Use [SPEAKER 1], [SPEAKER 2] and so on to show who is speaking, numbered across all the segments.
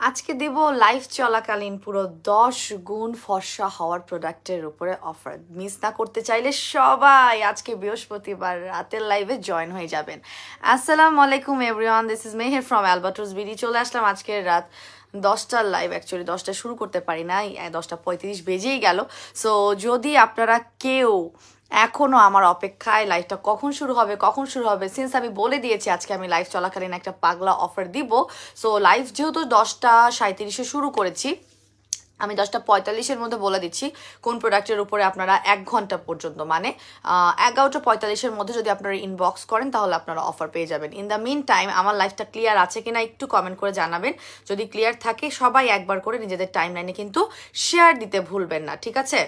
[SPEAKER 1] আজকে দেব লাইভ চলাকালীন পুরো 10 গুণ ফর্সা হওয়ার প্রোডাক্টের উপরে অফার। মিস না করতে চাইলে সবাই আজকে বৃহস্পতিবার রাতের লাইভে জয়েন হয়ে যাবেন। আসসালামু আলাইকুম everyone, this is Meher from Alberts BD. চলে আসলাম আজকের রাত 10টার লাইভ। অ্যাকচুয়ালি 10টা শুরু করতে পারি না, 10টা 35 বেজেই গেল। সো যদি আপনারা কেউ এখনো আমার অপেক্ষায় লাইভটা কখন শুরু হবে, সিন্স আমি বলে দিয়েছি আজকে আমি লাইভ চলাকালীন একটা পাগলা অফার দিব। সো লাইভ যেহেতু 10টা 37-এ শুরু করেছি, আমি 10টা 45-এর মধ্যে বলে দিচ্ছি কোন প্রোডাক্টের উপরে আপনারা 1 ঘন্টা পর্যন্ত, মানে 11টা 45-এর মধ্যে যদি আপনারা ইনবক্স করেন তাহলে আপনারা অফার পেয়ে যাবেন। ইন দ্য মিন টাইম আমার লাইফটা ক্লিয়ার আছে কিনা একটু কমেন্ট করে জানাবেন। যদি ক্লিয়ার থাকে সবাই একবার করে নিজেদের টাইম লাইনে কিন্তু শেয়ার দিতে ভুলবেন না, ঠিক আছে?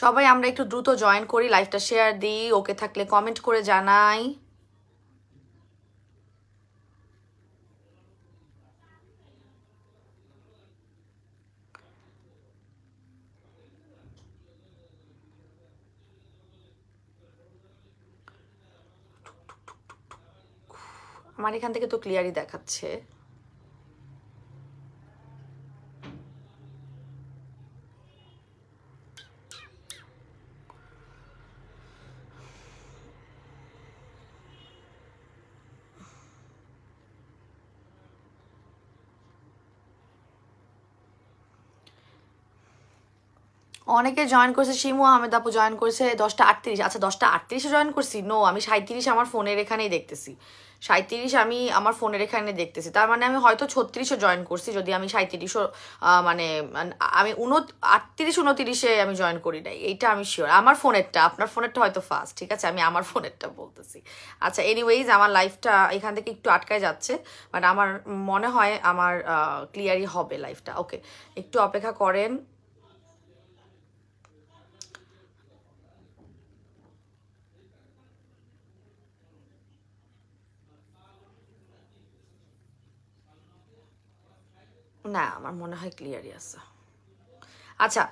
[SPEAKER 1] সবাই আমরা একটু দ্রুত জয়েন করি, লাইভটা শেয়ার দিই, ওকে থাকলে কমেন্ট করে জানাই। আমার এখান থেকে তো ক্লিয়ারই দেখাচ্ছে। অনেকে জয়েন করছে, শিমু আহমেদ আপু জয়েন করেছে 10টা 38। আচ্ছা 10টা 38-এ জয়েন করছি? নো, আমি 37 আমার ফোনের এখানেই দেখতেছি। 37 আমি আমার ফোনের এখানে দেখতেছি, তার মানে আমি হয়তো 36-এ জয়েন করছি। যদি আমি 37-ও মানে আমি 38-29-এ আমি জয়েন করি নাই, এইটা আমি শিওর। আমার ফোনেরটা, আপনার ফোনেরটা হয়তো ফার্স্ট, ঠিক আছে? আমি আমার ফোনেরটা বলতেছি। আচ্ছা এনিওয়েজ, আমার লাইফটা এখান থেকে একটু আটকায় যাচ্ছে, বাট আমার মনে হয় আমার ক্লিয়ারই হবে লাইফটা। ওকে, একটু অপেক্ষা করেন। না, আমার মনে হয় ক্লিয়ারই আছে। আচ্ছা,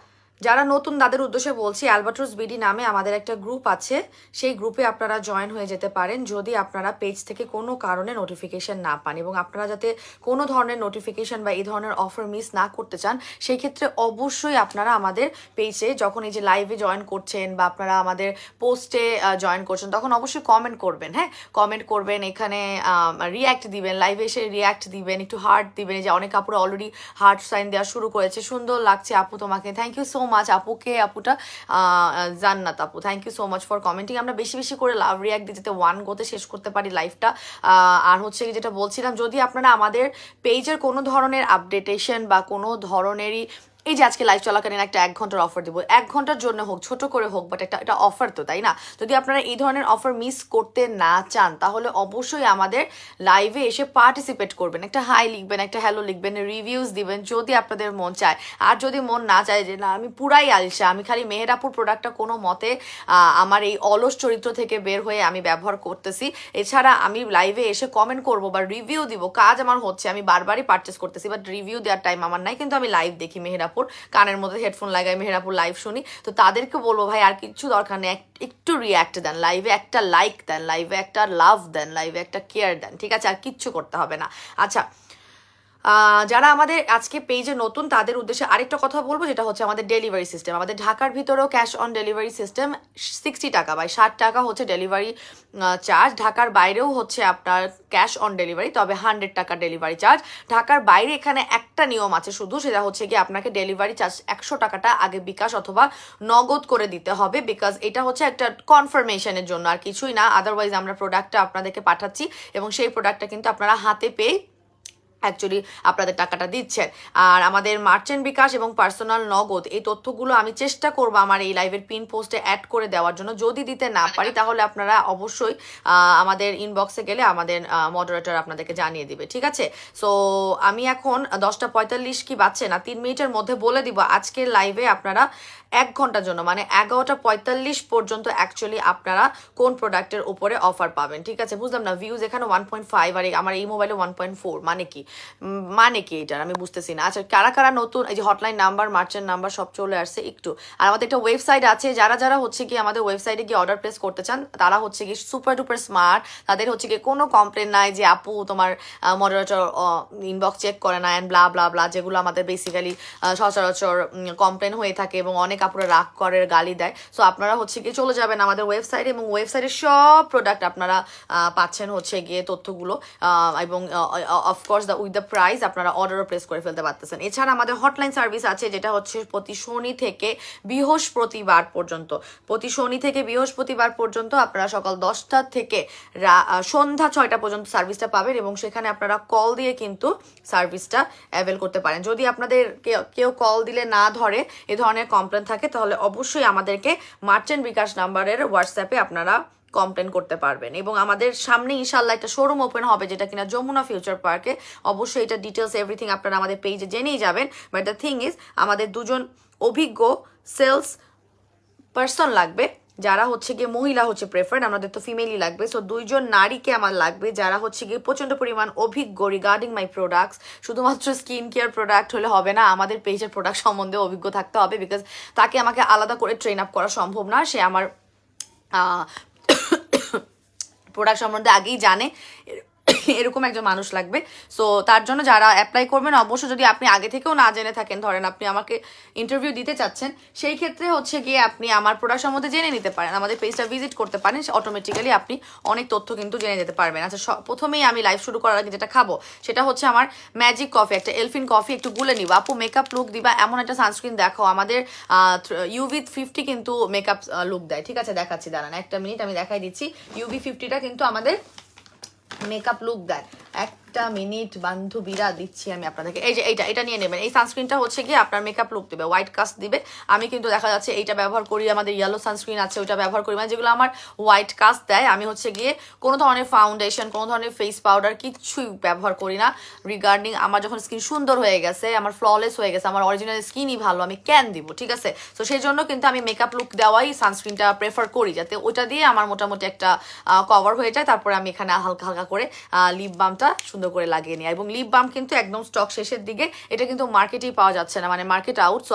[SPEAKER 1] যারা নতুন তাদের উদ্দেশ্যে বলছি, অ্যালবার্টস বিডি নামে আমাদের একটা গ্রুপ আছে, সেই গ্রুপে আপনারা জয়েন হয়ে যেতে পারেন যদি আপনারা পেজ থেকে কোনো কারণে নোটিফিকেশন না পান, এবং আপনারা যাতে কোনো ধরনের নোটিফিকেশন বা এই ধরনের অফার মিস না করতে চান, সেই ক্ষেত্রে অবশ্যই আপনারা আমাদের পেজে যখন এই যে লাইভে জয়েন করছেন বা আপনারা আমাদের পোস্টে জয়েন করছেন তখন অবশ্যই কমেন্ট করবেন। হ্যাঁ, কমেন্ট করবেন, এখানে রিয়্যাক্ট দিবেন, লাইভে এসে রিয়্যাক্ট দিবেন, একটু হার্ট দিবেন। যে অনেক আপুরা অলরেডি হার্ট সাইন দেওয়া শুরু করেছে, সুন্দর লাগছে আপু তোমাকে, থ্যাংক ইউ সো মাচ। আপুকে, আপুটা জান্নাত আপু, thank you so much for commenting. আমরা বেশি বেশি করে লাভ রিয়াক্ট দিয়ে যাতে 1 গোতে শেষ করতে পারি লাইভটা। আর হচ্ছে যেটা বলছিলাম, যদি আপনারা আমাদের পেজের কোনো ধরনের আপডেটেশন বা কোনো ধরনেরই এই যে আজকে লাইভ চলাকালীন একটা 1 ঘন্টার অফার দিব, 1 ঘন্টার জন্য হোক, ছোট করে হোক, বাট এটা অফার তো, তাই না? যদি আপনারা এই ধরনের অফার মিস করতে না চান তাহলে অবশ্যই আমাদের লাইভে এসে পার্টিসিপেট করবেন, একটা হাই লিখবেন, একটা হ্যালো লিখবেন, রিভিউজ দিবেন যদি আপনাদের মন চায়। আর যদি মন না চায় যে না আমি পুরাই আলসা, আমি খালি মেহেরাপুর প্রোডাক্টটা কোনো মতে আমার এই অলস চরিত্র থেকে বের হয়ে আমি ব্যবহার করতেছি, এছাড়া আমি লাইভে এসে কমেন্ট করব বা রিভিউ দিব, কাজ আমার হচ্ছে, আমি বারবারই পারচেস করতেছি, বাট রিভিউ দেওয়ার টাইম আমার নাই, কিন্তু আমি লাইভ দেখি মেহেরাপুর, কানের মধ্যে হেডফোন লাগাই মেহেরাপুর লাইভ শুনি, তো তাদেরকে বলবো ভাই আর কিছু দরকার নেই, একটু রিয়াক্ট দেন, লাইভে একটা লাইক দেন, লাইভে একটা লাভ দেন, লাইভে একটা কেয়ার দেন, ঠিক আছে? আর কিচ্ছু করতে হবে না। আচ্ছা, যারা আমাদের আজকে পেজে নতুন তাদের উদ্দেশ্যে আরেকটা কথা বলবো, যেটা হচ্ছে আমাদের ডেলিভারি সিস্টেম। আমাদের ঢাকার ভিতরেও ক্যাশ অন ডেলিভারি সিস্টেম, 60 টাকা বা 60 টাকা হচ্ছে ডেলিভারি চার্জ। ঢাকার বাইরেও হচ্ছে আপনার ক্যাশ অন ডেলিভারি, তবে 100 টাকা ডেলিভারি চার্জ। ঢাকার বাইরে এখানে একটা নিয়ম আছে শুধু, সেটা হচ্ছে কি আপনাকে ডেলিভারি চার্জ 100 টাকাটা আগে বিকাশ অথবা নগদ করে দিতে হবে, বিকজ এটা হচ্ছে একটা কনফার্মেশনের জন্য, আর কিছুই না। আদারওয়াইজ আমরা প্রোডাক্টটা আপনাদেরকে পাঠাচ্ছি এবং সেই প্রোডাক্টটা কিন্তু আপনারা হাতে পেয়ে অ্যাকচুয়ালি আপনাদের টাকাটা দিচ্ছেন। আর আমাদের মার্চেন্ট বিকাশ এবং পার্সোনাল নগদ, এই তথ্যগুলো আমি চেষ্টা করবো আমার এই লাইভের পিন পোস্টে অ্যাড করে দেওয়ার জন্য। যদি দিতে না পারি তাহলে আপনারা অবশ্যই আমাদের ইনবক্সে গেলে আমাদের মডারেটর আপনাদেরকে জানিয়ে দিবে, ঠিক আছে? সো আমি এখন 10টা 45 কি বাজছে না, 3 মিনিটের মধ্যে বলে দিব আজকের লাইভে আপনারা 1 ঘন্টার জন্য, মানে 11টা 45 পর্যন্ত অ্যাকচুয়ালি আপনারা কোন প্রোডাক্টের উপরে অফার পাবেন, ঠিক আছে? বুঝলাম না, ভিউজ এখানে 1.5 আর আমার এই মোবাইলে 1.4, মানে কি? মানে কি এটার আমি বুঝতেছি না। আচ্ছা কারা কারা নতুন, এই যে হটলাইন নাম্বার, মার্চেন্ট নাম্বার সব চলে আসছে একটু। আর আমাদের একটা ওয়েবসাইট আছে, যারা যারা হচ্ছে কি আমাদের ওয়েবসাইটে গিয়ে অর্ডার প্লেস করতে চান তারা হচ্ছে কি সুপার ডুপার স্মার্ট, তাদের হচ্ছে কি কোনো কমপ্লেন নাই যে আপু তোমার মডারেটর ইনবক্স চেক করে না অ্যান্ড ব্লা ব্লা ব্লা, যেগুলো আমাদের বেসিক্যালি সচরাচর কমপ্লেন হয়ে থাকে এবং অনেক আপুরা রাগ করে গালি দেয়। সো আপনারা হচ্ছে কি চলে যাবেন আমাদের ওয়েবসাইটে এবং ওয়েবসাইটের সব প্রোডাক্ট আপনারা পাচ্ছেন হচ্ছে গিয়ে তথ্যগুলো এবং অফকোর্স উইথ দ্য প্রাইস আপনারা অর্ডারও প্লেস করে ফেলতে পারতেছেন। এছাড়া আমাদের হটলাইন সার্ভিস আছে, যেটা হচ্ছে প্রতি শনি থেকে বৃহস্পতিবার পর্যন্ত, প্রতি শনি থেকে বৃহস্পতিবার পর্যন্ত আপনারা সকাল 10টা থেকে সন্ধ্যা 6টা পর্যন্ত সার্ভিসটা পাবেন এবং সেখানে আপনারা কল দিয়ে কিন্তু সার্ভিসটা অ্যাভেল করতে পারেন। যদি আপনাদের কেউ কল দিলে না ধরে এ ধরনের কমপ্লেন থাকে তাহলে অবশ্যই আমাদেরকে মার্চেন্ট বিকাশ নাম্বারের হোয়াটসঅ্যাপে আপনারা কমপ্লেন করতে পারবেন। এবং আমাদের সামনে ইনশাল্লাহ একটা শোরুম ওপেন হবে, যেটা কিনা যমুনা ফিউচার পার্কে। অবশ্যই এটা ডিটেলস এভরিথিং আপনারা আমাদের পেজে জেনেই যাবেন। বাট দ্য থিং ইজ আমাদের দুজন অভিজ্ঞ সেলস পার্সন লাগবে, যারা হচ্ছে গিয়ে মহিলা হচ্ছে প্রেফার্ড, আমাদের তো ফিমেলই লাগবে। সো দুইজন নারীকে আমার লাগবে যারা হচ্ছে গিয়ে প্রচন্ড পরিমাণ অভিজ্ঞ রিগার্ডিং মাই প্রোডাক্টস। শুধুমাত্র স্কিন কেয়ার প্রোডাক্ট হলে হবে না, আমাদের পেজের প্রোডাক্ট সম্বন্ধে অভিজ্ঞ থাকতে হবে, বিকজ তাকে আমাকে আলাদা করে ট্রেন আপ করা সম্ভব না। সে আমার প্রোডাক্ট সম্বন্ধে আগেই জানে, এরকম একজন মানুষ লাগবে। সো তার জন্য যারা অ্যাপ্লাই করবেন অবশ্যই, যদি আপনি আগে থেকেও না জেনে থাকেন, ধরেন আপনি আমাকে ইন্টারভিউ দিতে চাচ্ছেন, সেই ক্ষেত্রে হচ্ছে গিয়ে আপনি আমার প্রোডাক্ট সম্বন্ধে জেনে নিতে পারেন, আমাদের পেজটা ভিজিট করতে পারেন, অটোমেটিক্যালি আপনি অনেক তথ্য কিন্তু জেনে যেতে পারবেন। আচ্ছা প্রথমেই আমি লাইভ শুরু করার আগে যেটা খাবো সেটা হচ্ছে আমার ম্যাজিক কফি, একটা এলফিন কফি একটু গুলে নিব। আপু মেকআপ লুক দিবা এমন একটা সানস্ক্রিন দেখো, আমাদের UV 50 কিন্তু মেকআপ লুক দেয়। ঠিক আছে দেখাচ্ছি, দাঁড়ান একটা মিনিট আমি দেখাই দিচ্ছি। UV 50টা কিন্তু আমাদের মেকআপ লুক দেয়। একটা মিনিট বান্ধবীরা দিচ্ছি আমি আপনাদেরকে। এই যে এটা নিয়ে নেবেন, এই সানস্ক্রিনটা হচ্ছে কি আপনার মেকআপ লুক দিবে, হোয়াইট কাস্ট দিবে। আমি কিন্তু দেখা যাচ্ছে এইটা ব্যবহার করি, আমাদের ইয়েলো সানস্ক্রিন আছে ওইটা ব্যবহার করি, মানে যেগুলো আমার হোয়াইট কাস্ট দেয়। আমি হচ্ছে গিয়ে কোনো ধরনের ফাউন্ডেশন, কোনো ধরনের ফেস পাউডার কিচ্ছুই ব্যবহার করি না। রিগার্ডিং আমার যখন স্কিন সুন্দর হয়ে গেছে, আমার ফ্ললেস হয়ে গেছে, আমার অরিজিনাল স্কিনই ভালো, আমি কেন দিব, ঠিক আছে। তো সেই জন্য কিন্তু আমি মেকআপ লুক দেওয়াই সানস্ক্রিনটা প্রেফার করি, যাতে ওইটা দিয়ে আমার মোটামুটি একটা কভার হয়ে যায়। তারপরে আমি এখানে হালকা হালকা করে লিপ বামটা সুন্দর করে লাগিয়ে নিই। এবং লিপ বাম কিন্তু একদম স্টক শেষের দিকে, এটা কিন্তু মার্কেটেই পাওয়া যাচ্ছে না, মানে মার্কেট আউট। সো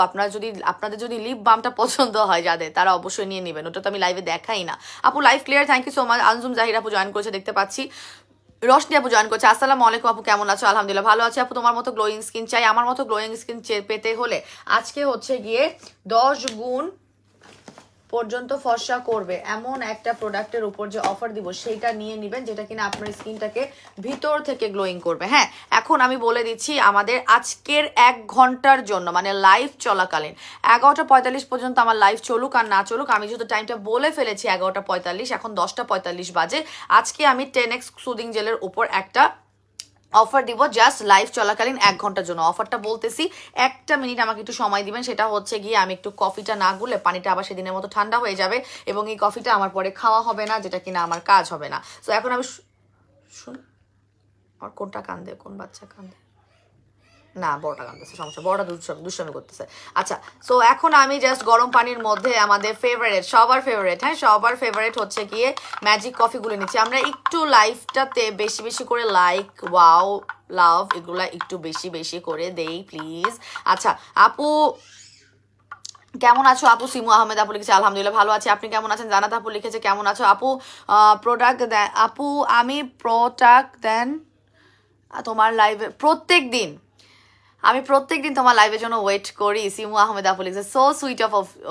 [SPEAKER 1] আপনাদের যদি লিপ বামটা পছন্দ হয় যাদের, তারা অবশ্যই নিয়ে নেবেন, ওটা তো আমি লাইভে দেখাই না। আপু live clear, thank you so much. Anjum Zahir আপু জয়েন করেছে দেখতে পাচ্ছি, রশনি আপু জয়েন করছে। আসসালামু আলাইকুম আপু, কেমন আছো? আলহামদুলিল্লাহ ভালো আছি আপু। তোমার মতো গ্লোয়িং স্কিন চাই, আমার মতো গ্লোয়িং স্কিন পেতে হলে আজকে হচ্ছে গিয়ে 10 গুণ পর্যন্ত ফর্সা করবে এমন একটা প্রোডাক্টের উপর যে অফার দিব সেইটা নিয়ে নেবেন, যেটা কিনা আপনার স্কিনটাকে ভিতর থেকে গ্লোয়িং করবে। হ্যাঁ এখন আমি বলে দিচ্ছি, আমাদের আজকের 1 ঘন্টার জন্য মানে লাইভ চলাকালীন 11:45 পর্যন্ত আমার লাইভ চলুক আর না চলুক, আমি যেহেতু টাইমটা বলে ফেলেছি 11:45, এখন 10:45 বাজে, আজকে আমি 10x সুদিং জেলের উপর একটা অফার দিব জাস্ট লাইভ চলাকালীন 1 ঘন্টার জন্য। অফারটা বলতেছি, একটা মিনিট আমাকে একটু সময় দিবেন। সেটা হচ্ছে গিয়ে আমি একটু কফিটা না গুলে পানিটা আবার সেদিনের মতো ঠান্ডা হয়ে যাবে এবং এই কফিটা আমার পরে খাওয়া হবে না, যেটা কিনা আমার কাজ হবে না। সো এখন আমি আমার কোনটা কান্দে, কোন বাচ্চা কান্দে, না বড়টা কাঁদতেছে, সমস্যা, বড়টা দুষ্টামি করতেছে। আচ্ছা সো এখন আমি জাস্ট গরম পানির মধ্যে আমাদের ফেভারিট, সবার ফেভারিট, হ্যাঁ সবার ফেভারিট হচ্ছে গিয়ে ম্যাজিক কফিগুলো নিচ্ছি। আমরা একটু লাইফটাতে বেশি বেশি করে লাইক, ওয়াও, লাভ এগুলা একটু বেশি বেশি করে দেই প্লিজ। আচ্ছা আপু কেমন আছো? আপু সিমু আহমেদ আপু লিখেছে আলহামদুলিল্লাহ ভালো আছে, আপনি কেমন আছেন? জানাত আপু লিখেছে কেমন আছো আপু? প্রোডাক্ট দেন আপু, আমি প্রোডাক্ট দেন তোমার লাইভে আমি প্রত্যেক দিন তোমার লাইভের জন্য ওয়েট করি। সিমু আহমেদ আপু লিখছে সো সুইট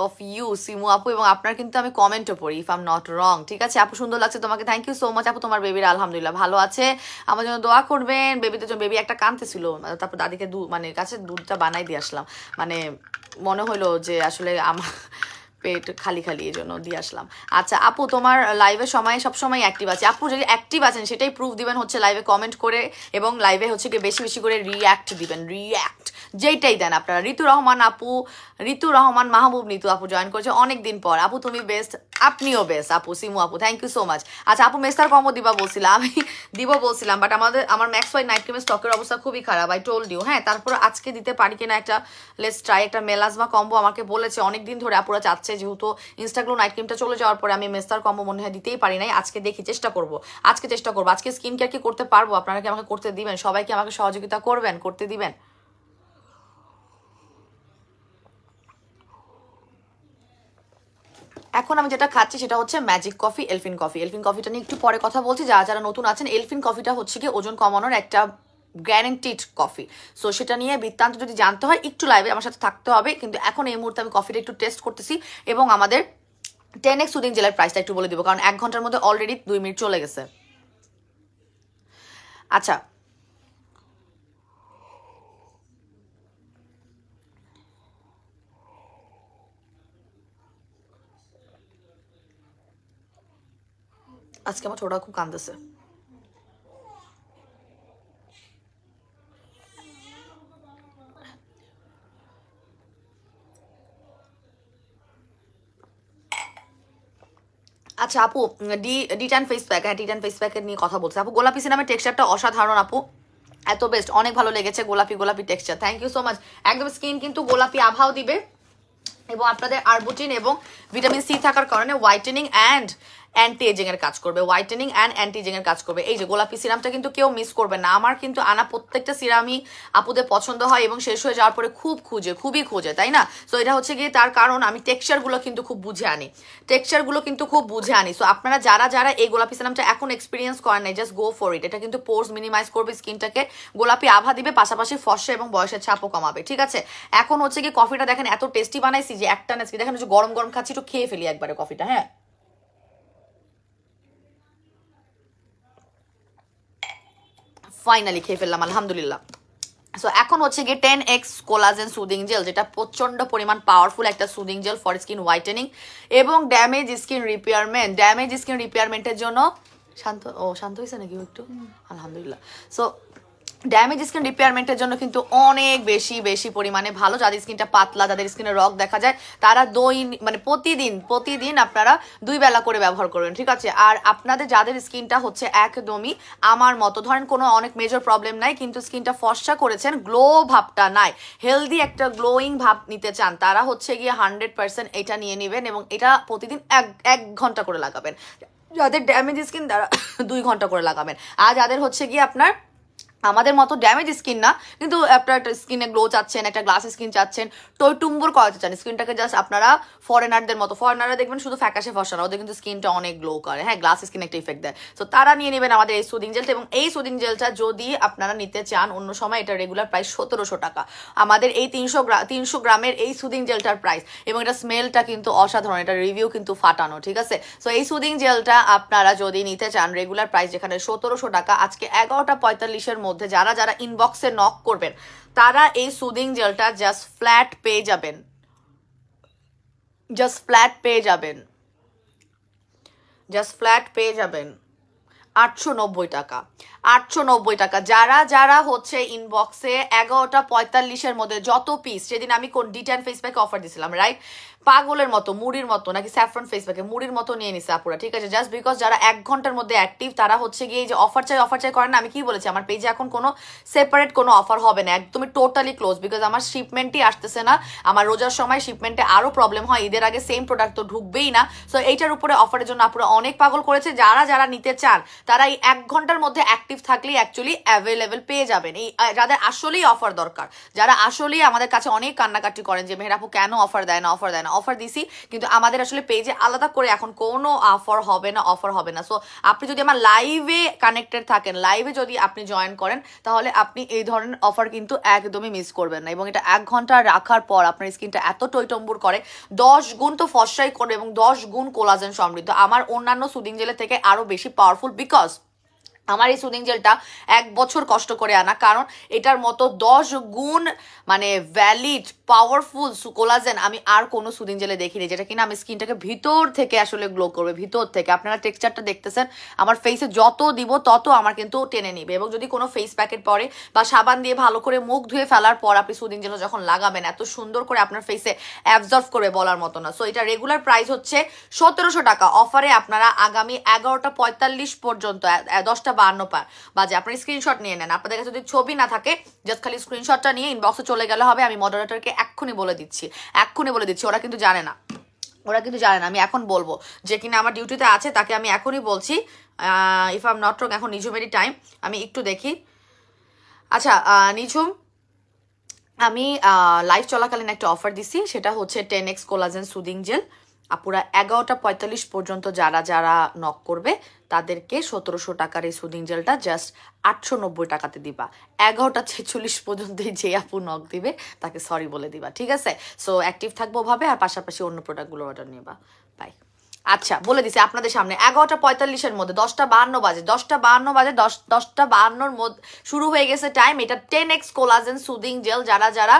[SPEAKER 1] অফ ইউ সিমু আপু, এবং আপনার কিন্তু আমি কমেন্টও পড়ি if I am not wrong. ঠিক আছে আপু, সুন্দর লাগছে তোমাকে, থ্যাংক ইউ সো মাচ আপু। তোমার বেবির আলহামদুলিল্লাহ ভালো আছে, আমার জন্য দোয়া করবেন। বেবিদের জন্য, বেবি একটা কাঁদতেছিল, তারপর দাদিকে মানে কাছে দুধটা বানাই দিয়ে আসলাম, মানে মনে হলো যে আসলে আমার পেট খালি খালি, এই জন্য দিয়ে আসলাম। আচ্ছা আপু তোমার লাইভের সময় সবসময় অ্যাক্টিভ আছে আপু, যদি অ্যাক্টিভ আছেন সেটাই প্রুফ দিবেন হচ্ছে লাইভে কমেন্ট করে, এবং লাইভে হচ্ছে গিয়ে বেশি বেশি করে রিঅ্যাক্ট দিবেন, রিঅ্যাক্ট যেইটাই দেন আপনারা। ঋতু রহমান মাহবুব নিতু আপু জয়েন করেছে অনেক দিন পর। আপু তুমি বেস্ট, আপনিও বেস্ট আপু। সিমু আপু থ্যাংক ইউ সো মাচ। আচ্ছা আপু মেস্তার কম্বো দিবা বলছিলাম, আমি দিব বলছিলাম, বাট আমার ম্যাক্স ওয়াই নাইট ক্রিমের স্টকের অবস্থা খুবই খারাপ, আই টোল্ড ইউ। হ্যাঁ তারপর আজকে দিতে পারি কিনা একটা লেটস ট্রাই, একটা মেলাজমা কম্বো আমাকে বলেছে অনেকদিন ধরে আপুরা চাচ্ছে যাচ্ছে, যেহেতু ইনস্টাগ্লো নাইট ক্রিমটা চলে যাওয়ার পরে আমি মেস্তার কম্বো মনে হয় দিতেই পারি নাই। আজকে দেখি, চেষ্টা করবো, আজকে স্কিন কেয়ার কি করতে পারবো? আপনারা কি আমাকে করতে দিবেন? সবাই কি আমাকে সহযোগিতা করবেন, করতে দিবেন? এখন আমি যেটা খাচ্ছি সেটা হচ্ছে magic coffee, Elfin coffee. Elfin কফিটা নিয়ে একটু পরে কথা বলছি। যারা যারা নতুন আছেন, এলফিন কফিটা হচ্ছে কি ওজন কমানোর একটা গ্যারান্টিড কফি। সো সেটা নিয়ে বৃত্তান্ত যদি জানতে হয় একটু লাইভে আমার সাথে থাকতে হবে, কিন্তু এখন এই মুহূর্তে আমি কফিটা একটু টেস্ট করতেছি এবং আমাদের 10x সুদিং জেলের প্রাইসটা একটু বলে দিব, কারণ 1 ঘন্টার মধ্যে অলরেডি 2 মিনিট চলে গেছে। আচ্ছা, আজকে আমার ছোটা খুব কাঁদতেছে। আচ্ছা আপু, ডি10 ফেস প্যাক, হ্যাঁ ডি10 ফেস প্যাকের নিয়ে কথা বলছে আপু। গোলাপি সিনামের টেক্সচারটা অসাধারণ আপু, এত বেস্ট, অনেক ভালো লেগেছে। গোলাপি গোলাপি texture, thank you so much. একদম স্কিন কিন্তু গোলাপি আভাও দিবে এবং আপনাদের আরবুটিন এবং ভিটামিন সি থাকার কারণে হোয়াইটেনিং অ্যান্ড অ্যান্টি এজিং এর কাজ করবে, হোয়াইটেনিং অ্যান্ড অ্যান্টি এজিং এর কাজ করবে। এই যে গোলাপি সিরামটা কিন্তু কেউ মিস করবে না। আমার কিন্তু আনা প্রত্যেকটা সিরামই আপুদের পছন্দ হয় এবং শেষ হয়ে যাওয়ার পরে খুবই খুঁজে, তাই না? সো এটা হচ্ছে গিয়ে তার কারণ আমি টেক্সচারগুলো কিন্তু খুব বুঝে আনি। সো আপনারা যারা যারা এই গোলাপি সিরামটা এখন এক্সপিরিয়েন্স করেন নাই, জাস্ট গো ফর ইট। এটা কিন্তু পোর্স মিনিমাইজ করবে, স্কিনটাকে গোলাপি আভা দিবে, পাশাপাশি ফর্সা এবং বয়সের ছাপও কমাবে, ঠিক আছে? এখন হচ্ছে কি কফিটা দেখেন এত টেস্টি বানাইছি যে একটা না, দেখেন হচ্ছে গরম গরম খাচ্ছি, একটু খেয়ে ফেলি একবারে কফিটা। হ্যাঁ, ফাইনালি খেয়ে ফেললাম, আলহামদুলিল্লাহ। সো এখন হচ্ছে গিয়ে 10x কোলাজেন সুদিং জেল, যেটা প্রচন্ড পরিমাণ পাওয়ারফুল একটা soothing jail for skin whitening এবং ড্যামেজ স্কিন রিপেয়ারমেন্টের জন্য। শান্ত হয়েছে নাকি একটু? আলহামদুলিল্লাহ। সো ড্যামেজ স্কিন রিপেয়ারমেন্টের জন্য কিন্তু অনেক বেশি পরিমাণে ভালো। যাদের স্কিনটা পাতলা, যাদের স্কিনে রগ দেখা যায়, তারা প্রতিদিন আপনারা 2 বেলা করে ব্যবহার করবেন, ঠিক আছে? আর আপনাদের যাদের স্কিনটা হচ্ছে একদমই আমার মতো, ধরেন কোনো অনেক মেজর প্রবলেম নাই কিন্তু স্কিনটা ফর্সা করেছেন, গ্লো ভাবটা নাই, হেলদি একটা গ্লোয়িং ভাব নিতে চান, তারা হচ্ছে গিয়ে 100% এটা নিয়ে নেবেন এবং এটা প্রতিদিন 1 ঘন্টা করে লাগাবেন। যাদের ড্যামেজ স্কিন তারা 2 ঘন্টা করে লাগাবেন। আর যাদের হচ্ছে গিয়ে আপনার আমাদের মতো ড্যামেজ স্কিন না, কিন্তু আপনার একটা স্কিনে গ্লো চাচ্ছেন, একটা গ্লাস স্কিন চাচ্ছেন, টইটুম্বর করাতে চান স্কিনটাকে, জাস্ট আপনারা ফরেনারদের মতো, ফরেনাররা দেখবেন শুধু ফ্যাকাশে ফসা না, ওদের কিন্তু স্কিনটা অনেক গ্লো করে, হ্যাঁ গ্লাস স্কিন একটা ইফেক্ট দেয়। তো তারা নিয়ে নেবেন আমাদের এই সুদিং জেলটা। এবং এই সুদিং জেলটা যদি আপনারা নিতে চান অন্য সময়, এটা রেগুলার প্রাইস 1700 টাকা। আমাদের এই 300 গ্রামের এই সুদিং জেলটার প্রাইস, এবং এটা স্মেলটা কিন্তু অসাধারণ, এটা রিভিউ কিন্তু ফাটানো, ঠিক আছে? সো এই সুদিং জেলটা আপনারা যদি নিতে চান রেগুলার প্রাইস যেখানে 1700 টাকা, আজকে 11:45 মধ্যে যারা যারা ইনবক্সে নক করবেন তারা এই সুদিং জেলটা জাস্ট ফ্ল্যাট পেয়ে যাবেন, 890 টাকা। 890 টাকা। যারা যারা হচ্ছে ইনবক্সে 11:45 মধ্যে যত পিস, সেদিন আমি কোন ডি10 ফেস প্যাকে অফার দিছিলাম, রাইট? পাগলের মতো, মুড়ির মতো, নাকি স্যাফরন ফেস প্যাকে মুড়ির মতো নিয়ে নিছে আপুরা, ঠিক আছে? জাস্ট বিকজ যারা 1 ঘন্টার মধ্যে অ্যাক্টিভ, তারা হচ্ছে গিয়ে যে অফার চাই করেন না। আমি কি বলেছি, আমার পেজে এখন কোনো সেপারেট কোনো অফার হবে না, একদমই টোটালি ক্লোজ, বিকজ আমার শিপমেন্টই আসতেছে না। আমার রোজার সময় শিপমেন্টে আরো প্রবলেম হয়, ঈদের আগে সেম প্রোডাক্ট তো ঢুকবেই না। সো এইটার উপরে অফারের জন্য আপুরা অনেক পাগল করেছে। যারা যারা নিতে চান তারা এই 1 ঘন্টার মধ্যে অ্যাক্টিভ থাকলেই অ্যাকচুয়ালি অ্যাভেলেবেল পেয়ে যাবেন। এই যাদের আসলেই অফার দরকার, যারা আসলেই আমাদের কাছে অনেক কান্নাকাটি করেন যে মেহের আপু কেন অফার দেয় না, অফার দিছি, কিন্তু আমাদের আসলে পেজে আলাদা করে এখন কোনো অফার হবে না। সো আপনি যদি আমার লাইভে কানেক্টেড থাকেন, লাইভে যদি আপনি জয়েন করেন, তাহলে আপনি এই ধরনের অফার কিন্তু একদমই মিস করবেন না। এবং এটা 1 ঘন্টা রাখার পর আপনার স্কিনটা এত টইটম্বুর করে, 10 গুণ তো ফর্সাই করবে এবং 10 গুণ কোলাজেন সমৃদ্ধ, আমার অন্যান্য সুদিং জেলের থেকে আরো বেশি পাওয়ারফুল। বিকজ আমার এই সুদিং জেলটা 1 বছর কষ্ট করে আনা, কারণ এটার মতো 10 গুণ মানে ভ্যালিড পাওয়ারফুল কোলাজেন আমি আর কোনো সুদিং জেলে দেখিনি, যেটা কিনা আমি স্কিনটাকে ভিতর থেকে আসলে গ্লো করবে, ভিতর থেকে। আপনারা টেক্সচারটা দেখতেছেন, আমার ফেসে যত দিব তত আমার কিন্তু টেনে নিবে। এবং যদি কোনো ফেস প্যাকেট পরে বা সাবান দিয়ে ভালো করে মুখ ধুয়ে ফেলার পর আপনি সুদিং জেল যখন লাগাবেন, এত সুন্দর করে আপনার ফেসে অ্যাবজর্ব করবে বলার মতো না। সো এটা রেগুলার প্রাইস হচ্ছে 1700 টাকা। অফারে আপনারা আগামী 11:45 পর্যন্ত 10:52 বাজে আপনার স্ক্রিনশট নিয়ে নেন। আপনাদের কাছে যদি ছবি না থাকে, জাস্ট খালি স্ক্রিনশটটা নিয়ে ইনবক্সে চলে গেলে হবে। আমি মডারেটরকে এক্ষুনি বলে দিচ্ছি, ওরা কিন্তু জানে না, ওরা কিন্তু জানে না। আমি এখন বলবো, যে কিনা আমার ডিউটিতে আছে তাকে আমি এখনই বলছি। If I am not wrong, এখন নিঝুমেরই টাইম, আমি একটু দেখি। আচ্ছা নিঝুম, আমি লাইভ চলাকালীন একটা অফার দিছি, সেটা হচ্ছে 10x কোলাজেন সুদিং জেল। আপুরা 11:45 পর্যন্ত যারা যারা নক করবে তাদেরকে 1700 টাকার এই সুদিং জেলটা জাস্ট 890 টাকাতে দিবা। 11:46 পর্যন্ত যে আপু নক দিবে তাকে সরি বলে দিবা, ঠিক আছে? সো অ্যাক্টিভ থাকবো ওভাবে, আর পাশাপাশি অন্য প্রোডাক্টগুলো অর্ডার নিবা। বাই। আচ্ছা বলে দিছি আপনাদের সামনে 11:45 মধ্যে, 10:52 বাজে, 10:52 বাজে, 10:52 মধ্যে শুরু হয়ে গেছে টাইম। এটা 10x কোলাজেন সুদিং জেল, যারা যারা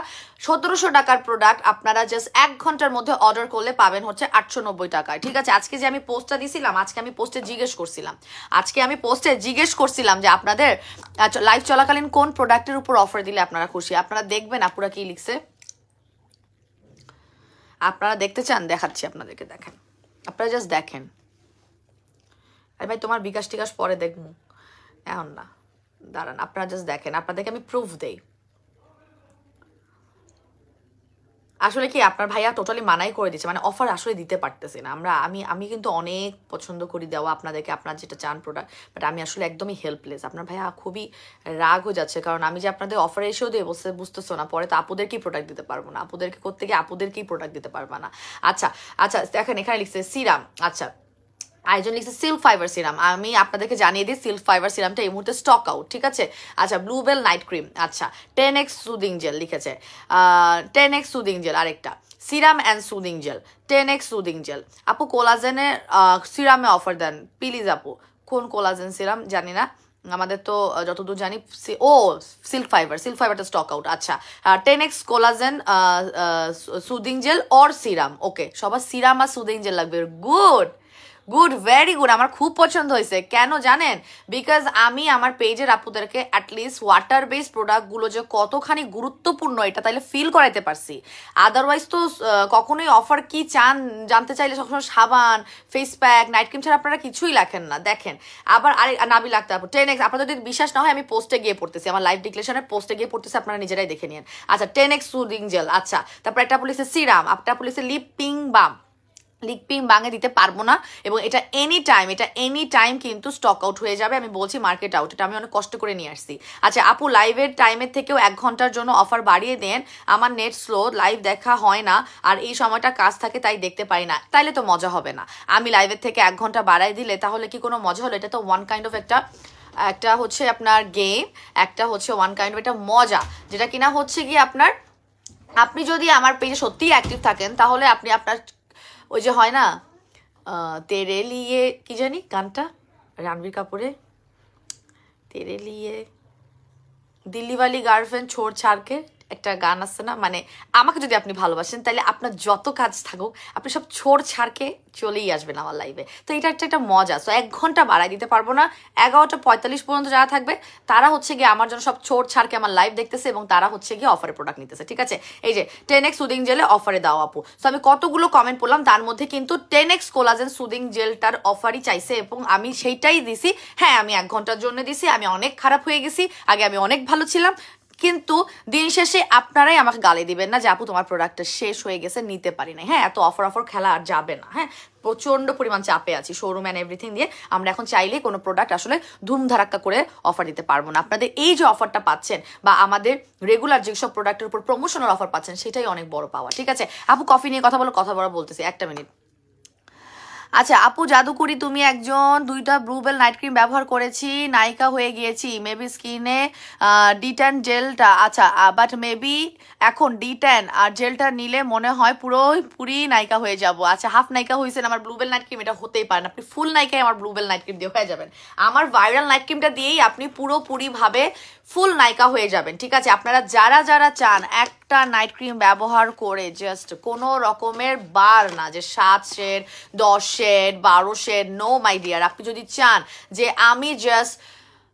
[SPEAKER 1] 1700 টাকার প্রোডাক্ট আপনারা জাস্ট 1 ঘন্টার মধ্যে অর্ডার করলে পাবেন হচ্ছে 890 টাকায়, ঠিক আছে? আজকে যে আমি পোস্টটা দিছিলাম, আজকে আমি পোস্টে জিজ্ঞেস করছিলাম যে আপনাদের লাইভ চলাকালীন কোন প্রোডাক্টের উপর অফার দিলে আপনারা খুশি। আপনারা দেখবেন আপুরা কি লিখছে, আপনারা দেখতে চান? দেখাচ্ছি আপনাদেরকে, দেখেন, আপনারা জাস্ট দেখেন। আরে ভাই তোমার বিকাশ টিকাশ পরে দেখবো, এখন না, দাঁড়ান, আপনারা জাস্ট দেখেন, আপনাদেরকে আমি প্রুফ দেই। আসলে কি আপনার ভাইয়া টোটালি মানাই করে দিচ্ছে, মানে অফার আসলে দিতে পারতেছি না। আমি কিন্তু অনেক পছন্দ করি দেওয়া আপনাদেরকে, আপনার যেটা চান প্রোডাক্ট, বাট আমি আসলে একদমই হেল্পলেস। আপনার ভাইয়া খুবই রাগ হয়ে যাচ্ছে, কারণ আমি যে আপনাদের অফারে এসেও দিয়ে বুঝতেছো না, পরে তো আপুদেরকেই প্রোডাক্ট দিতে পারবো না, আপুদেরকে করতে গিয়ে আপুদেরকেই প্রোডাক্ট দিতে পারবো না। আচ্ছা দেখেন এখানে লিখছে সিরাম, আচ্ছা আরেকজন লিখছে সিল্ক ফাইবার সিরাম। আমি আপনাদেরকে জানিয়ে দিই সিল্ক ফাইবার সিরামটা এই মুহূর্তে স্টক আউট, ঠিক আছে? আচ্ছা ব্লুবেল নাইট ক্রিম, আচ্ছা 10x সুদিং জেল লিখেছে, 10x সুদিং জেল, আরেকটা serum and soothing jail, 10x soothing jail. আপু কোলাজেনের সিরামে অফার দেন প্লিজ আপু। কোন কোলাজেন সিরাম জানি না, আমাদের তো যতদূর জানি সিল্ক ফাইবারটা স্টক আউট। আচ্ছা 10x collagen soothing gel or serum, okay সবার সিরাম আর সুদিং জেল লাগবে। গুড ভেরি গুড, আমার খুব পছন্দ হয়েছে। কেন জানেন? বিকজ আমি আমার পেজের আপুদেরকে অ্যাটলিস্ট ওয়াটার বেস প্রোডাক্টগুলো যে কতখানি গুরুত্বপূর্ণ এটা তাইলে ফিল করাইতে পারছি। আদারওয়াইজ তো কখনোই অফার কি চান জানতে চাইলে সবসময় সাবান, ফেস প্যাক, নাইট ক্রিম ছাড়া আপনারা কিছুই লেখেন না। দেখেন আবার আরে নাবি লাগতে আপু 10x, আপনাদের যদি বিশ্বাস না হয় আমি পোস্টে গিয়ে পড়তেছি, আমার লাইভ ডিক্লেশনের পোস্টে গিয়ে পড়তেছি, আপনারা নিজেরাই দেখে নিন। আচ্ছা 10x সুদিং জেল, আচ্ছা তারপর একটা পুলিশে সিরাম, একটা পুলিশে লিপিং বাম, লিপিং বাঙে দিতে পারবো না, এবং এটা এনি টাইম কিন্তু স্টক আউট হয়ে যাবে। আমি বলছি মার্কেট আউট, এটা আমি অনেক কষ্ট করে নিয়ে আসছি। আচ্ছা আপু লাইভের টাইমের থেকেও 1 ঘন্টার জন্য অফার বাড়িয়ে দেন, আমার নেট স্লো, লাইভ দেখা হয় না, আর এই সময়টা কাজ থাকে তাই দেখতে পাই না। তাইলে তো মজা হবে না। আমি লাইভের থেকে 1 ঘন্টা বাড়াই দিলে তাহলে কি কোনো মজা হলো? এটা তো ওয়ান কাইন্ড অফ একটা হচ্ছে আপনার গেম, একটা হচ্ছে ওয়ান কাইন্ড অফ একটা মজা, যেটা কিনা হচ্ছে কি আপনার, আপনি যদি আমার পেজে সত্যিই অ্যাক্টিভ থাকেন তাহলে আপনি আপনার ওই যে হয় না তেরে লিয়ে, কি জানি গানটা রণবীর কাপুরের, তেরে লিয়ে দিল্লিওয়ালি গার্লফ্রেন্ড ছোড় ছাড়কে একটা গান আছে না, মানে আমাকে যদি আপনি ভালোবাসেন তাহলে আপনার যত কাজ থাকুক আপনি সব ছোড় ছাড়কে চলেই আসবেন আমার লাইভে। তো এটা একটা মজা। সো 1 ঘন্টা বাড়াই দিতে পারবো না, 11:45 পর্যন্ত যারা থাকবে তারা হচ্ছে গিয়ে আমার জন্য সব ছোড় ছাড়কে আমার লাইভ দেখতেছে, এবং তারা হচ্ছে গিয়ে অফারে প্রোডাক্ট নিতেছে, ঠিক আছে? এই যে 10x সুদিং জেলে অফারে দাও আপু। সো আমি কতগুলো কমেন্ট পড়লাম, তার মধ্যে কিন্তু 10x কোলাজেন সুদিং জেলটার অফারই চাইছে, এবং আমি সেইটাই দিছি। হ্যাঁ আমি 1 ঘন্টার জন্য দিছি, আমি অনেক খারাপ হয়ে গেছি, আগে আমি অনেক ভালো ছিলাম, কিন্তু দিন শেষে আপনারাই আমাকে গালি দিবেন না যে আপু তোমার প্রোডাক্টটা শেষ হয়ে গেছে, নিতে পারি না। হ্যাঁ এত অফার খেলা আর যাবে না। হ্যাঁ প্রচন্ড পরিমাণ চাপে আছি শোরুম অ্যান্ড এভরিথিং দিয়ে, আমরা এখন চাইলেই কোনো প্রোডাক্ট আসলে ধুমধারাক্কা করে অফার দিতে পারবো না। আপনাদের এই যে অফারটা পাচ্ছেন বা আমাদের রেগুলার যেসব প্রোডাক্টের উপর প্রমোশনাল অফার পাচ্ছেন সেটাই অনেক বড় পাওয়া, ঠিক আছে? আপু কফি নিয়ে কথা বলতেছি, 1 মিনিট। আচ্ছা আপু জাদুকরি, তুমি একজন 2টা ব্লুবেল নাইট ক্রিম ব্যবহার করেছি, নায়িকা হয়ে গিয়েছি, মেবি স্কিনে ডিট্যান জেলটা, আচ্ছা বাট মেবি এখন ডিট্যান আর জেলটা নিলে মনে হয় পুরি নায়িকা হয়ে যাব। আচ্ছা হাফ নায়িকা হয়েছেন আমার ব্লুবেল নাইট ক্রিম, এটা হতেই পারে না, আপনি ফুল নায়িকায় আমার ব্লুবেল নাইট ক্রিম দিয়ে হয়ে যাবেন। আমার ভাইরাল নাইট ক্রিমটা দিয়েই আপনি পুরোপুরিভাবে ফুল নায়িকা হয়ে যাবেন, ঠিক আছে? আপনারা যারা যারা চান একটা নাইট ক্রিম ব্যবহার করে জাস্ট কোনো রকমের বার না যে 7 shade 10 shade 12 shade, no my dear. আপনি যদি চান যে আমি জাস্ট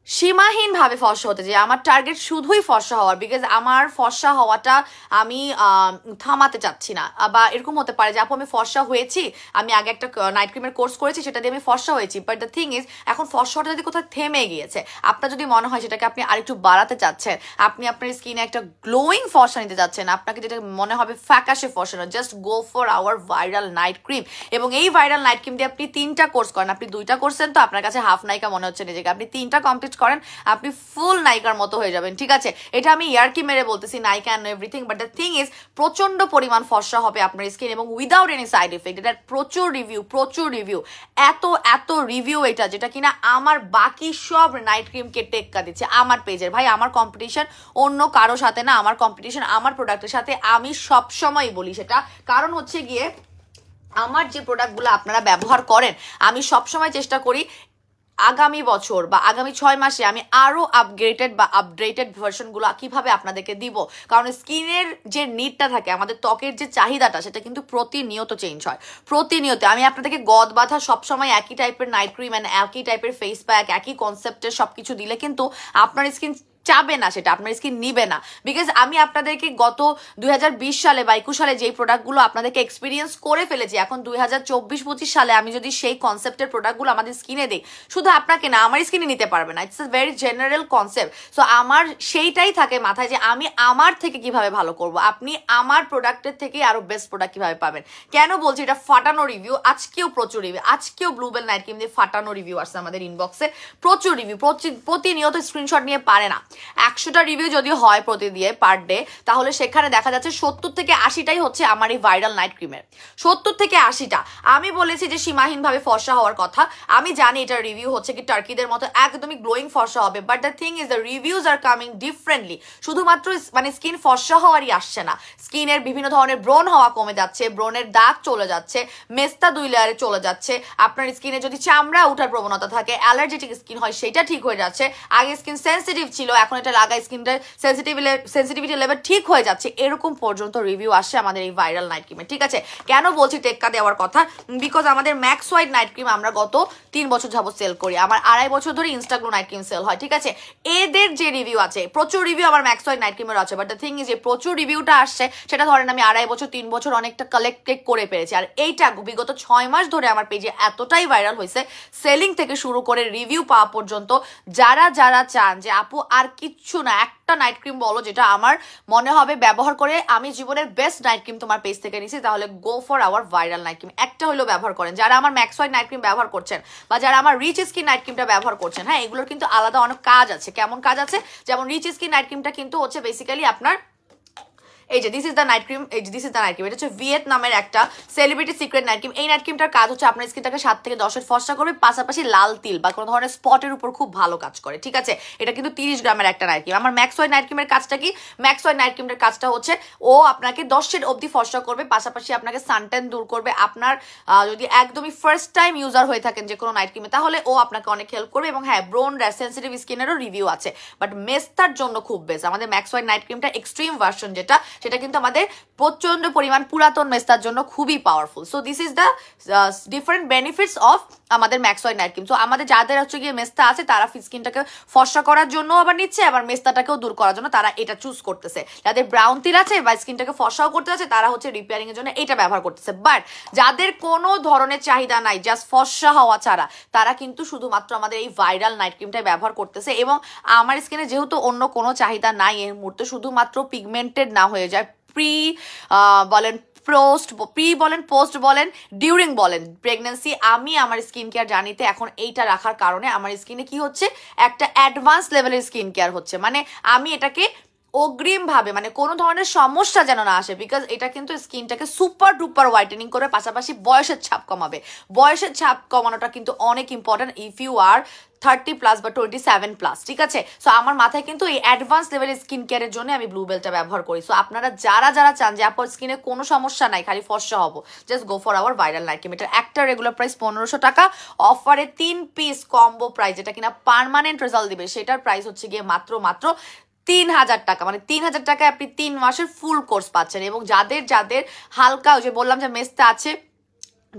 [SPEAKER 1] সীমাহীনভাবে ফর্সা হতে চাই, আমার টার্গেট শুধুই ফর্সা হওয়ার, বিকজ আমার ফর্সা হওয়াটা আমি থামাতে চাচ্ছি না। বা এরকম হতে পারে যে আপু আমি ফর্সা হয়েছি, আমি আগে একটা নাইট ক্রিমের কোর্স করেছি, সেটা দিয়ে আমি ফর্সা হয়েছি, বাট দ্য থিং ইজ এখন ফর্সাটা যদি কোথাও থেমে গিয়েছে, আপনার যদি মনে হয় সেটাকে আপনি আরেকটু বাড়াতে চাচ্ছেন, আপনি আপনার স্কিনে একটা গ্লোয়িং ফর্সা নিতে যাচ্ছেন, আপনাকে যেটা মনে হবে ফ্যাকাশে ফর্সা না, just go for our viral night cream. এবং এই ভাইরাল নাইট ক্রিম দিয়ে আপনি 3টা কোর্স করেন, আপনি 2টা করছেন তো আপনার কাছে হাফ নায়িকা মনে হচ্ছে নিজেকে, আপনি 3টা কমপ্লিট করেন, আপনি ফুল নায়িকার মতো হয়ে যাবেন। ঠিক আছে, এটা আমি ইয়ারকি মেরে বলতেছি, নায়িকা and everything, but the thing is প্রচন্ড পরিমাণ ফর্সা হবে আপনার স্কিন এবং উইদাউট এনি সাইড এফেক্ট। এটা প্রচুর রিভিউ, এত রিভিউ এটা, যেটা কিনা আমার বাকি সব নাইট ক্রিমকে টেক্কা দিচ্ছে আমার পেজের। ভাই আমার কম্পিটিশন অন্য কারো সাথে না, আমার কম্পিটিশন আমার প্রোডাক্টের সাথে। আমি সবসময় বলি সেটা, কারণ হচ্ছে গিয়ে আমার যে প্রোডাক্টগুলো আপনারা ব্যবহার করেন, আমি সবসময় চেষ্টা করি আগামী বছর বা আগামী 6 মাসে আমি আরো আপগ্রেডেড বা আপডেটেড ভার্সনগুলো কিভাবে আপনাদেরকে দিব। কারণ স্কিনের যে নিডটা থাকে, আমাদের ত্বকের যে চাহিদাটা, সেটা কিন্তু প্রতিনিয়ত চেঞ্জ হয়, প্রতিনিয়ত। আমি আপনাদেরকে গদ বাঁধা সবসময় একই টাইপের নাইট ক্রিম অ্যান্ড একই টাইপের ফেস প্যাক, একই কনসেপ্টের সবকিছু দিলে কিন্তু আপনার স্কিন চাবে না, সেটা আপনার স্কিন নিবে না। বিকজ আমি আপনাদেরকে গত 2020 সালে বা 21 সালে যেই প্রোডাক্টগুলো আপনাদেরকে এক্সপিরিয়েন্স করে ফেলেছি, এখন 2024-25 সালে আমি যদি সেই কনসেপ্টের প্রোডাক্টগুলো আমাদের স্কিনে দিই, শুধু আপনাকে না, আমার স্কিনে নিতে পারবে না। It's a very general concept. So আমার সেইটাই থাকে মাথায় যে আমি আমার থেকে কিভাবে ভালো করব, আপনি আমার প্রোডাক্টের থেকে আরো বেস্ট প্রোডাক্ট কিভাবে পাবেন। কেন বলছি, এটা ফাটানো রিভিউ, আজকেও প্রচুর রিভিউ, আজকেও ব্লুবেল নাইট ক্রিম দিয়ে ফাটানো রিভিউ আসছে আমাদের ইনবক্সে, প্রচুর রিভিউ, প্রতিনিয়ত স্ক্রিনশট নিয়ে পারে না। 100টা রিভিউ যদি হয় প্রতি দিয়ে পার ডে, তাহলে সেখানে দেখা যাচ্ছে 70 থেকে 80টাই হচ্ছে আমার এই ভাইরাল নাইট ক্রিমের, 70 থেকে 80টা। আমি বলেছি যে সীমাহীনভাবে ফর্সা হওয়ার কথা, আমি জানি এটার রিভিউ হচ্ছে কি টার্কিদের মতো একদমই গ্লোয়িং ফর্সা হবে, but the thing is the reviews are coming differently. শুধুমাত্র মানে স্কিন ফর্সা হওয়ারই আসছে না, স্কিনের বিভিন্ন ধরনের ব্রণ হওয়া কমে যাচ্ছে, ব্রণের দাগ চলে যাচ্ছে, মেস্তা 2 লেয়ারে চলে যাচ্ছে, আপনার স্কিনে যদি চামড়া ওঠার প্রবণতা থাকে, অ্যালার্জেটিক স্কিন হয়, সেটা ঠিক হয়ে যাচ্ছে। আগে স্কিন সেন্সিটিভ ছিল, এখন এটা লাগাই স্কিনটা সেন্সিটিভিটি লেভেল ঠিক হয়ে যাচ্ছে, এরকম পর্যন্ত রিভিউ আসছে আমাদের এই ভাইরাল নাইট ক্রিমে। ঠিক আছে, কেন বলছি টেক্কা দেওয়ার কথা, বিকজ আমাদের ম্যাক্স হোয়াইট নাইট ক্রিম আমরা গত 3 বছর যাবত সেল করি, আমার 2.5 বছর ধরে ইনস্টাগ্লো নাইট ক্রিম সেল হয়। ঠিক আছে, এদের যে রিভিউ আছে, প্রচুর রিভিউ আমার ম্যাক্স হোয়াইট নাইট ক্রিমের আছে, বাট দ্য থিং ইজ যে প্রচুর রিভিউটা আসছে, সেটা ধরেন আমি 2.5 বছর 3 বছর অনেকটা কালেক্ট করে পেরেছি। আর এইটা বিগত 6 মাস ধরে আমার পেজে এতটাই ভাইরাল হয়েছে, সেলিং থেকে শুরু করে রিভিউ পাওয়া পর্যন্ত। যারা চান যে আপু আর কিচ্ছু না, একটা নাইট ক্রিম বলো যেটা আমার মনে হবে ব্যবহার করে আমি জীবনের বেস্ট নাইট ক্রিম তোমার পেজ থেকে নিছি, তাহলে go for our viral night cream. একটা হলেও ব্যবহার করেন। যারা আমার ম্যাক্স হোয়াইট নাইট ক্রিম ব্যবহার করছেন বা যারা আমার রিচ স্কিন নাইট ক্রিমটা ব্যবহার করছেন, হ্যাঁ, এগুলোর কিন্তু আলাদা অনেক কাজ আছে। কেমন কাজ আছে? যেমন রিচ স্কিন নাইট ক্রিমটা কিন্তু হচ্ছে বেসিক্যালি আপনার এই যে this is the night cream, এই যে this is the night cream, এটা হচ্ছে ভিয়েতনামের একটা সেলিব্রিটি সিক্রেট নাইট ক্রিম। এই নাইট ক্রিমটার কাজ হচ্ছে আপনার স্কিনটাকে 7 থেকে 10 ফর্সা করবে, পাশাপাশি লাল তিল বা কোনো ধরনের স্পটের উপর খুব ভালো কাজ করে। ঠিক আছে, এটা কিন্তু 30 গ্রামের একটা নাইট ক্রিম। আমার ম্যাক্স হোয়াইট নাইট ক্রিমের কাজটা কি? ম্যাক্স হোয়াইট নাইট ক্রিমের কাজটা হচ্ছে ও আপনাকে 10 শেড অবধি ফর্সা করবে, পাশাপাশি আপনাকে সানটেন দূর করবে। আপনার যদি একদমই ফার্স্ট টাইম ইউজার হয়ে থাকেন যে কোনো নাইট ক্রিমে, তাহলে ও আপনাকে অনেক হেল্প করবে। এবং হ্যাঁ, ব্রোন সেন্সিটিভ স্কিনেরও রিভিউ আছে, বাট মেস্তার জন্য খুব বেস্ট আমাদের ম্যাক্স হোয়াইট নাইট ক্রিমটা এক্সট্রিম ভার্সন, সেটা কিন্তু আমাদের প্রচন্ড পরিমাণ পুরাতন মেস্তার জন্য খুবই powerful. So this is the different benefits of আমাদের ম্যাক্স হোয়াইট নাইট ক্রিম। সো আমাদের যাদের হচ্ছে গিয়ে মেস্তা আছে, তারা স্কিনটাকে ফর্সা করার জন্য আবার নিচ্ছে, আবার মেস্তাটাকেও দূর করার জন্য তারা এটা চুজ করতেছে। যাদের ব্রাউন তিল আছে বা স্কিনটাকে ফর্সাও করতে আছে, তারা হচ্ছে রিপেয়ারিং এর জন্য এটা ব্যবহার করতেছে। বাট যাদের কোনো ধরনের চাহিদা নাই, জাস্ট ফর্সা হওয়া ছাড়া, তারা কিন্তু শুধুমাত্র আমাদের এই ভাইরাল নাইট ক্রিমটাই ব্যবহার করতেছে। এবং আমার স্কিনে যেহেতু অন্য কোনো চাহিদা নাই এই মুহূর্তে, শুধুমাত্র পিগমেন্টেড না হয়ে যায়, বলেন পোস্ট বলেন, ডিউরিং বলেন প্রেগনেন্সি, আমি আমার স্কিন কেয়ার জার্নিতে এখন এইটা রাখার কারণে আমার স্কিনে কি হচ্ছে, একটা অ্যাডভান্স লেভেলের স্কিন কেয়ার হচ্ছে। মানে আমি এটাকে অগ্রিমভাবে, মানে কোনো ধরনের সমস্যা যেন না আসে, বিকজ এটা কিন্তু স্কিনটাকে সুপার ডুপার হোয়াইটেনিং করে, পাশাপাশি বয়সের ছাপ কমাবে। বয়সের ছাপ কমানোটা কিন্তু অনেক ইম্পর্টেন্ট ইফ ইউ আর 30+ বা 27+। ঠিক আছে, সো আমার মাথায় কিন্তু এই অ্যাডভান্স লেভেলের স্কিন কেয়ারের জন্য আমি ব্লুবেলটা ব্যবহার করি। সো আপনারা যারা চান যে আপনার স্কিনে কোনো সমস্যা নাই, খালি ফর্সা হবো, just go for our viral night cream. এটার একটা রেগুলার প্রাইস 1500 টাকা, অফারে 3 পিস কম্বো প্রাইস, যেটা কিনা পার্মানেন্ট রেজাল্ট দিবে, সেটার প্রাইস হচ্ছে গিয়ে মাত্র 3000 টাকা। মানে 3000 টাকায় আপনি 3 মাসের ফুল কোর্স পাচ্ছেন। এবং যাদের হালকা, ওই যে বললাম যে মেস্তা আছে,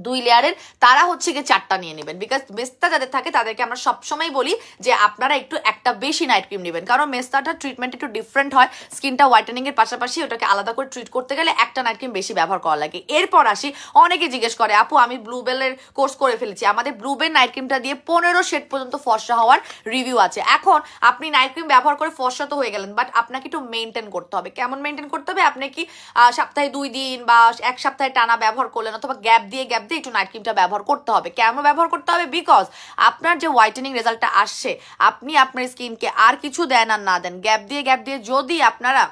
[SPEAKER 1] 2 লেয়ারের, তারা হচ্ছে গিয়ে 4টা নিয়ে নেবেন। বিকজ মেস্তা যাদের থাকে তাদেরকে আমরা সবসময় বলি যে আপনারা একটু একটা বেশি নাইট ক্রিম নেবেন, কারণ মেস্তাটা ট্রিটমেন্ট একটু ডিফারেন্ট হয়। স্কিনটা হোয়াইটেনিং এর পাশাপাশি ওটাকে আলাদা করে ট্রিট করতে গেলে একটা নাইট ক্রিম বেশি ব্যবহার করা লাগে। এরপর আসি, অনেকে জিজ্ঞেস করে আপু আমি ব্লুবেলের কোর্স করে ফেলেছি, আমাদের ব্লুবেল নাইট ক্রিমটা দিয়ে 15 শেড পর্যন্ত ফর্সা হওয়ার রিভিউ আছে। এখন আপনি নাইট ক্রিম ব্যবহার করে ফর্সা তো হয়ে গেলেন, বাট আপনাকে একটু মেনটেন করতে হবে। কেমন মেনটেন করতে হবে? আপনি কি সপ্তাহে 2 দিন বা 1 সপ্তাহে টানা ব্যবহার করলেন, অথবা গ্যাপ দিয়ে একটু নাইট ক্রিমটা ব্যবহার করতে হবে। কেন ব্যবহার করতে হবে? বিকজ আপনার যে হোয়াইটেনিং রেজাল্টটা আসছে, আপনি আপনার স্কিনকে আর কিছু দেন আর না দেন, গ্যাপ দিয়ে যদি আপনারা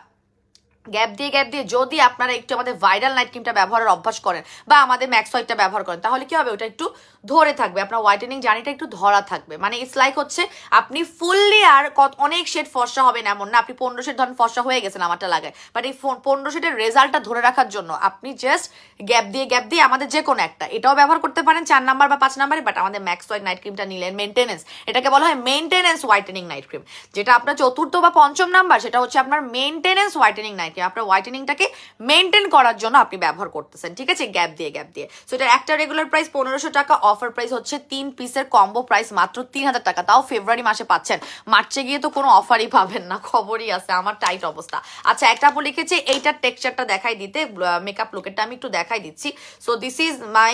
[SPEAKER 1] যদি আপনারা একটু আমাদের ভাইরাল নাইট ক্রিমটা ব্যবহারের অভ্যাস করেন বা আমাদের ম্যাক্স হোয়াইটটা ব্যবহার করেন, তাহলে কি হবে? ওটা একটু ধরে থাকবে, আপনার হোয়াইটেনিং জার্নিটা একটু ধরা থাকবে। মানে ইটস লাইক হচ্ছে আপনি ফুললি আর অনেক শেড ফর্সা হবেন এমন না, আপনি 15 শেড ধরেন ফর্সা হয়ে গেছেন আমারটা লাগায়, বাট এই 15 শেডের রেজাল্টটা ধরে রাখার জন্য আপনি জাস্ট গ্যাপ দিয়ে আমাদের যে কোনো একটা, এটাও ব্যবহার করতে পারেন 4 নাম্বার বা 5 নাম্বারে, বাট আমাদের ম্যাক্স হোয়াইট নাইট ক্রিমটা নিলেন মেনটেনেন্স, এটাকে বলা হয় মেনটেনেন্স হোয়াইটেনিং নাইট ক্রিম। যেটা আপনার 4র্থ বা 5ম নাম্বার, সেটা হচ্ছে আপনার মেনটেনেন্স হোয়াইটেনিং নাইট ক্রিম, আপনার হোয়াইটেনিংটাকে মেনটেন করার জন্য আপনি ব্যবহার করতেছেন, ঠিক আছে, গ্যাপ দিয়ে। সো এটা একটা রেগুলার প্রাইস 1500 টাকা, অফার প্রাইস হচ্ছে 3 পিসের কম্বো প্রাইস মাত্র 3000 টাকা, তাও ফেব্রুয়ারি মাসে পাচ্ছেন। মার্চে গিয়ে তো কোনো অফারই পাবেন না, খবরই আছে, আমার টাইট অবস্থা। আচ্ছা, একটা আপু লিখেছে এইটার টেক্সচারটা দেখাই দিতে, মেকআপ লুকেরটা আমি একটু দেখাই দিচ্ছি। So this is my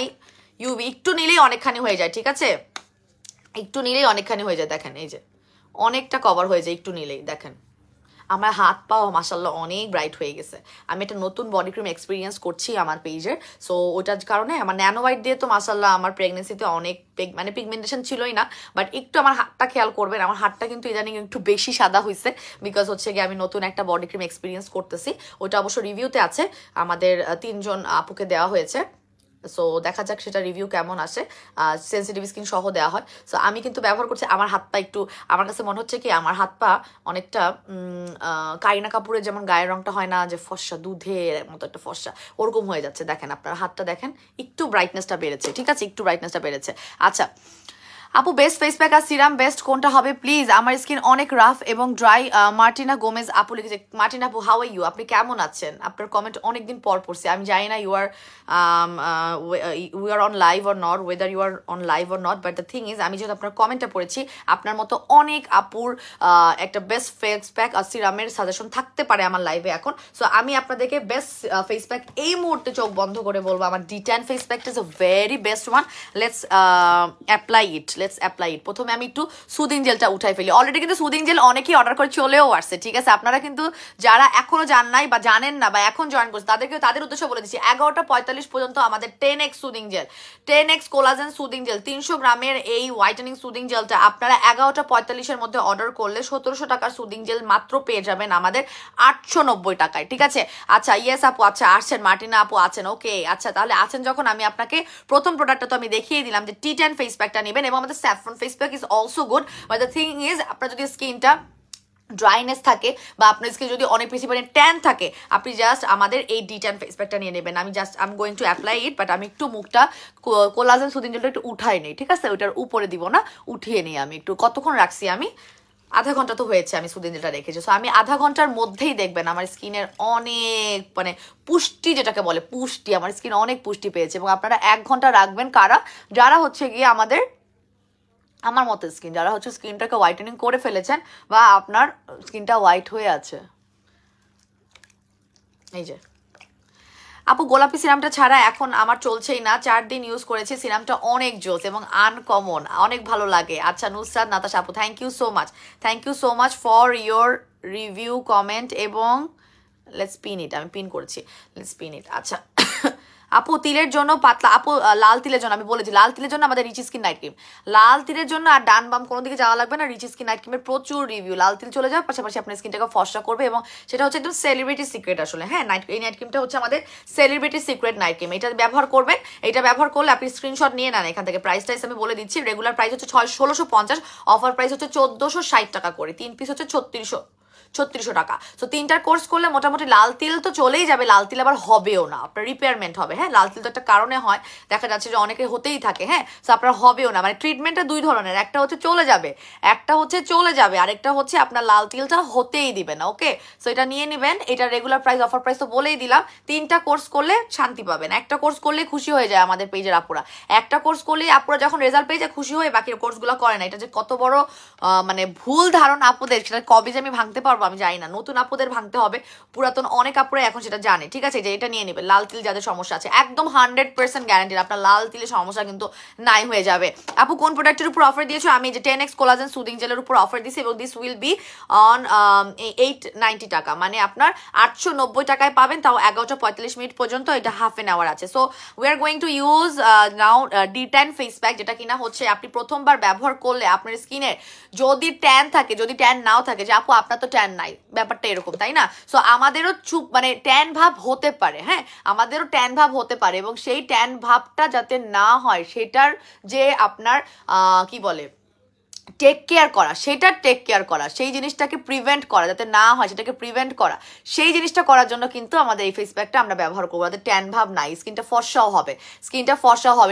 [SPEAKER 1] UV, একটু নিলেই অনেকখানি হয়ে যায়, ঠিক আছে, একটু নিলেই অনেকখানি হয়ে যায়। দেখেন এই যে অনেকটা কভার হয়ে যায় একটু নিলেই। দেখেন আমার হাত পাও মাশাআল্লাহ অনেক ব্রাইট হয়ে গেছে। আমি একটা নতুন বডি ক্রিম এক্সপিরিয়েন্স করছি আমার পেজের, সো ওটার কারণে আমার ন্যানো হোয়াইট দিয়ে তো মাশাআল্লাহ আমার প্রেগনেন্সিতে অনেক মানে পিগমেন্টেশন ছিলই না, বাট একটু আমার হাতটা খেয়াল করবেন, আমার হাতটা কিন্তু ইদানিং একটু বেশি সাদা হয়েছে, বিকজ হচ্ছে গিয়ে আমি নতুন একটা বডি ক্রিম এক্সপিরিয়েন্স করতেছি। ওটা অবশ্য রিভিউতে আছে, আমাদের 3 জন আপুকে দেওয়া হয়েছে। সো দেখা যাক সেটা রিভিউ কেমন আসে, সেন্সিটিভ স্কিন সহ দেওয়া হয়। সো আমি কিন্তু ব্যবহার করছি, আমার হাত পা একটু, আমার কাছে মনে হচ্ছে কি আমার হাত পা অনেকটা কারিনা কাপুরের যেমন গায়ের রংটা হয় না যে ফর্সা, দুধের মতো একটা ফর্সা, ওরকম হয়ে যাচ্ছে। দেখেন আপনার হাতটা দেখেন, একটু ব্রাইটনেসটা বেড়েছে, ঠিক আছে, একটু ব্রাইটনেসটা বেড়েছে। আচ্ছা আপু, বেস্ট ফেস প্যাক আর সিরাম বেস্ট কোনটা হবে প্লিজ? আমার স্কিন অনেক রাফ এবং ড্রাই। মার্টিনা গোমেজ আপু লিখেছে। মার্টিনা আপু, হাউ আর ইউ? আপনি কেমন আছেন? আপনার কমেন্ট অনেকদিন পর পড়ছি, আমি জানি না you are on live or not, whether you are on live or not, but the thing is আমি যেহেতু আপনার কমেন্টটা পড়েছি, আপনার মতো অনেক আপুর একটা বেস্ট ফেস প্যাক আর সিরামের সাজেশন থাকতে পারে আমার লাইভে এখন। সো আমি আপনাদেরকে বেস্ট ফেস প্যাক এই মুহূর্তে চোখ বন্ধ করে বলবো, আমার D10 ফেস প্যাকটা is a very best one. Let's apply ইট। প্রথমে আমি একটু সুদিং জেলটা উঠাই ফেলি। অলরেডি কিন্তু সুদিং জেল অনেকেই অর্ডার করে চলেও আসছে, ঠিক আছে। আপনারা কিন্তু যারা এখনো জান নাই বা জানেন না বা এখন জয়েন করছে, তাদের উদ্দেশ্যে বলে দিচ্ছি, 11:45 পর্যন্ত আমাদের 10x soothing jail, 10x collagen soothing jail, 300 গ্রামের এই হোয়াইটেনিং সুদিং জেলটা আপনারা 11:45 মধ্যে অর্ডার করলে 1700 টাকার সুদিং জেল মাত্র পেয়ে যাবেন আমাদের 890 টাকায়, ঠিক আছে। আচ্ছা ইয়েস আপু, আচ্ছা আসছেন, মার্টিনা আপু আছেন, ওকে। আচ্ছা তাহলে আছেন যখন, আমি আপনাকে প্রথম প্রোডাক্টটা তো আমি দেখিয়ে দিলাম যে T10 ফেস প্যাকটা নেবেন, এবং আমাদের saffron face pack is also good, but the thing is আপনার যদি স্কিনটা ড্রাইনেস থাকে বা আপনার স্কিন যদি অনেক বেশি পরিমাণে ট্যান থাকে, আপনি জাস্ট আমাদের এই D10 ফেস প্যাকটা নিয়ে নেবেন। আমি going to apply it, but আমি একটু মুখটা কোলাজেন সুদিং জেলটা একটু উঠাই নেই, ঠিক আছে, ওইটার উপরে দিব না, উঠিয়ে নিই। আমি একটু কতক্ষণ রাখছি, আমি আধা ঘন্টা তো হয়েছে আমি সুদিন জেলটা রেখেছি। সো আমি আধা ঘন্টার মধ্যেই দেখবেন আমার স্কিনের অনেক মানে পুষ্টি, যেটাকে বলে পুষ্টি, আমার স্কিন অনেক পুষ্টি পেয়েছে। এবং আপনারা 1 ঘন্টা রাখবেন যারা হচ্ছে গিয়ে আমার মতো স্কিন, যারা হচ্ছে স্কিনটাকে হোয়াইটেনিং করে ফেলেছেন বা আপনার স্কিনটা হোয়াইট হয়ে আছে। এই যে আপু, গোলাপি সিরামটা ছাড়া এখন আমার চলছেই না, 4 দিন ইউজ করেছি, সিরামটা অনেক জোস এবং আনকমন, অনেক ভালো লাগে। আচ্ছা নুসরাত নাতাশা আপু, thank you so much for your review comment, এবং লেটস পিন ইট, আমি পিন করেছি, লেটস পিন ইট। আচ্ছা আপু, তিলের জন্য পাতলা, আপু লাল তিলের জন্য আমি বলেছি, লাল তিলের জন্য আমাদের রিচ স্কিন নাইট ক্রিম, লাল তিলের জন্য আর ডান বাম কোনো দিকে যাওয়া লাগবে না, রিচ স্কিন নাইট ক্রিমের প্রচুর রিভিউ, লাল তিল চলে যাওয়ার পাশাপাশি আপনার স্কিনটাকে ফর্সা করবে, এবং সেটা হচ্ছে একদম সেলিব্রিটি সিক্রেট আসলে। হ্যাঁ, এই নাইট ক্রিমটা হচ্ছে আমাদের সেলিব্রিটি সিক্রেট নাইট ক্রিম, এটা ব্যবহার করবেন। এটা ব্যবহার করলে আপনি স্ক্রিনশট নিয়ে নেন এখান থেকে, প্রাইস আমি বলে দিচ্ছি, রেগুলার প্রাইস হচ্ছে 1650, অফার প্রাইস হচ্ছে 1460 টাকা করে, 3 পিস হচ্ছে 3600 টাকা। সো 3টার কোর্স করলে মোটামুটি লাল তিল তো চলেই যাবে, লাল তিল আবার হবেও না, আপনার রিপেয়ারমেন্ট হবে। হ্যাঁ, লাল তিল তো একটা কারণে হয়, দেখা যাচ্ছে যে অনেকে হতেই থাকে। হ্যাঁ, সো আপনার হবেও না, মানে ট্রিটমেন্টটা দুই ধরনের, একটা হচ্ছে চলে যাবে, আরেকটা হচ্ছে আপনার লাল তিলটা হতেই দিবে না। ওকে, সো এটা নিয়ে নেবেন। এটা রেগুলার প্রাইস, অফার প্রাইস তো বলেই দিলাম। 3টা কোর্স করলে শান্তি পাবেন, একটা কোর্স করলে খুশি হয়ে যায় আমাদের পেজের আপুরা। একটা কোর্স করলে আপুরা যখন রেজাল্ট পেয়ে যায় খুশি হয়ে বাকি কোর্সগুলো করে না। এটা যে কত বড় মানে ভুল ধারণা আপুদের, সেটা কবে যে আমি ভাঙতে পারবো আমি জানি না। নতুন আপুদের ভাঙতে হবে, পুরাতন অনেক আপুরা এখন সেটা জানে। ঠিক আছে, যে এটা নিয়ে নেবে। লাল তিল যাদের সমস্যা আছে, একদম 100% গ্যারান্টি আপনার লাল তিলের সমস্যা কিন্তু নাই হয়ে যাবে। আপু কোন প্রোডাক্টের উপর অফার দিয়েছো? আমি যে 10x কোলাজেন সুদিং জেলের উপর অফার দিয়েছি, এবং দিস উইল বি অন 890 টাকা, মানে আপনার 890 টাকায় পাবেন, তাও 11:45 মিনিট পর্যন্ত। এটা হাফ এন আওয়ার আছে। So we are going to use now D10 face pack, যেটা কিনা হচ্ছে আপনি প্রথমবার ব্যবহার করলে আপনার স্কিনে যদি ট্যান থাকে, যদি ট্যান নাও থাকে, যে আপু আপনার তো ট্যান নাই, ব্যাপারটা এরকম তাই না? সো আমাদেরও মানে ট্যান ভাব হতে পারে। হ্যাঁ, আমাদেরও ট্যান ভাব হতে পারে, এবং সেই ট্যান ভাবটা যাতে না হয় সেটার যে আপনার কি বলে টেক কেয়ার করা, সেই জিনিসটাকে প্রিভেন্ট করা, যাতে না হয় সেটাকে প্রিভেন্ট করা, সেই জিনিসটা করার জন্য কিন্তু আমাদের এই ফেস প্যাকটা আমরা ব্যবহার করবো। যাতে ট্যান ভাব নাই, স্কিনটা ফর্সাও হবে।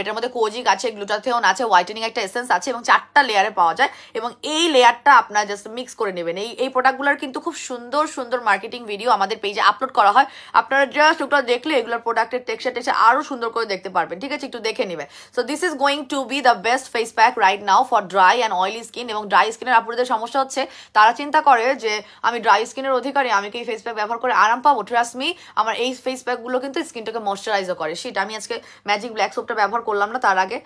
[SPEAKER 1] এটার মধ্যে কোজিক আছে, গ্লুটাথিওন আছে, হোয়াইটেনিং একটা এসেন্স আছে, এবং 4টা লেয়ারে পাওয়া যায়। এবং এই লেয়ারটা আপনারা জাস্ট মিক্স করে নেবেন। এই প্রোডাক্টগুলোর কিন্তু খুব সুন্দর সুন্দর মার্কেটিং ভিডিও আমাদের পেজে আপলোড করা হয়, আপনারা জাস্ট ওটা দেখলে এগুলোর প্রোডাক্টের টেক্সচার আরো সুন্দর করে দেখতে পারবেন। ঠিক আছে, একটু দেখে নেবেন। So this is going to B the best face pack right now for dry and oily skin. এবং ড্রাই স্কিনের আপুদের সমস্যা হচ্ছে, তারা চিন্তা করে যে আমি ড্রাই স্কিনের অধিকারী, আমি কি এই ফেস প্যাক ব্যবহার করে আরাম পাবো? ট্রাস্ট মি, আমার এই ফেস প্যাক গুলো কিন্তু স্কিনটাকে ময়শ্চারাইজও করে। সেটা আমি আজকে ম্যাজিক ব্ল্যাক সোপটা ব্যবহার করলাম না তার আগে।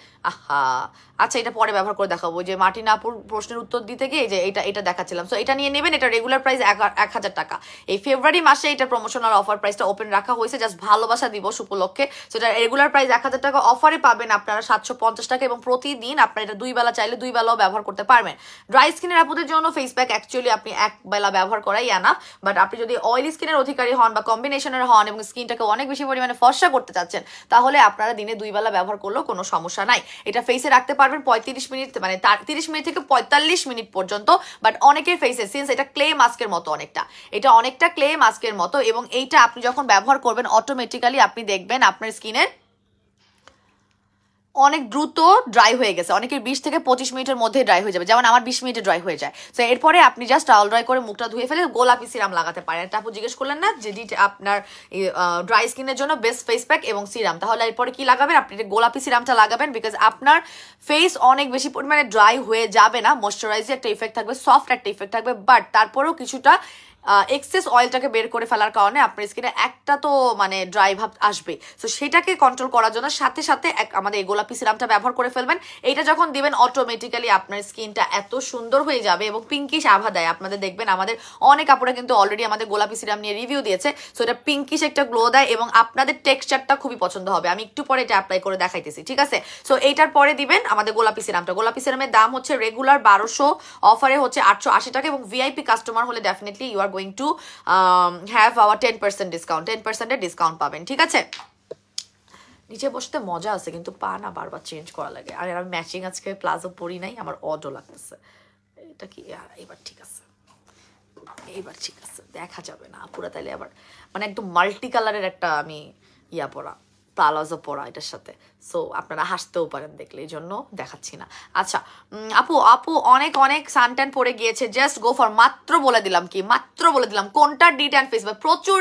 [SPEAKER 1] আচ্ছা, এটা পরে ব্যবহার করে দেখাবো। যে মার্টিনা আপুর প্রশ্নের উত্তর দিতে গিয়ে যে এটা দেখাচ্ছিলাম। সো এটা নিয়ে নেবেন। এটা রেগুলার প্রাইস 1000 টাকা। এই ফেব্রুয়ারি মাসে এটা প্রমোশনাল অফার প্রাইসটা ওপেন রাখা হয়েছে, জাস্ট ভালোবাসা দিবস উপলক্ষে। সো এটা রেগুলার প্রাইস 1000 টাকা, অফারে পাবেন আপনারা 750 টাকা, এবং প্রতিদিন আপনারা এটা 2 বেলা চাইলে 2 বেলাও ব্যবহার করতে পারবেন। ড্রাই স্কিনের আপুদের জন্য ফেস প্যাক অ্যাকচুয়ালি আপনি এক বেলা ব্যবহার করাই আনাফ, বাট আপনি যদি অয়েলি স্কিনের অধিকারী হন বা কম্বিনেশনের হন এবং স্কিনটাকে অনেক বেশি পরিমাণে ফর্সা করতে চাচ্ছেন, তাহলে আপনারা দিনে 2 বেলা ব্যবহার করলেও কোনো সমস্যা নাই। এটা ফেসে রাখতে পারবেন 35 মিনিট, মানে 30 মিনিট থেকে 45 মিনিট পর্যন্ত। বাট অনেকের ফেসে, সিন্স এটা ক্লে মাস্কের মতো, অনেকটা ক্লে মাস্কের মতো, এবং এইটা আপনি যখন ব্যবহার করবেন অটোমেটিক্যালি আপনি দেখবেন আপনার স্কিনের অনেক দ্রুত ড্রাই হয়ে গেছে। অনেকের 20 থেকে 25 মিনিটের মধ্যে ড্রাই হয়ে যাবে, যেমন আমার 20 মিনিটে ড্রাই হয়ে যায়। তো এরপরে আপনি জাস্ট টাওয়াল ড্রাই করে মুখটা ধুয়ে ফেলে গোলাপি সিরাম লাগাতে পারেন। এটা আপু জিজ্ঞেস করলেন না যে আপনার ড্রাই স্কিনের জন্য বেস্ট ফেস প্যাক এবং সিরাম, তাহলে এরপরে কি লাগাবেন? আপনি গোলাপি সিরামটা লাগাবেন, বিকজ আপনার ফেস অনেক বেশি পরিমাণে ড্রাই হয়ে যাবে না, ময়শ্চারাইজিং একটা ইফেক্ট থাকবে, সফট একটা ইফেক্ট থাকবে, বাট তারপরেও কিছুটা এক্সেস অয়েলটাকে বের করে ফেলার কারণে আপনার স্কিনে একটা তো মানে ড্রাই ভাব আসবে। সো সেটাকে কন্ট্রোল করার জন্য সাথে সাথে আমাদের এই গোলাপি সিরামটা ব্যবহার করে ফেলবেন। এইটা যখন দিবেন অটোমেটিক্যালি আপনার স্কিনটা এত সুন্দর হয়ে যাবে এবং পিঙ্কিশ আভা দেয়। আপনাদের দেখবেন আমাদের অনেক আপুরা কিন্তু অলরেডি আমাদের গোলাপি সিরাম নিয়ে রিভিউ দিয়েছে। সো এটা পিঙ্কিশ একটা গ্লো দেয় এবং আপনাদের টেক্সচারটা খুবই পছন্দ হবে। আমি একটু পরে এটা অ্যাপ্লাই করে দেখাইতেছি, ঠিক আছে? সো এইটার পরে দিবেন আমাদের গোলাপি সিরামটা। গোলাপি সিরামের দাম হচ্ছে রেগুলার 1200, অফারে হচ্ছে 880 টাকা, এবং ভিআইপি কাস্টমার হলে definitely you are going to have our 10% discount, 10% discount পাবেন, ঠিক আছে? নিচে বসতে মজা আছে, কিন্তু পা না বারবার চেঞ্জ করা লাগে। আর আমি ম্যাচিং আজকে প্লাজো পরি নাই, আমার অডও লাগতেছে। এটা কি এবার ঠিক আছে, দেখা যাবে না পুরো, তাইলে আবার মানে একদম মাল্টি কালারের একটা আমি পরা, প্লাজো পরা এটার সাথে। সো আপনারা হাসতেও পারেন দেখলে, এই জন্য দেখাচ্ছি না। আচ্ছা আপু অনেক সানট্যান পরে গিয়েছে, জাস্ট গো ফর, মাত্র বলে দিলাম কোনটা D10 ফেস প্যাক। প্রচুর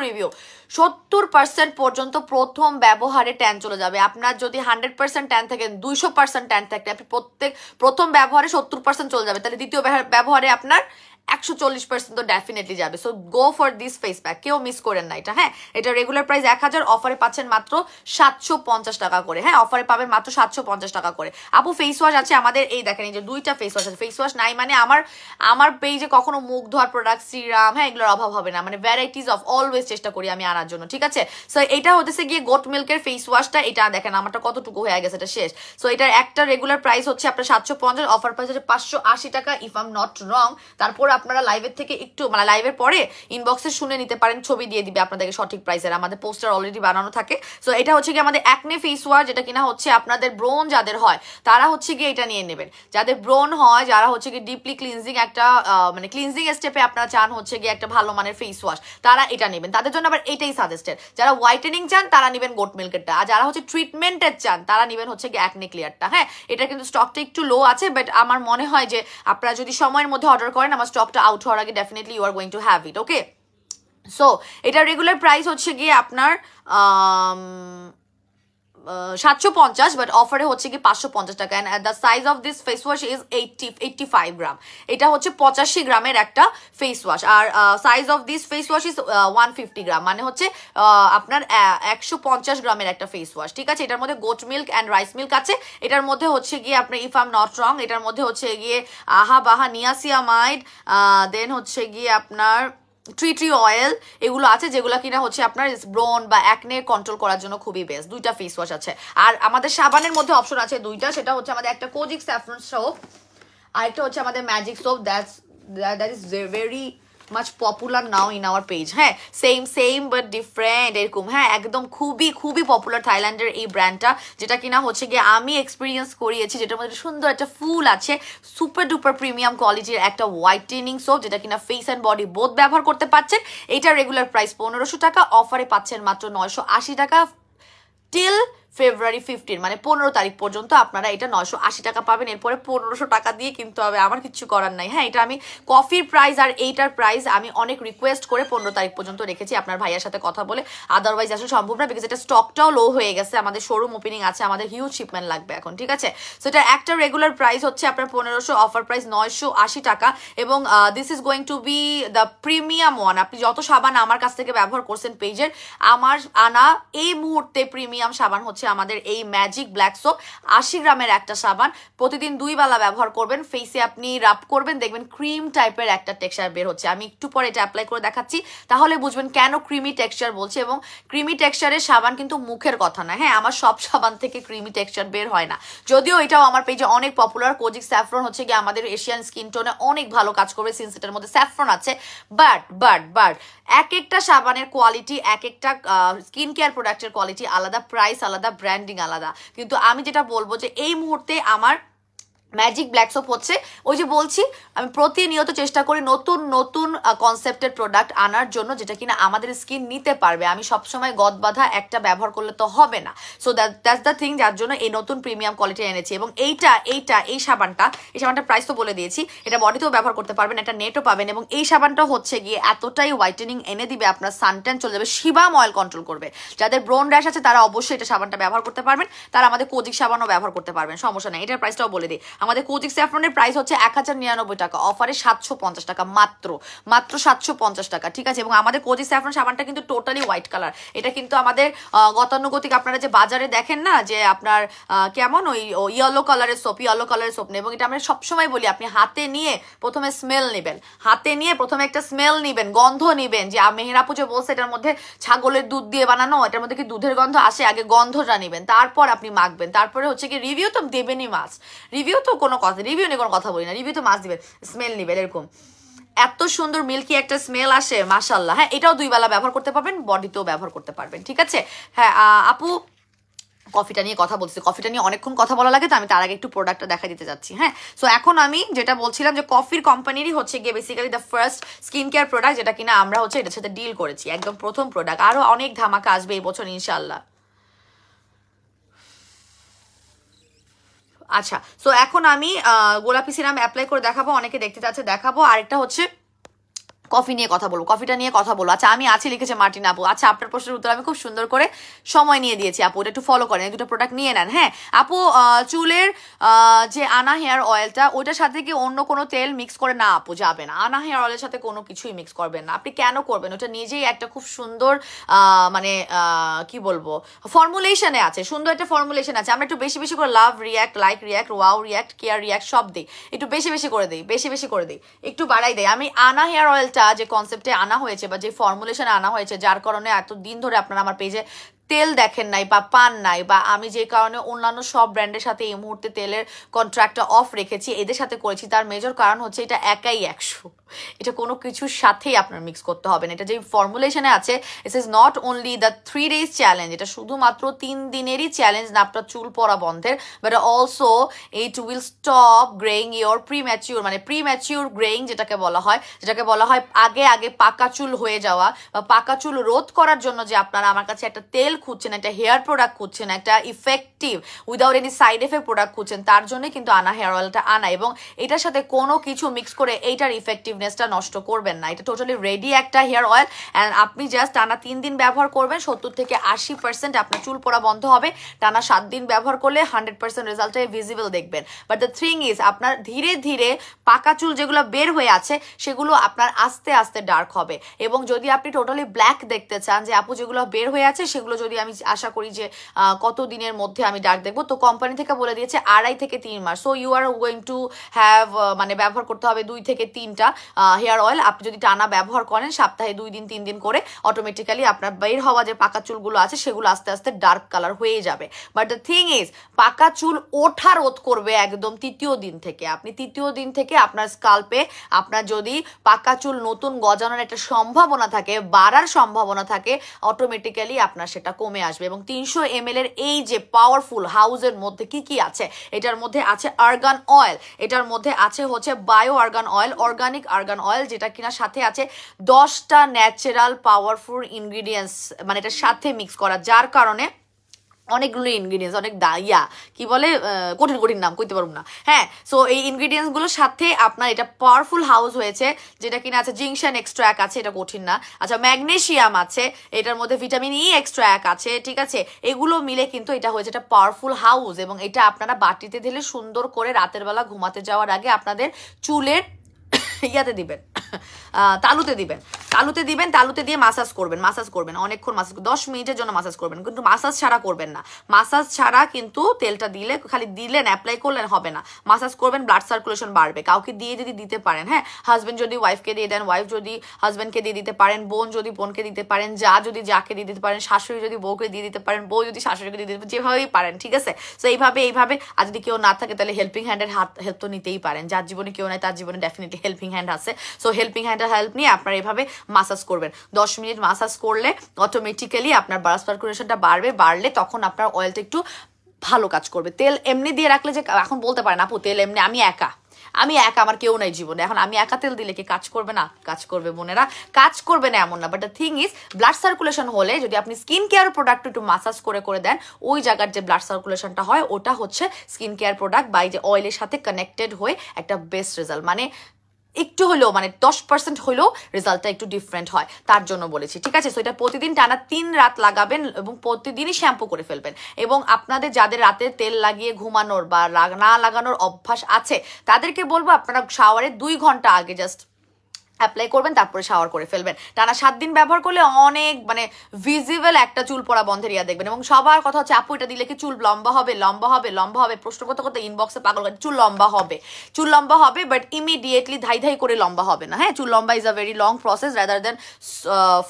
[SPEAKER 1] রিভিউ 70% পর্যন্ত প্রথম ব্যবহারে ট্যান চলে যাবে। আপনার যদি 100% ট্যান থাকে, 200% ট্যান থাকে, আপনি প্রথম ব্যবহারে 70% চলে যাবে, তাহলে দ্বিতীয় ব্যবহারে আপনার 140% তো ডেফিনেটলি যাবে। So go for this face pack, কেউ মিস করেন না এটা। হ্যাঁ, এটা রেগুলার প্রাইস 1000, অফারে পাচ্ছেন মাত্র 750 টাকা করে। হ্যাঁ, অফারে পাবেন মাত্র 750 টাকা করে। আপু ফেস ওয়াশ আছে আমাদের, এই দেখেন এই যে 2টা ফেস ওয়াশ আছে। ফেস ওয়াশ নাই মানে আমার পেজে কখনো মুখ ধোয়ার প্রোডাক্ট, সিরাম, হ্যাঁ, এগুলোর অভাব হবে না। মানে ভ্যারাইটিস অফ অলওয়েজ চেষ্টা করি আমি আনার জন্য, ঠিক আছে? সো এটা হতেছে গিয়ে গোট মিল্কের ফেস ওয়াশটা। এটা দেখেন আমারটা কতটুকু হয়ে গেছে, এটা শেষ। সো এটার একটা রেগুলার প্রাইস হচ্ছে আপনার 750, অফার প্রাইস হচ্ছে 580 টাকা if I am not wrong. তারপর আপনারা লাইভের থেকে একটু মানে লাইভের পরে ইনবক্সে শুনে নিতে পারেন, ছবি দিয়ে দিবে আপনাদেরকে সঠিক প্রাইসের, আমাদের পোস্টার অলরেডি বানানো থাকে। সো এটা হচ্ছে কি আমাদের অ্যাকনে ফেস ওয়াশ, যেটা কিনা হচ্ছে আপনাদের ব্রোন যাদের হয় তারা হচ্ছে কি এটা নিয়ে নেবেন, যাদের ব্রোন হয়, যারা হচ্ছে কি ডিপলি ক্লিনজিং একটা মানে ক্লিনজিং স্টেপে আপনারা চান হচ্ছে কি একটা ভালো মানের ফেস ওয়াশ, তারা এটা নেবেন, তাদের জন্য আবার এটাই সাজেস্টেড। যারা হোয়াইটেনিং চান তারা নেবেন গোট মিল্কেরটা, আর যারা হচ্ছে ট্রিটমেন্টের চান তারা নেবেন হচ্ছে কি অ্যাকনে ক্লিয়ারটা। হ্যাঁ, এটা কিন্তু স্টকটা একটু লো আছে, বাট আমার মনে হয় যে আপনারা যদি সময়ের মধ্যে অর্ডার করেন আমার স্টকটা আউট হওয়ার আগে definitely you are going to have it. Okay, so এটা রেগুলার প্রাইস হচ্ছে গিয়ে আপনার 750, বাট অফারে হচ্ছে কি 550 টাকা। And the size of this face wash is 85 gram. এটা হচ্ছে 85 গ্রামের একটা ফেস ওয়াশ, আর size of this face wash is 150 gram, মানে হচ্ছে আপনার 150 গ্রামের একটা ফেস ওয়াশ। ঠিক আছে, এটার মধ্যে goat milk and rice milk আছে। এটার মধ্যে হচ্ছে গিয়ে আপনার, if I am not wrong, এটার মধ্যে হচ্ছে গিয়ে আহা বাহা নিয়াসিয়ামাইড, দেন হচ্ছে গিয়ে আপনার ট্রি অয়েল, এগুলো আছে যেগুলো কিনা হচ্ছে আপনার ব্রন বা অ্যাকনে কন্ট্রোল করার জন্য খুবই বেস্ট। দুইটা ফেস ওয়াশ আছে, আর আমাদের সাবানের মধ্যে অপশন আছে দুইটা, সেটা হচ্ছে আমাদের একটা কোজিক স্যাফরন সোপ, আর একটা হচ্ছে আমাদের magic soap. That is very much popular now in our page. হ্যাঁ, সেম বাট ডিফারেন্ট এরকম। হ্যাঁ, একদম খুবই খুবই পপুলার থাইল্যান্ডের এই ব্র্যান্ডটা, যেটা কিনা হচ্ছে গিয়ে আমি এক্সপিরিয়েন্স করিয়েছি, যেটার মধ্যে সুন্দর একটা ফুল আছে, সুপার ডুপার প্রিমিয়াম কোয়ালিটির একটা হোয়াইটেনিং সোপ, যেটা কিনা ফেস অ্যান্ড বডি বোথ ব্যবহার করতে পারছেন। এইটার রেগুলার প্রাইস 1500 টাকা, অফারে পাচ্ছেন মাত্র 980 টাকা টিল ফেব্রুয়ারি 15, মানে 15 তারিখ পর্যন্ত আপনারা এটা 980 টাকা পাবেন। এরপরে 1500 টাকা দিয়ে কিনতে হবে, আমার কিছু করার নাই। হ্যাঁ, এটা আমি কফির প্রাইস আর এইটার প্রাইস আমি অনেক রিকোয়েস্ট করে 15 তারিখ পর্যন্ত রেখেছি আপনার ভাইয়ার সাথে কথা বলে, আদারওয়াইজ আসলে সম্ভব না, বিকজ এটা স্টকটাও লো হয়ে গেছে, আমাদের শোরুম ওপেনিং আছে, আমাদের হিউজ শিপমেন্ট লাগবে এখন। ঠিক আছে, সো এটা একটা রেগুলার প্রাইস হচ্ছে আপনার 1500, অফার প্রাইস 980 টাকা, এবং this is going to B the premium one. আপনি যত সাবান আমার কাছ থেকে ব্যবহার করছেন পেজের, আমার আনা এই মুহূর্তে প্রিমিয়াম সাবান হচ্ছে আমাদের এই ম্যাজিক ব্ল্যাক সোপ। 80 গ্রামের একটা সাবান, প্রতিদিন 2 বেলা ব্যবহার করবেন, ফেসে আপনি রাব করবেন, দেখবেন ক্রিম টাইপের একটা টেক্সচার বের হচ্ছে। আমি একটু পরে এটা অ্যাপ্লাই করে দেখাচ্ছি, তাহলে বুঝবেন কেন ক্রিমি টেক্সচার বলছে। এবং ক্রিমি টেক্সচারের সাবান কিন্তু মুখের কথা না। হ্যাঁ, আমার সব সাবান থেকে ক্রিমি টেক্সচার বের হয় না, যদিও এটাও আমার পেজে অনেক পপুলার। কোজিক স্যাফরন হচ্ছে কি আমাদের এশিয়ান স্কিন টোনে অনেক ভালো কাজ করবে, সিন্স এটার মধ্যে স্যাফরন আছে। বাট এক একটা সাবানের কোয়ালিটি, এক একটা স্কিন কেয়ার প্রোডাক্টের কোয়ালিটি আলাদা, প্রাইস আলাদা, ব্র্যান্ডিং আলাদা। কিন্তু আমি যেটা বলবো যে এই মুহূর্তে আমার ম্যাজিক ব্ল্যাক সোপ হচ্ছে, ওই যে বলছি আমি প্রতিনিয়ত চেষ্টা করি নতুন নতুন কনসেপ্টের প্রোডাক্ট আনার জন্য, যেটা কিনা আমাদের স্কিন নিতে পারবে। আমি সবসময় গদ বাঁধা একটা ব্যবহার করলে তো হবে না। সো দ্যাটস দ্য থিং, যার জন্য এই নতুন প্রিমিয়াম কোয়ালিটি এনেছি। এবং এই সাবানটার প্রাইস তো বলে দিয়েছি, এটা বডিতেও ব্যবহার করতে পারবেন, একটা নেটও পাবেন। এবং এই সাবানটা হচ্ছে গিয়ে এতটাই হোয়াইটেনিং এনে দিবে, আপনার সানট্যান চলে যাবে, সিবাম অয়েল কন্ট্রোল করবে। যাদের ব্রোন র্যাশ আছে তারা অবশ্যই এটা সাবানটা ব্যবহার করতে পারবেন, তারা আমাদের কোজিক সাবানও ব্যবহার করতে পারবেন, সমস্যা নেই। এটার প্রাইসটাও বলে দিই, আমাদের কোজিক স্যাফরনের প্রাইস হচ্ছে 1099 টাকা, অফারে 750 টাকা, মাত্র 750 টাকা। ঠিক আছে, এবং আমাদের কোজিক স্যাফরন সাবানটা কিন্তু টোটালি হোয়াইট কালার। এটা কিন্তু আমাদের গতানুগতিক আপনারা যে বাজারে দেখেন না যে আপনার কেমন ওই ইয়েলো কালারের সোপ নেই। এবং এটা আমরা সবসময় বলি, আপনি হাতে নিয়ে প্রথমে স্মেল নেবেন, একটা স্মেল নেবেন, গন্ধ নেবেন। যে মেহেরাপু যে বলছে এটার মধ্যে ছাগলের দুধ দিয়ে বানানো, এটার মধ্যে কি দুধের গন্ধ আসে, আগে গন্ধটা নেবেন, তারপর আপনি মাখবেন। তারপরে হচ্ছে কি রিভিউ তো দেবেনই, রিভিউ তো কোনো কথা, রিভিউ নিয়ে কোনো কথা বলি না, রিভিউ তো মাছ দিবেন, স্মেল নিবেন। এরকম এত সুন্দর মিল্কি একটা স্মেল আসে, মাশাআল্লাহ। হ্যাঁ, এটাও 2 বেলা ব্যবহার করতে পারবেন, বডিতেও ব্যবহার করতে পারবেন। ঠিক আছে, হ্যাঁ আপু কফিটা নিয়ে কথা বলছি, কফিটা নিয়ে অনেকক্ষণ কথা বলা লাগে, তো আমি তার আগে একটু প্রোডাক্টটা দেখা দিতে যাচ্ছি। হ্যাঁ, সো এখন আমি যেটা বলছিলাম যে কফির কোম্পানিরই হচ্ছে গিয়ে basically the first skin care product, যেটা কিনা আমরা হচ্ছে এটার সাথে ডিল করেছি, একদম প্রথম প্রোডাক্ট। আরো অনেক ধামাকা আসবে এই বছর ইনশাআল্লাহ। আচ্ছা, সো এখন আমি গোলাপি সিরাম অ্যাপ্লাই করে দেখাবো, অনেকে দেখতে চাচ্ছে, দেখাবো। আরেকটা হচ্ছে কফি নিয়ে কথা বলবো, কফিটা নিয়ে কথা বলবো। আচ্ছা, আমি আছি লিখেছে মার্টিন আপু। আচ্ছা, আপনার প্রশ্নের উত্তর আমি খুব সুন্দর করে সময় নিয়ে দিয়েছি আপু, এটা একটু ফলো করেন, এই দুটো প্রোডাক্ট নিয়ে নেন। হ্যাঁ আপু, চুলের যে আনা হেয়ার অয়েলটা, ওইটার সাথে কি অন্য কোনো তেল মিক্স করে? না আপু, যাবে না, আনা হেয়ার অয়েলের সাথে কোনো কিছুই মিক্স করবেন না। আপনি কেন করবেন? ওটা নিজেই একটা খুব সুন্দর মানে কি বলবো ফর্মুলেশনে আছে, সুন্দর একটা ফর্মুলেশন আছে। আমরা একটু বেশি বেশি করে love react, like react, wow react, care react সব দিই, একটু বেশি বেশি করে দিই, একটু বাড়াই দেয়। আমি আনা হেয়ার অয়েলটা যে কনসেপ্টে আনা হয়েছে বা যে ফর্মুলেশনে আনা হয়েছে, যার কারণে এত দিন ধরে আপনারা আমার পেজে তেল দেখেন নাই বা পান নাই, বা আমি যে কারণে অন্যান্য সব ব্র্যান্ডের সাথে এই মুহূর্তে তেলের কন্ট্রাক্টটা অফ রেখেছি, এদের সাথে করেছি, তার মেজর কারণ হচ্ছে এটা একাই 100, এটা কোনো কিছুর সাথেই আপনার মিক্স করতে হবে না। এটা যে ফর্মুলেশনে আছে, it is not only the 3 days challenge, এটা শুধুমাত্র 3 দিনেরই চ্যালেঞ্জ না আপনার চুল পড়া বন্ধের, but also it will stop greying your premature, মানে প্রিম্যাচিউর গ্রেইং যেটাকে বলা হয়, আগে আগে পাকা চুল হয়ে যাওয়া বা পাকা চুল রোধ করার জন্য যে আপনারা আমার কাছে একটা তেল খুঁজছেন, একটা হেয়ার প্রোডাক্ট খুঁজছেন, একটা effective without any side effect product খুঁজছেন, তার জন্য কিন্তু আনা হেয়ার অয়েলটা আনা। এবং এটার সাথে কোনো কিছু মিক্স করে এইটার ইফেক্টিভনেসটা নষ্ট করবেন না। এটা টোটালি রেডি একটা হেয়ার অয়েল, অ্যান্ড আপনি জাস্ট টানা 3 দিন ব্যবহার করবেন, 70 থেকে 80% আপনার চুল পড়া বন্ধ হবে। টানা 7 দিন ব্যবহার করলে 100% রেজাল্টে ভিজিবল দেখবেন। বাট দ্য থিং ইজ, আপনার ধীরে ধীরে পাকা চুল যেগুলো বের হয়ে আছে সেগুলো আপনার আস্তে আস্তে ডার্ক হবে। এবং যদি আপনি টোটালি ব্ল্যাক দেখতে চান, যে আপু যেগুলো বের হয়ে আছে সেগুলো যদি আমি আশা করি যে কত দিনের মধ্যে আমি ডার্ক দেখবো, তো কোম্পানি থেকে বলে দিয়েছে 2.5 থেকে 3 মাস। So you are going to have মানে ব্যবহার করতে হবে 2 থেকে 3টা হেয়ার অয়েল। আপনি যদি টানা ব্যবহার করেন সপ্তাহে 2 দিন 3 দিন করে, অটোমেটিক্যালি আপনার বের হওয়া যে পাকা চুলগুলো আছে সেগুলো আস্তে আস্তে ডার্ক কালার হয়ে যাবে। বাট দ্য থিং ইজ, পাকা চুল ওঠা রোধ করবে একদম 3য় দিন থেকে। আপনি 3য় দিন থেকে আপনার স্কাল্পে আপনার যদি পাকা চুল নতুন গজানোর একটা সম্ভাবনা থাকে, বাড়ার সম্ভাবনা থাকে, অটোমেটিক্যালি আপনার সেটা কমে আসবে। এবং 300 ml এর এই যে পাওয়ারফুল হাউসের মধ্যে কি কি আছে, এটার মধ্যে আছে আর্গান অয়েল, এটার মধ্যে আছে হচ্ছে bio argan oil, organic argan oil, যেটা কিনা সাথে আছে 10টা ন্যাচারাল পাওয়ারফুল ইনগ্রিডিয়েন্টস, মানে এটার সাথে মিক্স করা, যার কারণে অনেকগুলো ইনগ্রিডিয়েন্টস, অনেক কি বলে কঠিন কঠিন নাম কইতে পারবো না। হ্যাঁ, সো এই ইনগ্রিডিয়েন্টসগুলোর সাথে আপনার এটা পাওয়ারফুল হাউস হয়েছে, যেটা কিনা আছে জিংশন এক্সট্র্যাক্ট আছে, এটা কঠিন না। আচ্ছা, ম্যাগনেসিয়াম আছে, এটার মধ্যে ভিটামিন ই এক্সট্র্যাক্ট আছে, ঠিক আছে। এগুলো মিলে কিন্তু এটা হয়েছে একটা পাওয়ারফুল হাউস। এবং এটা আপনারা বাটিতে ঢেলে সুন্দর করে রাতের বেলা ঘুমাতে যাওয়ার আগে আপনাদের চুলের ইয়াতে দিবেন, তালুতে দিবেন, তালুতে দিয়ে মাসাজ করবেন অনেকক্ষণ, 10 মিনিটের জন্য মাসাজ করবেন, কিন্তু মাসাজ ছাড়া করবেন না। মাসাজ ছাড়া কিন্তু তেলটা দিলে, খালি দিলেন অ্যাপ্লাই করলেন হবে না, মাসাজ করবেন, ব্লাড সার্কুলেশন বাড়বে। কাউকে দিয়ে যদি দিতে পারেন, হ্যাঁ, হাজবেন্ড যদি ওয়াইফকে দিয়ে দেন, ওয়াইফ যদি হাজবেন্ডকে দিয়ে দিতে পারেন, বোন যদি বোনকে দিতে পারেন, যা যদি যাকে দিয়ে দিতে পারেন, শাশুড়ি যদি বউকে দিয়ে দিতে পারেন, বউ যদি শাশুড়িকে দিয়ে দিতে পারেন, যেভাবেই পারেন, ঠিক আছে। তো এইভাবে আর যদি কেউ না থাকে তাহলে হেল্পিং হ্যান্ডের হেল্প তো নিতেই পারেন। যার জীবনে কেউ নাই তার জীবনে ডেফিনেটলি হেল্পিং হ্যান্ড আছে। সো হেল্পিং হ্যান্ডের হেল্প নিয়ে আপনারা এভাবে মাসাজ করবেন। 10 মিনিট মাসাজ করলে অটোমেটিক্যালি আপনার ব্লাড সার্কুলেশনটা বাড়লে তখন আপনার অয়েলটা একটু ভালো কাজ করবে। তেল এমনি দিয়ে রাখলে, যে এখন বলতে পারেন আপু তেল এমনি, আমি একা, আমার কেউ নাই জীবনে, এখন আমি একা তেল দিলে কি কাজ করবে না? কাজ করবে বোনেরা, কাজ করবে না এমন না। But the thing is, blood circulation হলে যদি আপনি স্কিন কেয়ার প্রোডাক্ট একটু মাসাজ করে দেন, ওই জায়গার যে ব্লাড সার্কুলেশনটা হয় ওটা হচ্ছে স্কিন কেয়ার প্রোডাক্ট বা এই যে অয়েলের সাথে কানেক্টেড হয়ে একটা বেস্ট রেজাল্ট, মানে একটু হলেও, মানে 10% হলেও রেজাল্টটা একটু ডিফারেন্ট হয়, তার জন্য বলেছি, ঠিক আছে। সো এটা প্রতিদিন টানা 3 রাত লাগাবেন এবং প্রতিদিনই শ্যাম্পু করে ফেলবেন। এবং আপনাদের যাদের রাতে তেল লাগিয়ে ঘুমানোর বা না লাগানোর অভ্যাস আছে, তাদেরকে বলবো আপনারা শাওয়ারে 2 ঘন্টা আগে জাস্ট অ্যাপ্লাই করবেন, তারপরে শাওয়ার করে ফেলবেন। টানা 7 দিন ব্যবহার করলে অনেক মানে ভিজিবল একটা চুল পড়া বন্ধের ইয়া দেখবেন। এবং সবার কথা হচ্ছে আপু এটা দিলে কি চুল লম্বা হবে, প্রশ্ন করতে ইনবক্সে পাগল করে, চুল লম্বা হবে, বাট ইমিডিয়েটলি ধাই করে লম্বা হবে না। হ্যাঁ, চুল লম্বা is a very long process rather than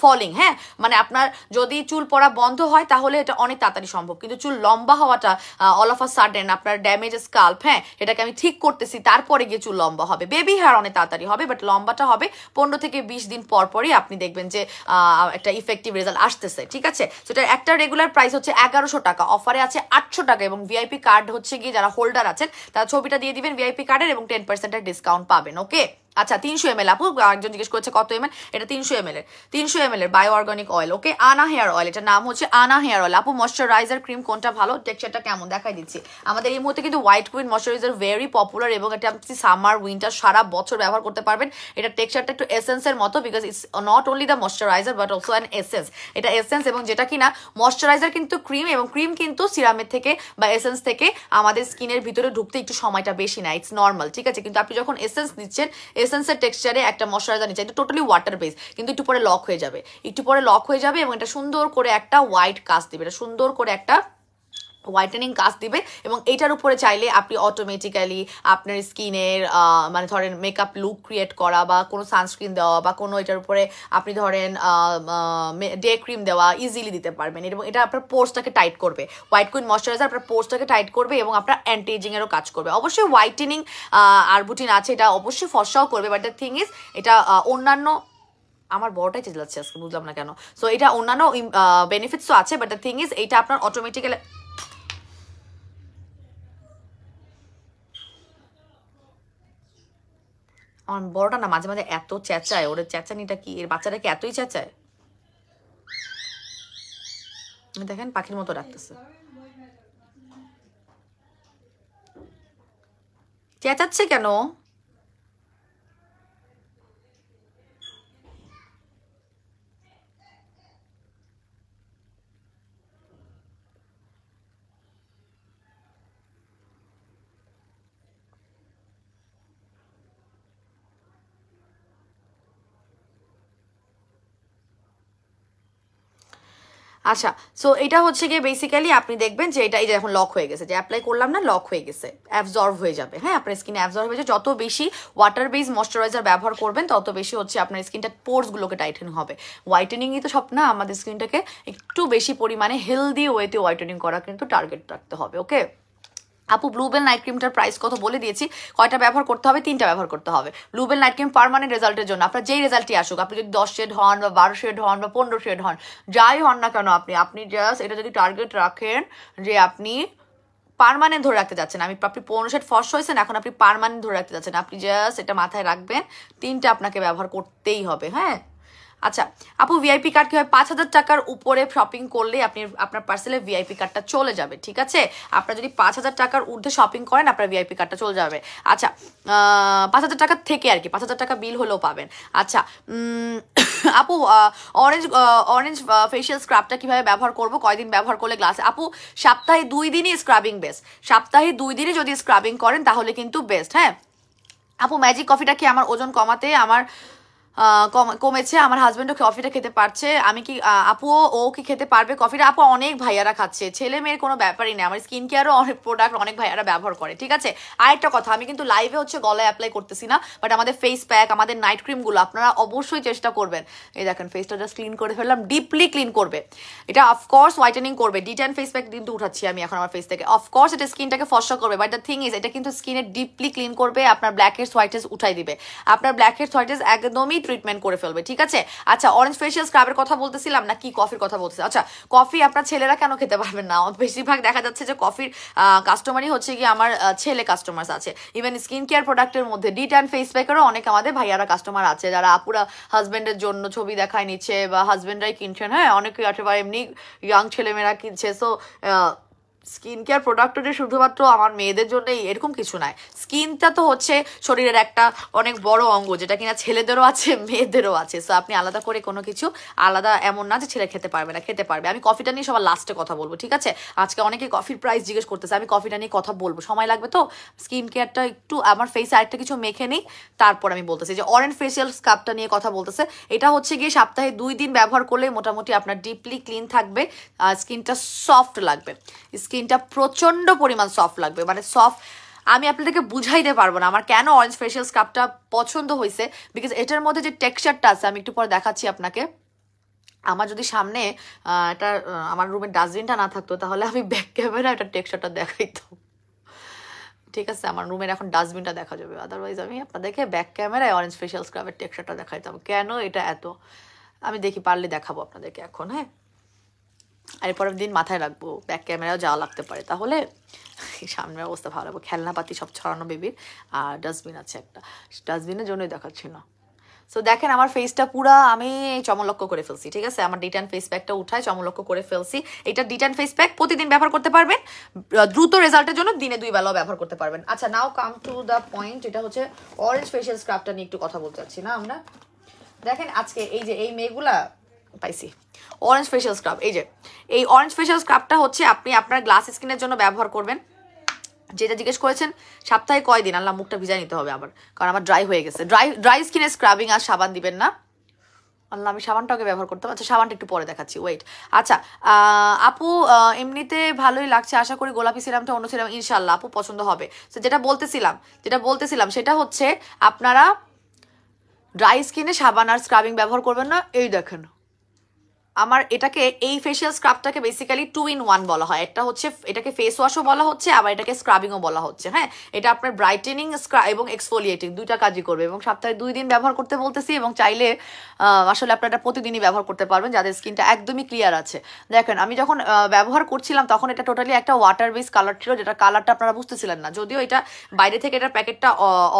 [SPEAKER 1] falling. হ্যাঁ, মানে আপনার যদি চুল পড়া বন্ধ হয় তাহলে এটা অনেক তাড়াতাড়ি সম্ভব, কিন্তু চুল লম্বা হওয়াটা অল অফ আ সাডেন আপনার ড্যামেজ স্কাল্প, হ্যাঁ, এটাকে আমি ঠিক করতেছি, তারপরে গিয়ে চুল লম্বা হবে। বেবি হেয়ার অনেক তাড়াতাড়ি হবে, বাট লম্বাটা হবে 15 থেকে 20 দিন পরই আপনি দেখবেন যে একটা ইফেক্টিভ রেজাল্ট আসতেছে, ঠিক আছে। সেটা একটা রেগুলার প্রাইস হচ্ছে 1100 টাকা, অফারে আছে 800 টাকা, এবং ভিআইপি কার্ড হচ্ছে গিয়ে যারা হোল্ডার আছেন তারা ছবিটা দিয়ে দিবেন ভিআইপি কার্ডের, এবং 10% ডিসকাউন্ট পাবেন। ওকে, আচ্ছা 300 ml, আপু একজন জিজ্ঞেস করেছে কত ml, এটা 300 ml এর বায়ো অর্গানিক অয়েল। ওকে, আনা হেয়ার অয়েল, এটার নাম হচ্ছে আনা হেয়ার অয়েল। আপু ময়শ্চারাইজার ক্রিম কোনটা ভালো, টেক্সচারটা কেমন দেখাই দিচ্ছি। আমাদের এই মুহূর্তে কিন্তু white queen moisturiser very popular, এবং এটা আপনি সামার উইন্টার সারা বছর ব্যবহার করতে পারবেন। এটা টেক্সচারটা একটু এসেন্সের মতো, because it's not only the moisturiser but also an essence. এটা এসেন্স, এবং যেটা কিনা ময়শ্চারাইজার কিন্তু ক্রিম, এবং ক্রিম কিন্তু সিরামের থেকে বা এসেন্স থেকে আমাদের স্কিনের ভিতরে ঢুকতে একটু সময়টা বেশি নেয়, ইটস নর্মাল, ঠিক আছে। কিন্তু আপনি যখন এসেন্স দিচ্ছেন, এসেন্সের টেক্সচারে একটা ময়শ্চারাইজার নিচ্ছে, এটা টোটালি ওয়াটার বেস, কিন্তু একটু পরে লক হয়ে যাবে, এবং এটা সুন্দর করে একটা হোয়াইট কাস্ট দিবে, এটা সুন্দর করে একটা হোয়াইটেনিং কাজ দিবে এবং এটার উপরে চাইলে আপনি অটোমেটিক্যালি আপনার স্কিনের মানে ধরেন মেকআপ লুক ক্রিয়েট করা বা কোনো সানস্ক্রিন দেওয়া বা কোনো এটার উপরে আপনি ধরেন ডে ক্রিম দেওয়া ইজিলি দিতে পারবেন এবং এটা আপনার পোর্সটাকে টাইট করবে। হোয়াইট কুইন ময়শ্চারাইজার আপনার পোর্সটাকে টাইট করবে এবং আপনার অ্যান্টি এজিংয়েরও কাজ করবে। অবশ্যই হোয়াইটেনিং আরবুটিন আছে, এটা অবশ্যই ফর্সাও করবে, বাট দ্য থিং ইজ এটা অন্যান্য আমার বড়টাই চেঁচাচ্ছে আজকে, বুঝলাম না কেন। সো এটা অন্যান্য বেনিফিটসও আছে, বাট দ্য থিং ইজ এইটা আপনার অটোমেটিক্যালি আমার বড়টা না মাঝে মাঝে এত চেঁচায়, ওর চেঁচানিটা কি, এর বাচ্চাটা কি এতই চেঁচায়? দেখেন পাখির মতো ডাকতেছে, চেঁচাচ্ছে কেন? আচ্ছা, সো এটা হচ্ছে গিয়ে বেসিক্যালি আপনি দেখবেন যে এটা এই যে এখন লক হয়ে গেছে, যে অ্যাপ্লাই করলাম না, লক হয়ে গেছে, অ্যাবজর্ব হয়ে যাবে। হ্যাঁ, আপনার স্কিনে অ্যাবজর্ব হয়ে যাবে। যত বেশি ওয়াটার বেস ময়শ্চারাইজার ব্যবহার করবেন তত বেশি হচ্ছে আপনার স্কিনটা পোর্সগুলোকে টাইটেন হবে। হোয়াইটেনিংই তো সব না, আমাদের স্কিনটাকে একটু বেশি পরিমাণে হেলদি ওয়েতে হোয়াইটেনিং করা কিন্তু টার্গেট রাখতে হবে। ওকে আপু, ব্লুবেল নাইট ক্রিমটার প্রাইস কত বলে দিয়েছি, কয়টা ব্যবহার করতে হবে? 3টা ব্যবহার করতে হবে। ব্লুবেল নাইট ক্রিম পার্মানেন্ট রেজাল্টের জন্য আপনার যেই রেজাল্টই আসুক, আপনি যদি 10 শেড হন বা 12 শেড হন বা 15 শেড হন, যাই হন না কেন, আপনি জাস্ট এটা যদি টার্গেট রাখেন যে আপনি পার্মানেন্ট ধরে রাখতে যাচ্ছেন, আপনি 15 শেড ফর্স হয়েছেন, এখন আপনি পার্মানেন্ট ধরে রাখতে যাচ্ছেন, আপনি জাস্ট এটা মাথায় রাখবেন, 3টা আপনাকে ব্যবহার করতেই হবে। হ্যাঁ, আচ্ছা আপু, ভিআইপি কার্ড কি হয়? 5,000 টাকার উপরে শপিং করলে আপনার পার্সেলে ভিআইপি কার্ডটা চলে যাবে। ঠিক আছে, আপনার যদি 5,000 টাকার ঊর্ধ্বে শপিং করেন আপনার ভিআইপি কার্ডটা চলে যাবে। আচ্ছা, 5,000 টাকার থেকে আর কি, 5,000 টাকা বিল হলেও পাবেন। আচ্ছা আপু, অরেঞ্জ ফেশিয়াল স্ক্রাবটা কিভাবে ব্যবহার করব, কয়দিন ব্যবহার করলে গ্লাসে? আপু, সপ্তাহে 2 দিনই স্ক্রাবিং বেস্ট, সপ্তাহে 2 দিনই যদি স্ক্রাবিং করেন তাহলে কিন্তু বেস্ট। হ্যাঁ আপু, ম্যাজিক কফিটা কি আমার ওজন কমাতে আমার কমেছে? আমার হাজবেন্ডও কফিটা খেতে পারছে, আমি কি আপু ও কি খেতে পারবে কফিটা? আপু, অনেক ভাইয়ারা খাচ্ছে, ছেলে মেয়ের কোনো ব্যাপারই নেই, আমার স্কিন কেয়ারও অনেক প্রোডাক্ট অনেক ভাইয়ারা ব্যবহার করে। ঠিক আছে, আরেকটা কথা, আমি কিন্তু লাইভে হচ্ছে গলায় অ্যাপ্লাই করতেছি না, বাট আমাদের ফেস প্যাক, আমাদের নাইট ক্রিমগুলো আপনারা অবশ্যই চেষ্টা করবেন। এই দেখেন ফেসটা জাস্ট ক্লিন করে ফেললাম, ডিপলি ক্লিন করবে এটা, অফকোর্স হোয়াইটেনিং করবে। D10 ফেস প্যাক কিন্তু উঠাচ্ছি আমি এখন আমার ফেস থেকে, অফকোর্স এটা স্কিনটাকে ফর্সা করবে, বাট দ্য থিং ইজ এটা কিন্তু স্কিনে ডিপলি ক্লিন করবে, আপনার ব্ল্যাক হেডস হোয়াইট হেডস উঠাই দিবে, আপনার ব্ল্যাক হেডস হোয়াইট হেডস একদমই ট্রিটমেন্ট করে ফেলবে। ঠিক আছে, আচ্ছা অরেঞ্জ ফেশিয়াল স্ক্রাবের কথা বলতেছিলাম না কি কফির কথা বলতেছি? আচ্ছা, কফি আপনার ছেলেরা কেন খেতে পারবেন না? বেশিরভাগ দেখা যাচ্ছে যে কফির কাস্টমারই হচ্ছে কি আমার ছেলে কাস্টমার আছে। ইভেন স্কিন কেয়ার প্রোডাক্টের মধ্যে D10 ফেস প্যাকেরও অনেক আমাদের ভাইয়ারা কাস্টমার আছে, যারা আপুরা হাজবেন্ডের জন্য ছবি দেখায় নিচ্ছে বা হাজবেন্ডরাই কিনছেন। হ্যাঁ, অনেকেই আছে বা এমনি ইয়াং ছেলেমেয়েরা কিনছে। সো স্কিন কেয়ার প্রোডাক্টটা যে শুধুমাত্র আমার মেয়েদের জন্যই এরকম কিছু নয়, স্কিনটা তো হচ্ছে শরীরের একটা অনেক বড় অঙ্গ, যেটা কিনা ছেলেদেরও আছে মেয়েদেরও আছে। সো আপনি আলাদা করে কোনো কিছু আলাদা এমন না যে ছেলে খেতে পারবে না, খেতে পারবে। আমি কফিটা নিয়ে সবার লাস্টে কথা বলবো। ঠিক আছে, আজকে অনেকে কফির প্রাইস জিজ্ঞেস করতেছে, আমি কফিটা নিয়ে কথা বলবো, সময় লাগবে তো। স্কিন কেয়ারটা একটু আমার ফেসে আরেকটা কিছু মেখে নিই, তারপর আমি বলতেছি যে অরেঞ্জ ফেশিয়াল স্ক্রাবটা নিয়ে কথা বলতেছে। এটা হচ্ছে গিয়ে সপ্তাহে 2 দিন ব্যবহার করলে মোটামুটি আপনার ডিপলি ক্লিন থাকবে, স্কিনটা সফট লাগবে, স্কিনটা প্রচন্ড পরিমাণ সফট লাগবে, মানে সফট আমি আপনাদেরকে বুঝাইতে পারবো না আমার কেন অরেঞ্জ ফেশিয়াল স্ক্রাবটা পছন্দ হয়েছে। বিকজ এটার মধ্যে যে টেক্সচারটা আছে, আমি একটু পরে দেখাচ্ছি আপনাকে। আমার যদি সামনে এটা আমার রুমের ডাস্টবিনটা না থাকতো তাহলে আমি ব্যাক ক্যামেরা এটা টেক্সচারটা দেখাইতাম। ঠিক আছে, আমার রুমের এখন ডাস্টবিনটা দেখা যাবে, আদারওয়াইজ আমি আপনাদেরকে ব্যাক ক্যামেরায় অরেঞ্জ ফেশিয়াল স্ক্রাবের টেক্সচারটা দেখাইতাম। কেন এটা এত, আমি দেখি পারলে দেখাবো আপনাদেরকে এখন। হ্যাঁ, আর পরের দিন মাথায় রাখবো, ব্যাক ক্যামেরাও যাওয়া লাগতে পারে, তাহলে সামনের অবস্থা ভালো লাগবে। খেলনাপাতি সব ছড়ানো বেবির, আর ডাস্টবিন আছে একটা, ডাস্টবিনের জন্যই দেখাচ্ছি না। সো দেখেন আমার ফেসটা পুরা আমি চমলক্ষ করে ফেলছি। ঠিক আছে, আমার D10 ফেস প্যাকটা উঠায় চমলক্ষ করে ফেলছি। এটা D10 ফেস প্যাক প্রতিদিন ব্যবহার করতে পারবেন, দ্রুত রেজাল্টের জন্য দিনে 2 বেলাও ব্যবহার করতে পারবেন। আচ্ছা, নাও কাম টু দ্য পয়েন্ট, এটা হচ্ছে অরেঞ্জ ফেশিয়াল স্ক্রাবটা নিয়ে একটু কথা বলতে চাচ্ছি না আমরা। দেখেন আজকে এই যে এই মেয়েগুলা পাইছি অরেঞ্জ ফেশিয়াল স্ক্রাব, এই যে এই অরেঞ্জ ফেশিয়াল স্ক্রাবটা হচ্ছে আপনি আপনার গ্লাস স্কিনের জন্য ব্যবহার করবেন। যেটা জিজ্ঞেস করেছেন সপ্তাহে কয়দিন, আল্লাহ মুখটা ভিজাই নিতে হবে আবার, কারণ আমার ড্রাই হয়ে গেছে। ড্রাই স্কিনে স্ক্রাবিং আর সাবান দিবেন না, আল্লাহ, আমি সাবানটাকে ব্যবহার করতাম। আচ্ছা, সাবানটা একটু পরে দেখাচ্ছি, ওয়েট। আচ্ছা, আপু এমনিতে ভালোই লাগছে, আশা করি গোলাপি সিরামটা অন্য সিরাম ইনশাল্লাহ আপু পছন্দ হবে। তো যেটা বলতেছিলাম সেটা হচ্ছে আপনারা ড্রাই স্কিনে সাবান আর স্ক্রাবিং ব্যবহার করবেন না। এই দেখেন আমার এই ফেশিয়াল স্ক্রাবটাকে বেসিক্যালি 2 in 1 বলা হয়। এটাকে ফেস ওয়াশও বলা হচ্ছে, আবার এটাকে স্ক্রাবিংও বলা হচ্ছে। হ্যাঁ, এটা আপনার ব্রাইটেনিং এবং এক্সফোলিয়েটিং দুইটা কাজই করবে, এবং সপ্তাহে 2 দিন ব্যবহার করতে বলতেছি, এবং চাইলে আসলে আপনারা এটা প্রতিদিনই ব্যবহার করতে পারবেন যাদের স্কিনটা একদমই ক্লিয়ার আছে। দেখেন আমি যখন ব্যবহার করছিলাম তখন এটা টোটালি একটা ওয়াটার বেস কালার ছিল, যেটা কালারটা আপনারা বুঝতেছিলেন না, যদিও এটা বাইরে থেকে এটার প্যাকেটটা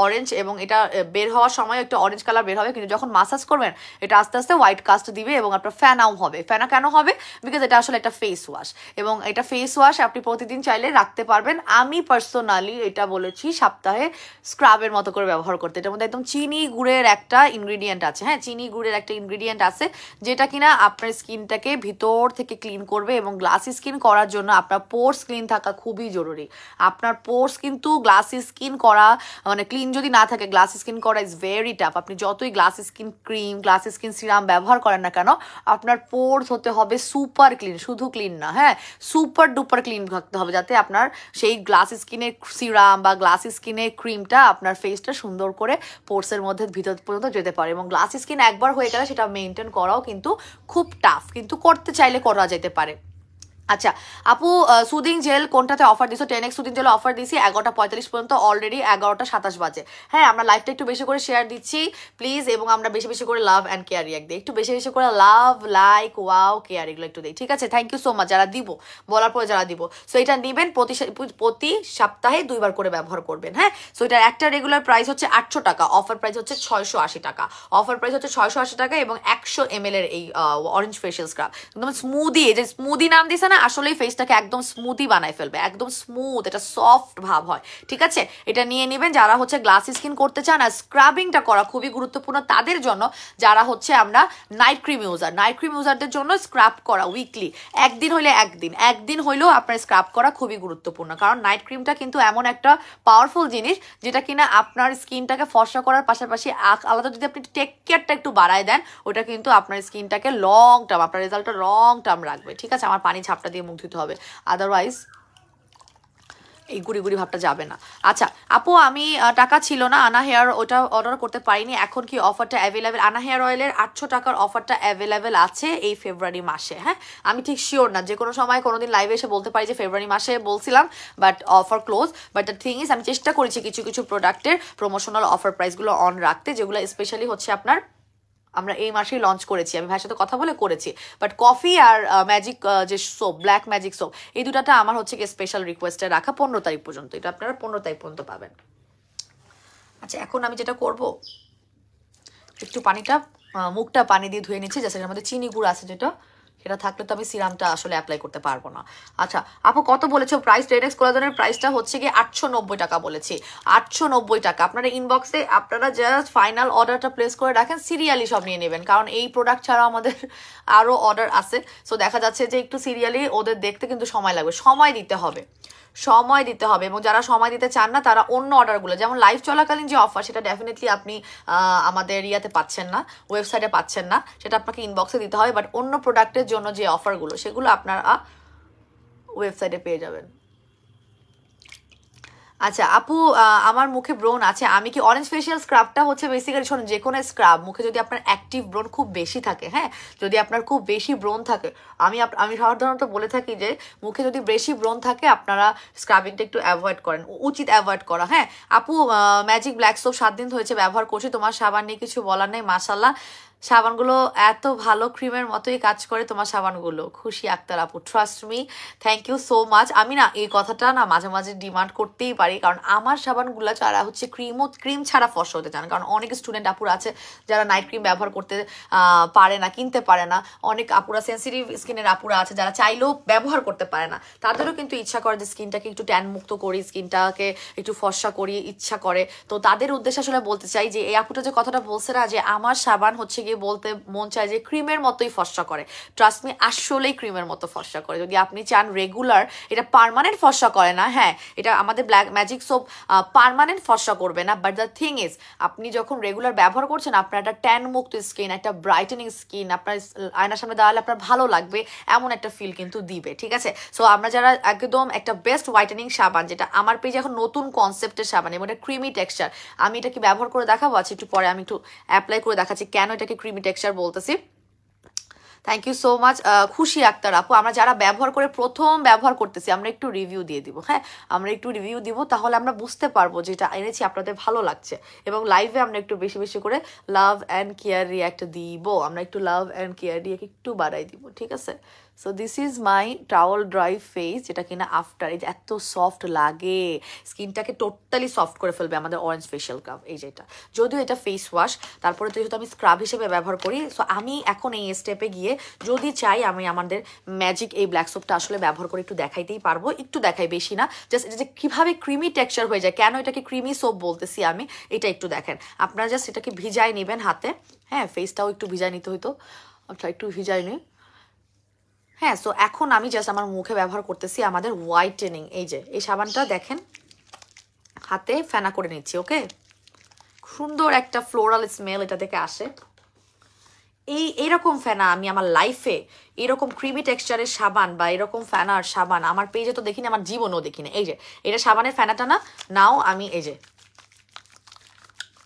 [SPEAKER 1] অরেঞ্জ এবং এটা বের হওয়ার সময় একটা অরেঞ্জ কালার বের হবে, কিন্তু যখন মাসাজ করবেন এটা আস্তে আস্তে হোয়াইট কাস্ট দিবে এবং আপনার ফ্যানাও হবে। ফেনা কেন হবে? বিকজ এটা আসলে একটা ফেস ওয়াশ, এবং এটা ফেস ওয়াশ আপনি প্রতিদিন চাইলে রাখতে পারবেন। আমি পার্সোনালি এটা বলেছি সপ্তাহে স্ক্রাবের মতো করে ব্যবহার করতে। এটার মধ্যে একদম চিনি গুড়ের একটা ইনগ্রিডিয়েন্ট আছে। হ্যাঁ, চিনি গুড়ের একটা ইনগ্রিডিয়েন্ট আছে যেটা কিনা আপনার স্কিনটাকে ভিতর থেকে ক্লিন করবে, এবং গ্লাসি স্কিন করার জন্য আপনার পোর্স ক্লিন থাকা খুবই জরুরি। আপনার পোর্স কিন্তু গ্লাসি স্কিন করা মানে ক্লিন যদি না থাকে, গ্লাসি স্কিন করা ইজ ভেরি টাফ। আপনি যতই glassy skin cream, glassy skin serum ব্যবহার করেন না কেন, আপনার পোর্স হতে হবে সুপার ক্লিন, শুধু ক্লিন না, হ্যাঁ সুপার ডুপার ক্লিন থাকতে হবে, যাতে আপনার সেই গ্লাস স্কিনের সিরাম বা গ্লাস স্কিনের ক্রিমটা আপনার ফেসটা সুন্দর করে পোর্সের মধ্যে ভিতর পর্যন্ত যেতে পারে। এবং গ্লাস স্কিন একবার হয়ে গেলে সেটা মেনটেন করাও কিন্তু খুব টাফ, কিন্তু করতে চাইলে করা যেতে পারে। আচ্ছা আপু, সুদিং জেল কোনটাতে অফার দিছো? 10x সুদিং জেল অফার দিছি 11:45 পর্যন্ত, অলরেডি 11:27 বাজে। হ্যাঁ, আমরা লাইভটা একটু বেশি করে শেয়ার দিচ্ছি প্লিজ, এবং আমরা বেশি বেশি করে লাভ অ্যান্ড কেয়ার রিয়াক্ট দিই, একটু বেশি বেশি করে লাভ, লাইক, ওয়াও, কেয়ার এগুলো একটু দিই, ঠিক আছে? থ্যাংক ইউ সো মাচ যারা দিব, বলার পরে যারা দিব। সো এটা নেবেন, প্রতি সপ্তাহে 2 বার করে ব্যবহার করবেন। হ্যাঁ, সো এটার একটা রেগুলার প্রাইস হচ্ছে 800 টাকা, অফার প্রাইস হচ্ছে 680 টাকা। অফার প্রাইস হচ্ছে 680 টাকা, এবং 100 ml এর এই অরেঞ্জ ফেশিয়াল স্ক্রাব একদম স্মুদি, এই যে স্মুদি নাম দিছে না, আসলেই ফেসটাকে একদম স্মুদি বানাই ফেলবে, একদম স্মুথ, এটা সফট ভাব হয়, ঠিক আছে? এটা নিয়ে নেবেন যারা হচ্ছে গ্লাসি স্কিন করতে চান। আর স্ক্রাবিংটা করা খুবই গুরুত্বপূর্ণ তাদের জন্য যারা হচ্ছে আমরা নাইট ক্রিম ইউজারদের জন্য স্ক্রাব করা উইকলি একদিন হইলেও আপনার স্ক্রাব করা খুবই গুরুত্বপূর্ণ, কারণ নাইট ক্রিমটা কিন্তু এমন একটা পাওয়ারফুল জিনিস যেটা কিনা আপনার স্কিনটাকে ফর্সা করার পাশাপাশি আলাদা যদি আপনি টেক কেয়ারটা একটু বাড়ায় দেন, ওটা কিন্তু আপনার স্কিনটাকে লং টার্ম, আপনার রেজাল্টটা লং টার্ম রাখবে, ঠিক আছে? আমার পানি ঝাপটা দিয়ে মুখ ধুতে হবে, আদারওয়াইজ এই গুড়ি গুড়ি ভাবটা যাবে না। আচ্ছা আপু, আমি টাকা ছিল না আনা হেয়ার, ওটা অর্ডার করতে পারিনি, এখন কি অফারটা অ্যাভেলেবেল? আনা হেয়ার অয়েলের 800 টাকার অফারটা অ্যাভেলেবেল আছে এই ফেব্রুয়ারি মাসে। হ্যাঁ, আমি ঠিক শিওর না, যে কোনো সময় কোনোদিন লাইভে এসে বলতে পারি যে ফেব্রুয়ারি মাসে বলছিলাম, but offer close. But the thing is, আমি চেষ্টা করেছি কিছু কিছু প্রোডাক্টের প্রমোশনাল অফার প্রাইসগুলো অন রাখতে, যেগুলো স্পেশালি হচ্ছে আপনার আমরা এই মাসেই লঞ্চ করেছি, আমি ভাইয়ের সাথে কথা বলে করেছি। বাট কফি আর ম্যাজিক যে সোপ, ব্ল্যাক ম্যাজিক সোপ, এই দুটাটা আমার হচ্ছে কি স্পেশাল রিকোয়েস্টে রাখা 15 তারিখ পর্যন্ত, এটা আপনারা 15 তারিখ পর্যন্ত পাবেন। আচ্ছা, এখন আমি যেটা করব, একটু মুখটা পানি দিয়ে ধুয়ে নিচ্ছি, যাতে আমাদের চিনি গুঁড়ো আছে যেটা, সেটা থাকলে তো আমি সিরামটা আসলে অ্যাপ্লাই করতে পারবো না। আচ্ছা আপু, কত বলেছো প্রাইস? 10x কোলাজেনের প্রাইসটা হচ্ছে কি 890 টাকা বলেছি, 890 টাকা। আপনারা ইনবক্সে আপনারা জাস্ট ফাইনাল অর্ডারটা প্লেস করে রাখেন, সিরিয়ালি সব নিয়ে নেবেন, কারণ এই প্রোডাক্ট ছাড়া আমাদের আরও অর্ডার আছে। সো দেখা যাচ্ছে যে একটু সিরিয়ালি ওদের দেখতে কিন্তু সময় লাগবে, সময় দিতে হবে। এবং যারা সময় দিতে চান না তারা অন্য অর্ডারগুলো, যেমন লাইভ চলাকালীন যে অফার, সেটা ডেফিনেটলি আপনি আমাদের ইয়াতে পাচ্ছেন না, ওয়েবসাইটে পাচ্ছেন না, সেটা আপনাকে ইনবক্সে দিতে হবে। বাট অন্য প্রোডাক্টের জন্য যে অফারগুলো, সেগুলো আপনারা ওয়েবসাইটে পেয়ে যাবেন। আচ্ছা আপু, আমার মুখে ব্রণ আছে, আমি কি অরেঞ্জ ফেশিয়াল স্ক্রাবটা হচ্ছে বেসিক্যালি, শোন, যে কোনো স্ক্রাব মুখে যদি আপনার অ্যাক্টিভ ব্রণ খুব বেশি থাকে, হ্যাঁ যদি আপনার খুব বেশি ব্রণ থাকে, আমি সাধারণত বলে থাকি যে মুখে যদি বেশি ব্রণ থাকে আপনারা স্ক্রাবিংটা একটু অ্যাভয়েড করেন, উচিত অ্যাভয়েড করা। হ্যাঁ আপু, ম্যাজিক ব্ল্যাক সোপ 7 দিন হয়েছে ব্যবহার করছি, তোমার সাবান নিয়ে কিছু বলার নেই, মাশাল্লাহ সাবানগুলো এত ভালো, ক্রিমের মতোই কাজ করে তোমার সাবানগুলো। খুশি আক্তার আপু, trust me, thank you so much. আমি না এই কথাটা না মাঝে মাঝে ডিমান্ড করতেই পারি, কারণ আমার সাবানগুলো যারা হচ্ছে ক্রিম ছাড়া ফর্সা হতে চান, কারণ অনেক স্টুডেন্ট আপুরা আছে যারা নাইট ক্রিম ব্যবহার করতে পারে না, কিনতে পারে না, অনেক আপুরা সেন্সিটিভ স্কিনের আপুরা আছে যারা চাইলেও ব্যবহার করতে পারে না, তাদেরও কিন্তু ইচ্ছা করে যে স্কিনটাকে একটু ট্যান মুক্ত করি, স্কিনটাকে একটু ফর্সা করি, ইচ্ছা করে। তো তাদের উদ্দেশ্যে আসলে বলতে চাই যে এই আপুটা যে কথাটা বলছে না, যে আমার সাবান হচ্ছে গিয়ে বলতে মন চায় যে ক্রিমের মতোই ফর্সা করে। ট্রাস্ট মি, আসলেই ক্রিমের মতো ফর্সা করে। যদি আপনি চান রেগুলার, এটা পার্মানেন্ট ফর্সা করে না, হ্যাঁ এটা আমাদের ব্ল্যাক ম্যাজিক সোপ পার্মানেন্ট ফর্সা করবে না, বাট দ্য থিং ইজ আপনি যখন রেগুলার ব্যবহার করছেন আপনার একটা ট্যান মুক্ত স্কিন, একটা ব্রাইটেনিং স্কিন, আপনার আয়নার সামনে দাঁড়ালে আপনার ভালো লাগবে এমন একটা ফিল কিন্তু দিবে, ঠিক আছে? সো আমরা যারা একদম একটা বেস্ট হোয়াইটেনিং সাবান, যেটা আমার পেজে এখন নতুন কনসেপ্টের সাবান এবং এটা ক্রিমি টেক্সচার, আমি এটাকে ব্যবহার করে দেখাবো। আচ্ছা একটু পরে আমি একটু অ্যাপ্লাই করে দেখাচ্ছি কেন এটাকে ক্রিমি টেক্সচার বলতেছি। থ্যাংক ইউ সো মাচ খুশি আক্তার আপু। আমরা যারা ব্যবহার করে প্রথম ব্যবহার করতেছি আমরা একটু রিভিউ দিয়ে দিব, হ্যাঁ আমরা একটু রিভিউ দিব, তাহলে আমরা বুঝতে পারবো যেটা এনেছি আপনাদের ভালো লাগছে। এবং লাইভে আমরা একটু বেশি বেশি করে লাভ অ্যান্ড কেয়ার রিয়াক্ট দিব, আমরা একটু লাভ অ্যান্ড কেয়ার রিয়াক্ট একটু বাড়াই দিব, ঠিক আছে? So this is my towel dry face, যেটা কিনা আফটার, এই যে এত সফট লাগে, স্কিনটাকে টোটালি সফট করে ফেলবে আমাদের অরেঞ্জ ফেশিয়াল স্ক্রাব। এই যেটা যদিও এটা ফেস ওয়াশ, তারপরে তো যেহেতু আমি স্ক্রাব হিসেবে ব্যবহার করি, সো আমি এখন এই স্টেপে গিয়ে যদি চাই আমি আমাদের ম্যাজিক এই ব্ল্যাক সোপটা আসলে ব্যবহার করে একটু দেখাইতেই পারবো, একটু দেখাই, বেশি না, জাস্ট এটা যে কীভাবে ক্রিমি টেক্সচার হয়ে যায়, কেন এটাকে ক্রিমি সোপ বলতেছি আমি, এটা একটু দেখেন। আপনারা জাস্ট এটাকে ভিজাই নেবেন হাতে, হ্যাঁ ফেসটাও একটু ভিজাই নিতে হইতো, আচ্ছা একটু ভিজাই নিই, হ্যাঁ। সো এখন আমি জাস্ট আমার মুখে ব্যবহার করতেছি আমাদের হোয়াইটেনিং, এই যে এই সাবানটা দেখেন হাতে ফেনা করে নিচ্ছি, ওকে? সুন্দর একটা ফ্লোরাল স্মেল এটা থেকে আসে। এইরকম ফেনা আমি আমার লাইফে, এরকম ক্রিমি টেক্সচারের সাবান বা এরকম ফেনার সাবান আমার পেজে তো দেখিনি, আমার জীবনেও দেখিনি। এই যে এটা সাবানের ফেনাটা না, নাও আমি এই যে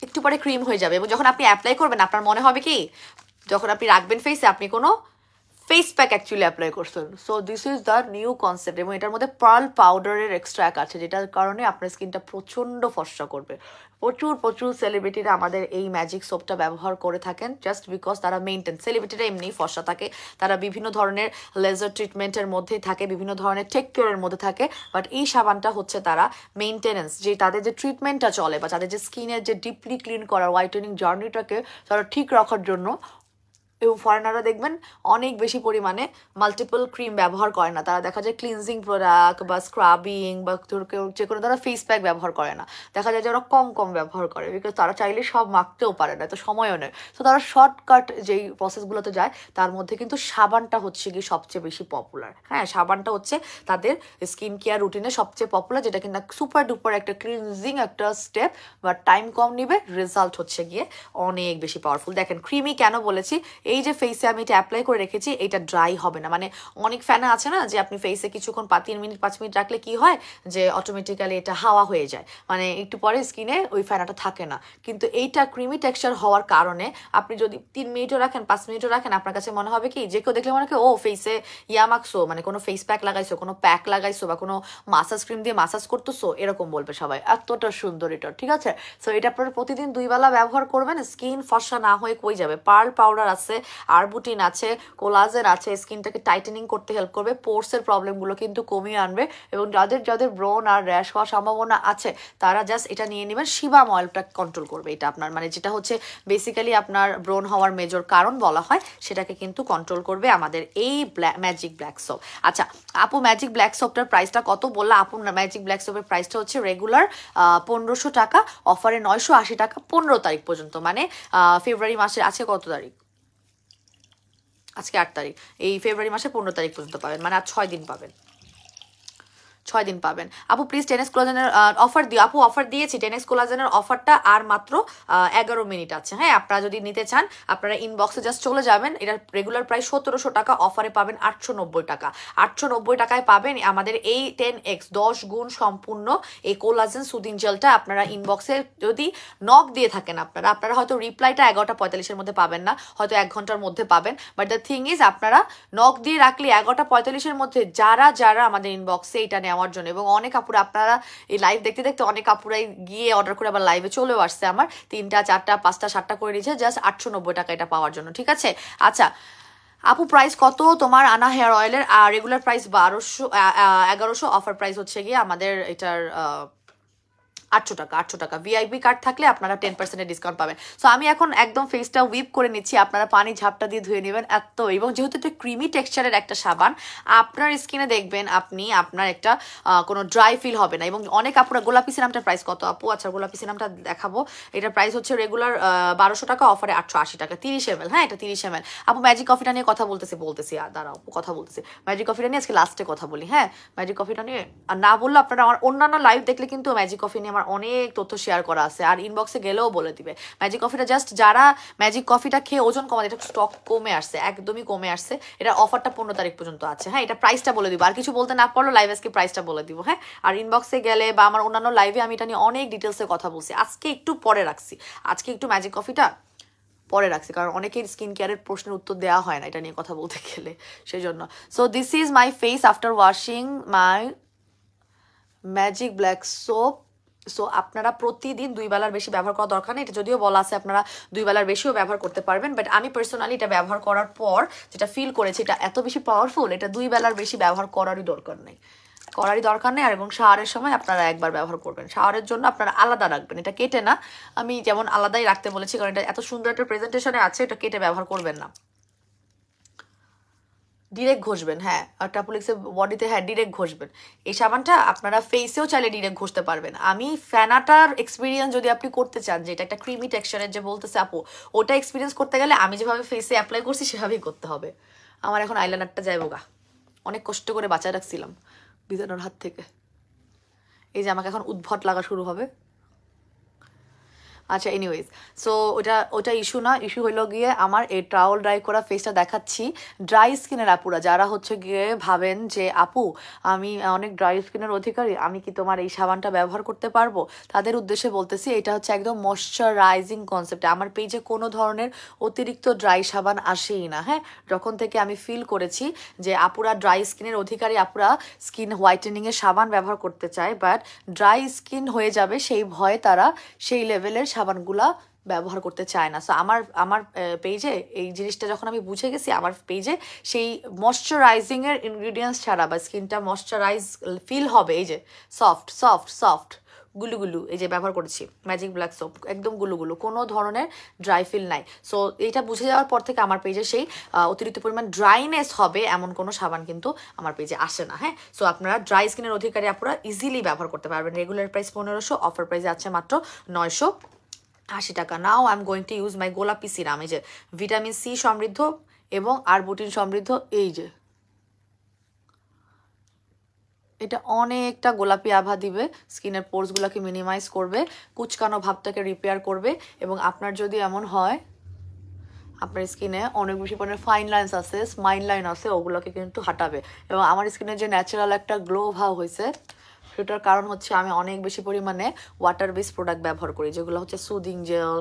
[SPEAKER 1] একটু পরে ক্রিম হয়ে যাবে, এবং যখন আপনি অ্যাপ্লাই করবেন আপনার মনে হবে কি, যখন আপনি রাখবেন ফেসে আপনি কোনো ফেস প্যাক অ্যাকচুয়ালি অ্যাপ্লাই করছেন। So this is the new concept, এবং এটার মধ্যে পার্ল পাউডারের এক্সট্রাক্ট আছে, যেটার কারণে আপনার স্কিনটা প্রচণ্ড ফর্সা করবে। প্রচুর প্রচুর সেলিব্রিটিরা আমাদের এই ম্যাজিক সোপটা ব্যবহার করে থাকেন, জাস্ট বিকজ তারা মেনটেন, সেলিব্রিটিরা এমনি ফর্সা থাকে, তারা বিভিন্ন ধরনের লেজার ট্রিটমেন্টের মধ্যেই থাকে, বিভিন্ন ধরনের টেক কেয়ারের মধ্যে থাকে, বাট এই সাবানটা হচ্ছে তারা মেনটেনেন্স, যে তাদের যে ট্রিটমেন্টটা চলে বা তাদের যে স্কিনের যে ডিপলি ক্লিন করার হোয়াইটেনিং জার্নিটাকে তারা ঠিক রাখার জন্য। এবং ফরেনাররা দেখবেন অনেক বেশি পরিমাণে মাল্টিপল ক্রিম ব্যবহার করে না, তারা দেখা যায় ক্লিনজিং প্রোডাক্ট বা স্ক্রাবিং বা যে কোনো তারা ফেস প্যাক ব্যবহার করে না, দেখা যায় যে ওরা কম কম ব্যবহার করে, বিকজ তারা চাইলে সব মাখতেও পারে না, তো সময়ও নেই। তো তারা শর্টকাট যেই প্রসেসগুলোতে যায় তার মধ্যে কিন্তু সাবানটা হচ্ছে কি সবচেয়ে বেশি পপুলার, হ্যাঁ সাবানটা হচ্ছে তাদের স্কিন কেয়ার রুটিনে সবচেয়ে পপুলার, যেটা কিনা সুপার ডুপার একটা ক্লিনজিং একটা স্টেপ, বা টাইম কম নিবে, রেজাল্ট হচ্ছে গিয়ে অনেক বেশি পাওয়ারফুল। দেখেন ক্রিমি কেন বলেছি, এই যে ফেসে আমি এটা অ্যাপ্লাই করে রেখেছি, এটা ড্রাই হবে না, মানে অনেক ফ্যানা আছে না যে আপনি ফেসে কিছুক্ষণ 3 মিনিট 5 মিনিট রাখলে কি হয় যে অটোমেটিক্যালি এটা হাওয়া হয়ে যায়, মানে একটু পরে স্কিনে ওই ফ্যানাটা থাকে না, কিন্তু এইটা ক্রিমি টেক্সচার হওয়ার কারণে আপনি যদি 3 মিনিটও রাখেন 5 মিনিটও রাখেন, আপনার কাছে মনে হবে কি, যে কেউ দেখলে মনে হয় ও ফেসে ইয়া মাখছো, মানে কোনো ফেস প্যাক লাগাইছো, কোনো প্যাক লাগাইছো বা কোনো মাসাজ ক্রিম দিয়ে মাসাজ করতেছো, এরকম বলবে সবাই, এতটা সুন্দর এটা, ঠিক আছে? সো এটা আপনারা প্রতিদিন 2 বেলা ব্যবহার করবেন, স্কিন ফর্সা না হয়ে কই যাবে। পার্ল পাউডার আছে, আরবুটিন আছে, কোলাজেন আছে, স্কিনটাকে টাইটেনিং করতে হেল্প করবে, পোর্সের প্রবলেমগুলো কিন্তু কমিয়ে আনবে, এবং যাদের যাদের ব্রন আর র্যাশ হওয়ার সম্ভাবনা আছে তারা জাস্ট এটা নিয়ে নেবেন, সিবাম অয়েলটা কন্ট্রোল করবে এটা আপনার, মানে যেটা হচ্ছে বেসিক্যালি আপনার ব্রন হওয়ার মেজর কারণ বলা হয়, সেটাকে কিন্তু কন্ট্রোল করবে আমাদের এই ম্যাজিক ব্ল্যাক সোপ। আচ্ছা আপু ম্যাজিক ব্ল্যাক সোপটার প্রাইসটা কত বললা? আপু ম্যাজিক ব্ল্যাক সোপের প্রাইসটা হচ্ছে রেগুলার 1500 টাকা, অফারে 980 টাকা 15 তারিখ পর্যন্ত, মানে ফেব্রুয়ারি মাসের আছে কত তারিখ, আজকে 8 তারিখ, এই ফেব্রুয়ারি মাসে 15 তারিখ পর্যন্ত পাবেন, মানে আর 6 দিন পাবেন, 6 দিন পাবেন। আপু প্লিজ 10x কোলাজেনের অফার দিও। আপু অফার দিয়েছি, 10x কোলাজেনের অফারটা আর মাত্র 11 মিনিট আছে, হ্যাঁ আপনারা যদি নিতে চান আপনারা ইনবক্সে জাস্ট চলে যাবেন, এটার রেগুলার প্রাইস 1700 টাকা, অফারে পাবেন 890 টাকা, 890 টাকায় পাবেন আমাদের এই 10x 10 গুণ সম্পূর্ণ এই কোলাজেন সুদিন জেলটা। আপনারা ইনবক্সে যদি নক দিয়ে থাকেন আপনারা হয়তো রিপ্লাইটা 11:45-এর মধ্যে পাবেন না, হয়তো 1 ঘন্টার মধ্যে পাবেন, বাট দ্য থিং ইজ আপনারা নক দিয়ে রাখলে 11:45-এর মধ্যে যারা যারা আমাদের ইনবক্সে এটা নেওয়ার জন্য, এবং অনেক আপুরা আপনারা এই লাইভ দেখতে দেখতে অনেক আপুরাই গিয়ে অর্ডার করে আবার লাইভে চলেও আসছে, আমার 3টা 4টা 5টা 7টা করে নিয়েছে জাস্ট 890 টাকা এটা পাওয়ার জন্য, ঠিক আছে? আচ্ছা আপু প্রাইস কত তোমার আনা হেয়ার অয়েলের? আর রেগুলার প্রাইস 1100, অফার প্রাইস হচ্ছে গিয়ে আমাদের এটার 800 টাকা ভিআইপি কার্ড থাকলে আপনারা 10% ডিসকাউন্ট পাবেন। সো আমি এখন একদম ফেসটা উইপ করে নিচ্ছি, আপনারা পানি ঝাপটা দিয়ে ধুয়ে নেবেন এত। এবং যেহেতু একটা ক্রিমি টেক্সচারের একটা সাবান, আপনার স্কিনে দেখবেন আপনি আপনার একটা কোনো ড্রাই ফিল হবে না। এবং অনেক আপুরা, গোলাপি সিরামটার প্রাইস কত আপু? আচ্ছা গোলাপি সিরামটা দেখাবো। এটার প্রাইস হচ্ছে রেগুলার 1200 টাকা, অফারে 880 টাকা, 30 ml। হ্যাঁ এটা 30 ml। আপু ম্যাজিক কফিটা নিয়ে কথা বলতেছি দাঁড়াও আপু কথা বলতেছি। ম্যাজিক কফিটা নিয়ে আজকে লাস্টে কথা বলি। হ্যাঁ ম্যাজিক কফিটা নিয়ে আর না বললে আপনারা আমার অন্যান্য লাইভ দেখলে কিন্তু ম্যাজিক কফি নিয়ে আমার অনেক তথ্য শেয়ার করা আছে, আর ইনবক্সে গেলেও বলে দিবে। ম্যাজিক কফিটা জাস্ট যারা ম্যাজিক কফিটা খেয়ে ওজন কমাতে, এটা স্টক কমে আসছে, একদমই কমে আসছে। এটা অফারটা 15 তারিখ পর্যন্ত আছে। হ্যাঁ এটা প্রাইসটা বলে দিব, আর কিছু বলতে না পারলো লাইভ আজকে প্রাইসটা বলে দিব। হ্যাঁ আর ইনবক্সে গেলে বা আমার অন্যান্য লাইভে আমি এটা নিয়ে অনেক ডিটেলসে কথা বলছি। আজকে একটু পরে রাখছি, আজকে একটু ম্যাজিক কফিটা পরে রাখছি, কারণ অনেকের স্কিন কেয়ারের প্রশ্নের উত্তর দেওয়া হয় না এটা নিয়ে কথা বলতে গেলে, সেই জন্য। So this is my face after washing my magic black soap. So আপনারা প্রতিদিন 2 বেলার বেশি ব্যবহার করা দরকার নেই। এটা যদিও বলা আছে আপনারা 2 বেলার বেশিও ব্যবহার করতে পারবেন, বাট আমি পার্সোনালি এটা ব্যবহার করার পর যেটা ফিল করেছি, এটা এত বেশি পাওয়ারফুল, এটা 2 বেলার বেশি ব্যবহার করারই দরকার নেই। আর এবং শাওয়ারের সময় আপনারা একবার ব্যবহার করবেন। শাওয়ারের জন্য আপনারা আলাদা রাখবেন, এটা কেটে না। আমি যেমন আলাদাই রাখতে বলেছি, কারণ এটা এত সুন্দর একটা প্রেজেন্টেশনে আছে, এটা কেটে ব্যবহার করবেন না। ডিরেক্ট ঘষবেন, হ্যাঁ টাপুলিক্সের বডিতে, হ্যাঁ ডিরেক্ট ঘষবেন। এই সাবানটা আপনারা ফেসেও চাইলে ডিরেক্ট ঘষতে পারবেন। আমি ফ্যানাটার এক্সপিরিয়েন্স যদি আপনি করতে চান, যেটা একটা ক্রিমি টেক্সচারের যে বলতেছে আপু, ওটা এক্সপিরিয়েন্স করতে গেলে আমি যেভাবে ফেসে অ্যাপ্লাই করছি সেভাবেই করতে হবে। আমার এখন আইলাইনারটা যাইব গা, অনেক কষ্ট করে বাঁচায় রাখছিলাম বিজানোর হাত থেকে। এই যে আমাকে এখন উদ্ভট লাগা শুরু হবে। আচ্ছা এনিওয়েজ, সো ওটা ইস্যু না। ইস্যু হইলো গিয়ে আমার এই টাওয়াল ড্রাই করা ফেসটা দেখাচ্ছি। ড্রাই স্কিনের আপুরা যারা হচ্ছে গিয়ে ভাবেন যে আপু আমি অনেক ড্রাই স্কিনের অধিকারী, আমি কি তোমার এই সাবানটা ব্যবহার করতে পারবো, তাদের উদ্দেশ্যে বলতেছি এটা হচ্ছে একদম ময়শ্চারাইজিং কনসেপ্ট। আমার পেজে কোনো ধরনের অতিরিক্ত ড্রাই সাবান আসেই না। হ্যাঁ যখন থেকে আমি ফিল করেছি যে আপুরা ড্রাই স্কিনের অধিকারী, আপুরা স্কিন হোয়াইটেনিংয়ের সাবান ব্যবহার করতে চায়, বাট ড্রাই স্কিন হয়ে যাবে সেই ভয়ে তারা সেই লেভেলের সাবানগুলা ব্যবহার করতে চায় না। সো আমার পেজে এই জিনিসটা যখন আমি বুঝে গেছি, আমার পেজে সেই ময়শ্চারাইজিংয়ের ইনগ্রিডিয়েন্টস ছাড়া বা স্কিনটা ময়শ্চারাইজ ফিল হবে, এই যে সফট সফট সফট গুলুগুলু, এই যে ব্যবহার করেছি ম্যাজিক ব্ল্যাক সোপ, একদম গুলুগুলু, কোনো ধরনের ড্রাই ফিল নাই। সো এটা বুঝে যাওয়ার পর থেকে আমার পেজে সেই অতিরিক্ত পরিমাণ ড্রাইনেস হবে এমন কোনো সাবান কিন্তু আমার পেজে আসে না। হ্যাঁ সো আপনারা ড্রাই স্কিনের অধিকারী আপনারা ইজিলি ব্যবহার করতে পারবেন। রেগুলার প্রাইস 1500, অফার প্রাইসে আছে মাত্র 980 টাকা। Now I am going to use my গোলাপি সিরাম, এই যে ভিটামিন সি সমৃদ্ধ এবং আরবুটিন সমৃদ্ধ। এই যে এটা অনেকটা গোলাপি আভা দিবে, স্কিনের পোর্সগুলোকে মিনিমাইজ করবে, কুচকানো ভাবটাকে রিপেয়ার করবে। এবং আপনার যদি এমন হয় আপনার স্কিনে অনেক বেশি পরিমাণে ফাইন লাইন্স আছে, স্মাইল লাইন আছে, ওগুলোকে কিন্তু হাঁটাবে। এবং আমার স্কিনে যে ন্যাচারাল একটা গ্লো ভাব হয়েছে, সেটার কারণ হচ্ছে আমি অনেক বেশি পরিমাণে ওয়াটার বেস প্রোডাক্ট ব্যবহার করি, যেগুলো হচ্ছে সুদিং জেল,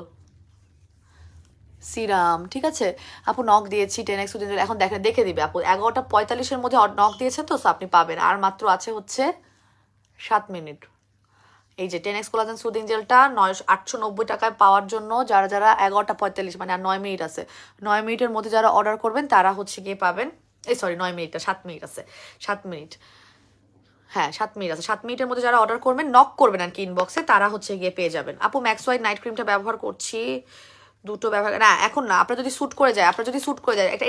[SPEAKER 1] সিরাম। ঠিক আছে আপু, নখ দিয়েছি 10x সুদিং জেল, এখন দেখে দিবে আপু 11:45 মধ্যে নখ দিয়েছে তো, আপনি পাবেন। আর মাত্র আছে হচ্ছে 7 মিনিট। এই যে 10x কোলাজেন সুদিং জেলটা 890 টাকায় পাওয়ার জন্য যারা 11:45 মানে আর 9 মিনিট আছে, 9 মিনিটের মধ্যে যারা অর্ডার করবেন তারা হচ্ছে গিয়ে পাবেন। এই সরি 9 মিনিটটা 7 মিনিট আছে, 7 মিনিট, হ্যাঁ 7 মিনিট আছে। 7 মিনিটের মধ্যে যারা অর্ডার করবেন, নক করবেন আর কি ইনবক্সে, তারা হচ্ছে গিয়ে পেয়ে যাবেন। আপু ম্যাক্স হোয়াইট নাইট ক্রিমটা ব্যবহার করছি, দুটো ব্যবহার না এখন না, আপনার যদি স্যুট করে যায়,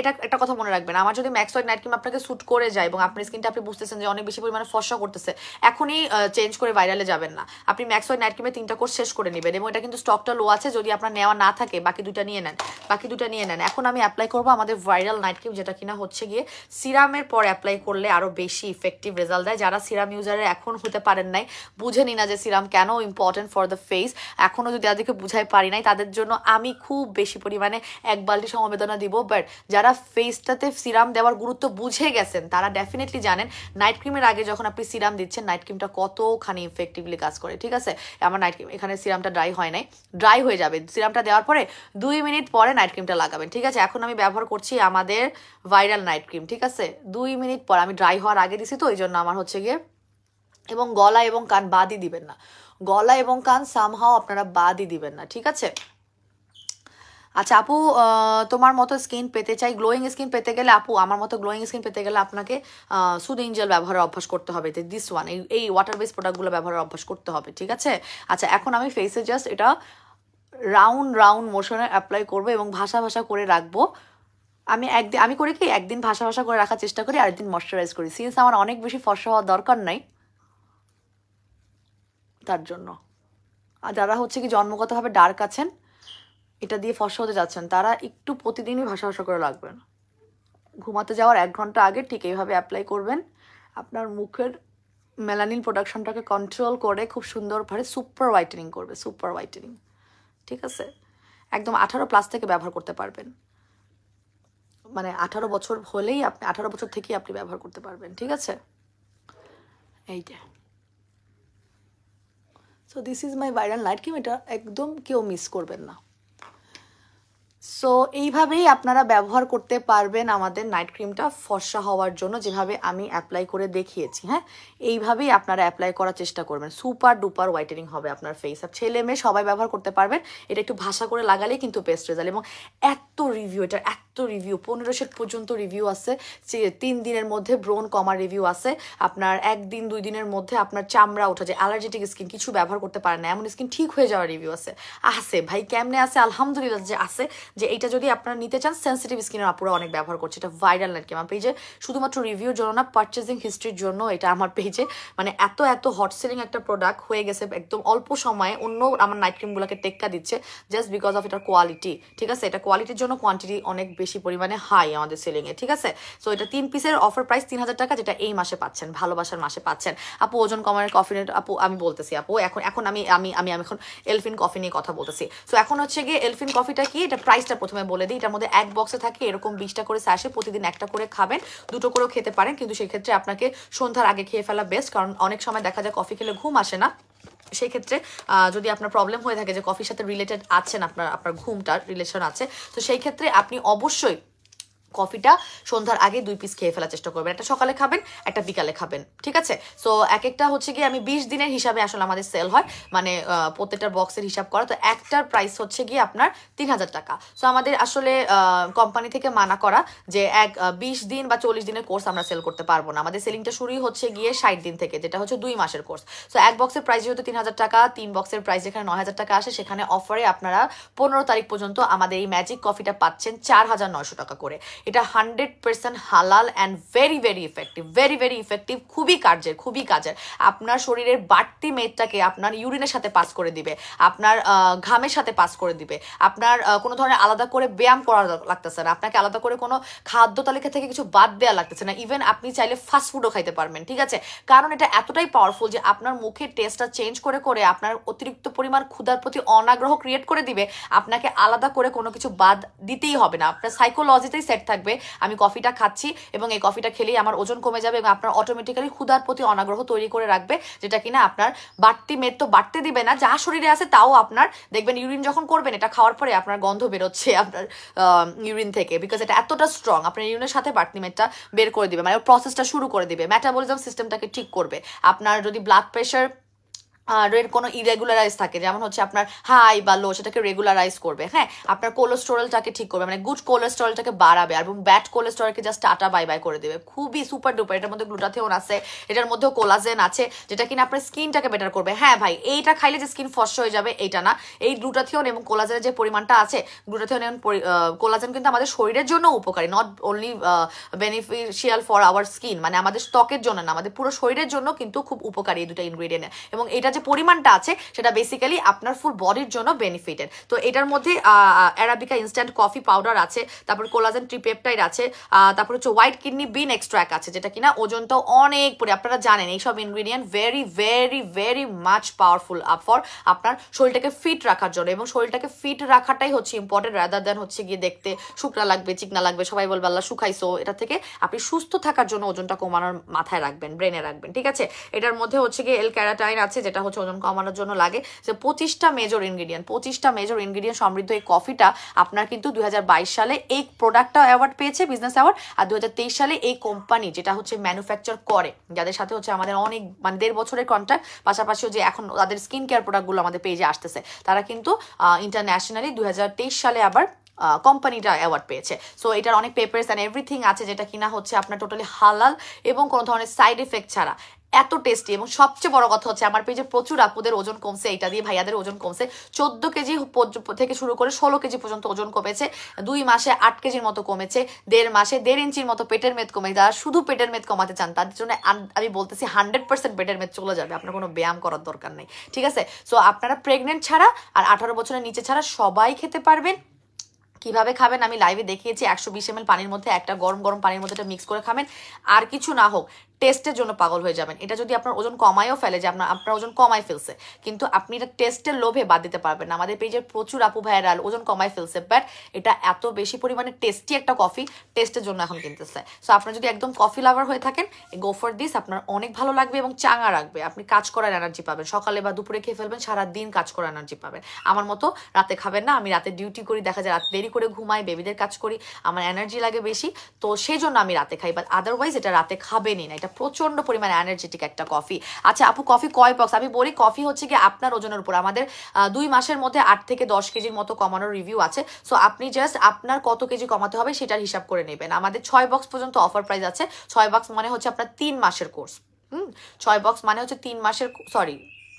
[SPEAKER 1] এটা একটা কথা মনে রাখবেন, আমার যদি ম্যাক্স হোয়াইট নাইট ক্রিম আপনাকে স্যুট করে যায় এবং আপনার স্কিনটা আপনি বুঝতেছেন যে অনেক বেশি পরিমাণে ফর্সা করতেছে, এখনই চেঞ্জ করে ভাইরালে যাবেন না। আপনি ম্যাক্স হোয়াইট নাইট ক্রিমে 3টা কোর্স শেষ করে নেবেন, এবং এটা কিন্তু স্টকটা লো আছে, যদি আপনার নেওয়া না থাকে বাকি দুটা নিয়ে নেন। এখন আমি অ্যাপ্লাই করবো আমাদের ভাইরাল নাইট ক্রিম, যেটা কিনা হচ্ছে গিয়ে সিরামের পর অ্যাপ্লাই করলে আরো বেশি ইফেক্টিভ রেজাল্ট দেয়। যারা সিরাম ইউজারে এখন হতে পারেন নাই, বুঝেনি না যে সিরাম কেন ইম্পর্টেন্ট ফর দ্য ফেস, এখনো যদি তাদেরকে বুঝাই পারি নাই, তাদের জন্য আমি খুব বেশি পরিমাণে 1 বালতি সমবেদনা দিব। বাট যারা ফেসটাতে সিরাম দেওয়ার গুরুত্ব বুঝে গেছেন, তারা ডেফিনেটলি জানেন নাইট ক্রিমের আগে যখন আপনি সিরাম দিচ্ছেন, নাইট ক্রিমটা কতখানি ইফেক্টিভলি কাজ করে। ঠিক আছে, আমার নাইট ক্রিম এখানে সিরামটা ড্রাই হয় নাই, ড্রাই হয়ে যাবে সিরামটা দেওয়ার পরে 2 মিনিট পরে নাইট ক্রিমটা লাগাবেন। ঠিক আছে, এখন আমি ব্যবহার করছি আমাদের ভাইরাল নাইট ক্রিম। ঠিক আছে, 2 মিনিট পর, আমি ড্রাই হওয়ার আগে দিছি তো, এই জন্য আমার হচ্ছে গিয়ে, এবং গলা এবং কান বাদই দিবেন না, গলা এবং কান সামহাও আপনারা বাদই দিবেন না। ঠিক আছে, আচ্ছা আপু, তোমার মতো স্কিন পেতে চাই, গ্লোয়িং স্কিন পেতে গেলে আপু, আমার মতো গ্লোয়িং স্কিন পেতে গেলে আপনাকে সুদিং জেল ব্যবহারের অভ্যাস করতে হবে, দিস ওয়ান, এই ওয়াটার বেস প্রোডাক্টগুলো ব্যবহারের অভ্যাস করতে হবে, ঠিক আছে? আচ্ছা এখন আমি ফেসে জাস্ট এটা রাউন্ড রাউন্ড মোশনে অ্যাপ্লাই করবো এবং ভাসা ভাসা করে রাখবো। আমি করি কি, একদিন ভাসা ভাসা করে রাখার চেষ্টা করি, আরেকদিন ময়শ্চারাইজ করি, সিন্স আমার অনেক বেশি ফর্সা হওয়ার দরকার নাই তার জন্য। আর যারা হচ্ছে কি জন্মগতভাবে ডার্ক আছেন, এটা দিয়ে ফর্সা হতে যাচ্ছেন, তারা একটু প্রতিদিনই ভাসা ভাসা করে রাখবেন। ঘুমাতে যাওয়ার 1 ঘন্টা আগে ঠিক এইভাবে অ্যাপ্লাই করবেন। আপনার মুখের মেলানিন প্রোডাকশনটাকে কন্ট্রোল করে খুব সুন্দরভাবে সুপার হোয়াইটেনিং করবে, সুপার হোয়াইটেনিং, ঠিক আছে? একদম 18+ থেকে ব্যবহার করতে পারবেন, মানে 18 বছর হলেই আপনি, 18 বছর থেকেই আপনি ব্যবহার করতে পারবেন, ঠিক আছে? এইটা, so this is my viral night cream, এটা একদম কেউ মিস করবেন না। সো এইভাবেই আপনারা ব্যবহার করতে পারবেন আমাদের নাইট ক্রিমটা ফর্সা হওয়ার জন্য, যেভাবে আমি অ্যাপ্লাই করে দেখিয়েছি। হ্যাঁ, এইভাবেই আপনারা অ্যাপ্লাই করার চেষ্টা করবেন, সুপার ডুপার হোয়াইটেনিং হবে আপনার ফেস। আর ছেলে মেয়ে সবাই ব্যবহার করতে পারবেন, এটা একটু ভাসা করে লাগালেই কিন্তু বেস্ট রেজাল্ট। এবং এত রিভিউ, এটা এত রিভিউ, 1500 পর্যন্ত রিভিউ আছে, 3 দিনের মধ্যে ব্রোন কমার রিভিউ আছে, আপনার 1 দিন 2 দিনের মধ্যে আপনার চামড়া ওঠা, যে অ্যালার্জেটিক স্কিন কিছু ব্যবহার করতে পারে না এমন স্কিন ঠিক হয়ে যাওয়ার রিভিউ আছে। ভাই কেমনে আছে, আলহামদুলিল্লাহ যে আছে, যে এইটা যদি আপনারা নিতে চান, সেন্সিটিভ স্কিনের আপুরা অনেক ব্যবহার করছে, এটা ভাইরাল নাইট ক্রিম আমার পেজে, শুধুমাত্র রিভিউর জন্য না, পারচেজিং হিস্ট্রির জন্য এটা আমার পেজে, মানে এত হট সেলিং একটা প্রোডাক্ট হয়ে গেছে একদম অল্প সময়ে, অন্য আমার নাইট ক্রিমগুলোকে টেক্কা দিচ্ছে জাস্ট বিকজ অফ এটার কোয়ালিটি, ঠিক আছে? এটা কোয়ালিটির জন্য কোয়ান্টিটি অনেক বেশি পরিমাণে হাই আমাদের সেলিংয়ে, ঠিক আছে? সো এটা 3 পিসের অফার প্রাইস 3000 টাকা, যেটা এই মাসে পাচ্ছেন, ভালোবাসার মাসে পাচ্ছেন। আপু ওজন কমানোর কফিনের আপু আমি বলতেছি, আপু এখন আমি এখন এলফিন কফি নিয়ে কথা বলতেছি। সো এখন হচ্ছে গিয়ে এলফিন কফিটা কি, এটা প্রাইসটা প্রথমে বলে দিই। এটার মধ্যে এক বক্সে থাকে এরকম 20টা করে স্যাশে, প্রতিদিন একটা করে খাবেন, 2টো করেও খেতে পারেন, কিন্তু সেই ক্ষেত্রে আপনাকে সন্ধ্যার আগে খেয়ে ফেলা বেস্ট, কারণ অনেক সময় দেখা যায় কফি খেলে ঘুম আসে না। সেই ক্ষেত্রে যদি আপনার প্রবলেম হয়ে থাকে যে কফির সাথে রিলেটেড আছেন, আপনার ঘুমটার রিলেশন আছে, তো সেই ক্ষেত্রে আপনি অবশ্যই কফিটা সন্ধ্যার আগে 2 পিস খেয়ে ফেলার চেষ্টা করবেন, একটা সকালে খাবেন, একটা বিকালে খাবেন, ঠিক আছে? সো এক একটা হচ্ছে গিয়ে আমি 20 দিনের হিসাবে আসলে আমাদের সেল হয়, মানে প্রত্যেকটার বক্সের হিসাব করা, তো একটার প্রাইস হচ্ছে গিয়ে আপনার 3000 টাকা। সো আমাদের আসলে কোম্পানি থেকে মানা করা যে 20 দিন বা 40 দিনের কোর্স আমরা সেল করতে পারবো না, আমাদের সেলিংটা শুরুই হচ্ছে গিয়ে 60 দিন থেকে, যেটা হচ্ছে 2 মাসের কোর্স। সো এক বক্সের প্রাইস যেহেতু 3000 টাকা, 3 বক্সের প্রাইস যেখানে 9000 টাকা আসে, সেখানে অফারে আপনারা 15 তারিখ পর্যন্ত আমাদের এই ম্যাজিক কফিটা পাচ্ছেন 4900 টাকা করে। এটা 100% হালাল and very very effective, very effective, খুবই কাজের। আপনার শরীরের বাড়তি মেদটাকে আপনার ইউরিনের সাথে পাস করে দিবে, আপনার ঘামের সাথে পাস করে দিবে, আপনার কোনো ধরনের আলাদা করে ব্যায়াম করা লাগতেছে না, আপনাকে আলাদা করে কোনো খাদ্য তালিকা থেকে কিছু বাদ দেওয়া লাগতেছে না, ইভেন আপনি চাইলে ফাস্ট ফুডও খাইতে পারবেন, ঠিক আছে? কারণ এটা এতটাই পাওয়ারফুল যে আপনার মুখের টেস্টটা চেঞ্জ করে আপনার অতিরিক্ত পরিমাণ ক্ষুধার প্রতি অনাগ্রহ ক্রিয়েট করে দিবে, আপনাকে আলাদা করে কোনো কিছু বাদ দিতেই হবে না, আপনার সাইকোলজিতেই সেট থাকবে আমি কফিটা খাচ্ছি এবং এই কফিটা খেলেই আমার ওজন কমে যাবে, এবং আপনার অটোমেটিক্যালি ক্ষুধার প্রতি অনাগ্রহ তৈরি করে রাখবে, যেটা কিনা আপনার বাড়তি মেদ তো বাড়তে দিবে না, যা শরীরে আছে তাও আপনার দেখবেন ইউরিন যখন করবেন এটা খাওয়ার পরে আপনার গন্ধ বেরোচ্ছে আপনার ইউরিন থেকে, বিকজ এটা এতটা স্ট্রং, আপনার ইউরিনের সাথে বাড়তি মেদটা বের করে দিবে, মানে প্রসেসটা শুরু করে দিবে, মেটাবলিজম সিস্টেমটাকে ঠিক করবে। আপনার যদি ব্লাড প্রেশার এর কোনো ইরেগুলারাইজ থাকে, যেমন হচ্ছে আপনার হাই বা লো, সেটাকে রেগুলারাইজ করবে। হ্যাঁ, আপনার কোলেস্টেরলটাকে ঠিক করবে, মানে গুড কোলেস্টেরলটাকে বাড়াবে, এবং ব্যাড কোলেস্টেরলকে জাস্ট টাটা বাই বাই করে দেবে, খুবই সুপার ডুপার। এটার মধ্যে গ্লুটাথিওন আছে, এটার মধ্যেও কোলাজেন আছে, যেটা কিনা আপনার স্কিনটাকে বেটার করবে। হ্যাঁ ভাই, এইটা খাইলে যে স্কিন ফর্সা হয়ে যাবে এইটা না, এই গ্লুটাথিওন এবং কোলাজেনের যে পরিমাণটা আছে, গ্লুটাথিওন এবং কোলাজেন কিন্তু আমাদের শরীরের জন্য উপকারী, not only beneficial for our skin, মানে আমাদের ত্বকের জন্য না, আমাদের পুরো শরীরের জন্য কিন্তু খুব উপকারী এই দুটো ইনগ্রিডিয়েন্ট, এবং এটা যে পরিমাণটা আছে সেটা বেসিক্যালি আপনার ফুল বডির জন্য বেনিফিটেড। তো এটার মধ্যে অ্যারাবিকা ইনস্ট্যান্ট কফি পাউডার আছে, তারপর কোলাজেন ট্রিপেপটাইড আছে, তারপর হচ্ছে হোয়াইট কিডনি বিন এক্সট্রাক্ট আছে, যেটা কিনা ওজনটাও অনেক পরে, আপনারা জানেন এইসব ingredient very much powerful for আপনার শরীরটাকে ফিট রাখার জন্য, এবং শরীরটাকে ফিট রাখাটাই হচ্ছে ইম্পর্টেন্ট, রাদার দেন হচ্ছে গিয়ে দেখতে শুকনা লাগবে, চিকনা লাগবে, সবাই বলবে আল্লাহ শুকাইছো। এটা থেকে আপনি সুস্থ থাকার জন্য ওজনটা কমানোর মাথায় রাখবেন, ব্রেনে রাখবেন, ঠিক আছে? এটার মধ্যে হচ্ছে গিয়ে এল ক্যারাটাইন আছে, যেটা হচ্ছে ওজন কমানোর জন্য লাগে, যে 25টা মেজর ইনগ্রিডিয়েন্ট সমৃদ্ধ এই কফিটা আপনার কিন্তু 2022 সালে এই প্রোডাক্টটা অ্যাওয়ার্ড পেয়েছে, বিজনেস অ্যাওয়ার্ড, আর 2023 সালে এই কোম্পানি যেটা হচ্ছে ম্যানুফ্যাকচার করে, যাদের সাথে হচ্ছে আমাদের অনেক মানে 1.5 বছরের কন্ট্রাক্ট, পাশাপাশিও যে এখন তাদের স্কিন কেয়ার প্রোডাক্টগুলো আমাদের পেজে আসতেছে, তারা কিন্তু ইন্টারন্যাশনালি 2023 সালে আবার কোম্পানিটা অ্যাওয়ার্ড পেয়েছে। সো এটার অনেক পেপারস অ্যান্ড এভরিথিং আছে যেটা কিনা হচ্ছে আপনার টোটালি হালাল এবং কোনো ধরনের সাইড এফেক্ট ছাড়া। এত টেস্টি এবং সবচেয়ে বড় কথা হচ্ছে আমার পেজে প্রচুর আপুদের ওজন কমছে, এটা দিয়ে ভাইয়াদের ওজন কমছে। 14 কেজি থেকে শুরু করে 16 কেজি পর্যন্ত ওজন কমেছে, 2 মাসে 8 কেজির মতো কমেছে, 1.5 মাসে 1.5 ইঞ্চির মতো পেটের মেদ কমে। যারা শুধু পেটের মেদ কমাতে চান তাদের জন্য আমি বলতেছি 100% পেটের মেদ চলে যাবে, আপনার কোনো ব্যায়াম করার দরকার নেই, ঠিক আছে? সো আপনারা প্রেগনেন্ট ছাড়া আর 18 বছরের নিচে ছাড়া সবাই খেতে পারবেন। কিভাবে খাবেন আমি লাইভে দেখিয়েছি। 120 ml পানির মধ্যে একটা গরম গরম পানির মধ্যে এটা মিক্স করে খাবেন। আর কিছু না হোক টেস্টের জন্য পাগল হয়ে যাবেন। এটা যদি আপনার ওজন কমায়ও ফেলে, যে আপনার ওজন কমায় ফেলছে, কিন্তু আপনি এটা টেস্টের লোভে বাদ দিতে পারবেন না। আমাদের পেজের প্রচুর আপু ভাইরাল ওজন কমায় ফেলছে, বাট এটা এত বেশি পরিমাণে টেস্টি একটা কফি, টেস্টের জন্য এখন কিনতেছে। সো আপনার যদি একদম কফি লাভার হয়ে থাকেন, গো ফর দিস, আপনার অনেক ভালো লাগবে এবং চাঙা রাখবে। আপনি কাজ করার এনার্জি পাবেন, সকালে বা দুপুরে খেয়ে ফেলবেন, সারাদিন কাজ করার এনার্জি পাবেন। আমার মতো রাতে খাবেন না, আমি রাতে ডিউটি করি, দেখা যায় রাত দেরি করে ঘুমাই, বেবিদের কাজ করি, আমার এনার্জি লাগে বেশি, তো সেই জন্য আমি রাতে খাই। বাট আদারওয়াইজ এটা রাতে খাবেনই না, এটা প্রচন্ড পরিমাণে এনার্জেটিক একটা কফি। আচ্ছা আপু কফি কয় বক্স? আমি বলি কফি হচ্ছে কি আপনার ওজনের উপর। আমাদের 2 মাসের মধ্যে 8 থেকে 10 কেজির মতো কমানোর রিভিউ আছে। সো আপনি জাস্ট আপনার কত কেজি কমাতে হবে সেটার হিসাব করে নেবেন। আমাদের 6 বক্স পর্যন্ত অফার প্রাইস আছে। 6 বক্স মানে হচ্ছে আপনার 3 মাসের কোর্স। 6 বক্স মানে হচ্ছে 3 মাসের, সরি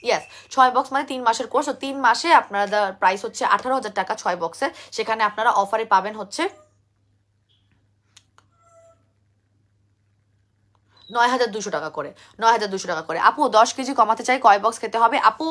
[SPEAKER 1] ইয়েস 6 বক্স মানে 3 মাসের কোর্স। 3 মাসে আপনারা প্রাইস হচ্ছে 18,000 টাকা 6 বক্সের। সেখানে আপনারা অফারে পাবেন হচ্ছে 9,200 টাকা করে, 9,200 টাকা করে। আপু 10 কেজি কমাতে চাই, কয় বক্স খেতে হবে? আপু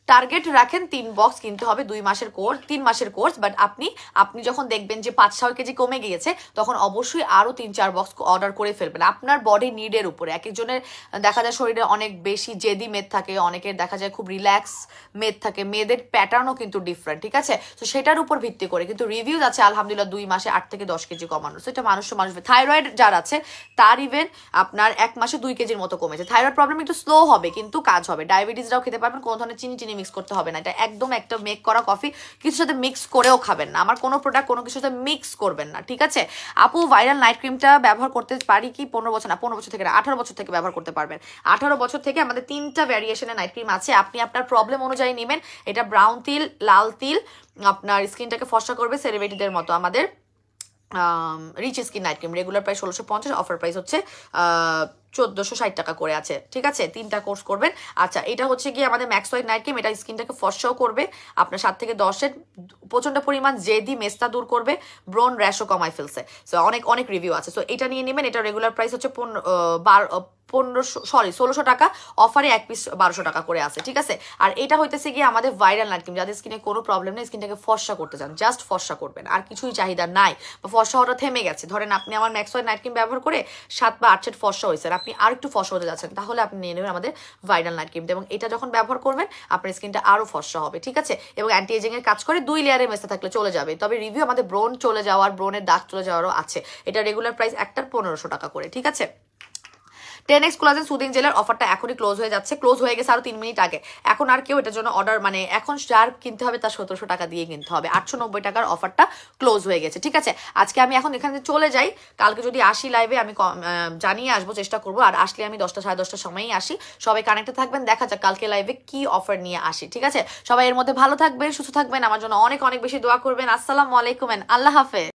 [SPEAKER 1] টার্গেট রাখেন 3 বক্স কিনতে হবে 2 মাসের কোর্স, 3 মাসের কোর্স। বাট আপনি যখন দেখবেন যে 5-6 কেজি কমে গিয়েছে, তখন অবশ্যই আরো 3-4 বক্স অর্ডার করে ফেলবেন আপনার বডি নিডের উপরে। এক একজনের দেখা যায় শরীরে অনেক বেশি জেদি মেদ থাকে, অনেকের দেখা যায় খুব রিল্যাক্স মেদ থাকে, মেয়েদের প্যাটার্নও কিন্তু ডিফারেন্ট, ঠিক আছে? তো সেটার উপর ভিত্তি করে কিন্তু রিভিউজ আছে আলহামদুলিল্লাহ 2 মাসে 8 থেকে 10 কেজি কমানো। সেটা মানুষ থাইরয়েড যার আছে তার ইভেন আপনার 1 মাসে 2 কেজির মতো কমেছে। থাইরয়েড প্রবলেম একটু স্লো হবে কিন্তু কাজ হবে। ডায়াবেটিসরাও খেতে পারবেন, কোনো ধরনের চিনি মিক্স করতে হবে না। এটা একদম একটা মেক করা কফি, কিছুর সাথে মিক্স করেও খাবেন না। আমার কোনো প্রোডাক্ট কোনো কিছুর সাথে মিক্স করবেন না, ঠিক আছে? আপু ভাইরাল নাইট ক্রিমটা ব্যবহার করতে পারি কি? 15 বছর না, 15 বছর থেকে না, 18 বছর থেকে ব্যবহার করতে পারবেন। 18 বছর থেকে আমাদের 3টা ভ্যারিয়েশনের নাইট ক্রিম আছে, আপনি আপনার প্রবলেম অনুযায়ী নেবেন। এটা ব্রাউন তিল, লাল তিল, আপনার স্কিনটাকে ফর্সা করবে সেলিব্রিটিদের মতো। আমাদের rich skin night cream regular price 1650, offer price হচ্ছে 1460 টাকা করে আছে, ঠিক আছে? 3টা কোর্স করবেন। আচ্ছা এটা হচ্ছে গিয়ে আমাদের ম্যাক্স হোয়াইট নাইট ক্রিম, এটা স্কিনটাকে ফর্সাও করবে, আপনার 7 থেকে 10-এর প্রচন্ড পরিমাণ জেদি মেস্তা দূর করবে, ব্রন র্যাশও কমাই ফেলছে। সো অনেক রিভিউ আছে। সো এটা নিয়ে নেবেন। এটা রেগুলার প্রাইস হচ্ছে 1600 টাকা, অফারে 1 পিস 1200 টাকা করে আছে, ঠিক আছে? আর এটা হইতেছে গিয়ে আমাদের ভাইরাল নাইট ক্রিম, যাদের স্কিনে কোনো প্রবলেম নেই, স্কিনটাকে ফর্সা করতে চান, জাস্ট ফর্সা করবেন, আর কিছুই চাহিদা নাই, বা ফর্সা হওয়াটা থেমে গেছে। ধরেন আপনি আমার ম্যাক্স হোয়াইট নাইট ক্রিম ব্যবহার করে 7 বা 8 সেট ফর্সা হয়েছে, আপনি আর একটু ফর্সা হতে যাচ্ছেন, তাহলে আপনি নিয়ে নেবেন আমাদের ভাইরাল নাইট ক্রিমটা। এবং এটা যখন ব্যবহার করবেন আপনার স্কিনটা আরো ফর্সা হবে, ঠিক আছে? এবং অ্যান্টি এজিং এর কাজ করে, 2 লেয়ারের মেস্তা থাকলে চলে যাবে। তবে রিভিউ আমাদের ব্রন চলে যাওয়ার, ব্রনের দাগ চলে যাওয়ারও আছে। এটা রেগুলার প্রাইস একটার 1500 টাকা করে, ঠিক আছে? 10x কোলাজেন সুদিং জেলের অফারটা এখনই ক্লোজ হয়ে যাচ্ছে, ক্লোজ হয়ে গেছে আরো 3 মিনিট আগে। এখন আর কেউ এটার জন্য অর্ডার, মানে এখন যার কিনতে হবে তার 1700 টাকা দিয়ে কিনতে হবে। 890 টাকার অফারটা ক্লোজ হয়ে গেছে, ঠিক আছে? আজকে আমি এখন এখানে চলে যাই, কালকে যদি আসি লাইভে আমি জানিয়ে আসবো, চেষ্টা করবো। আর আসলে আমি 10টা 10:30টার সময়ই আসি। সবাই কানেক্টে থাকবেন, দেখা যাক কালকে লাইভে কি অফার নিয়ে আসি, ঠিক আছে? সবাই এর মধ্যে ভালো থাকবেন, সুস্থ থাকবেন, আমার জন্য অনেক বেশি দোয়া করবেন। আসসালামু আলাইকুম, আল্লাহ হাফেজ।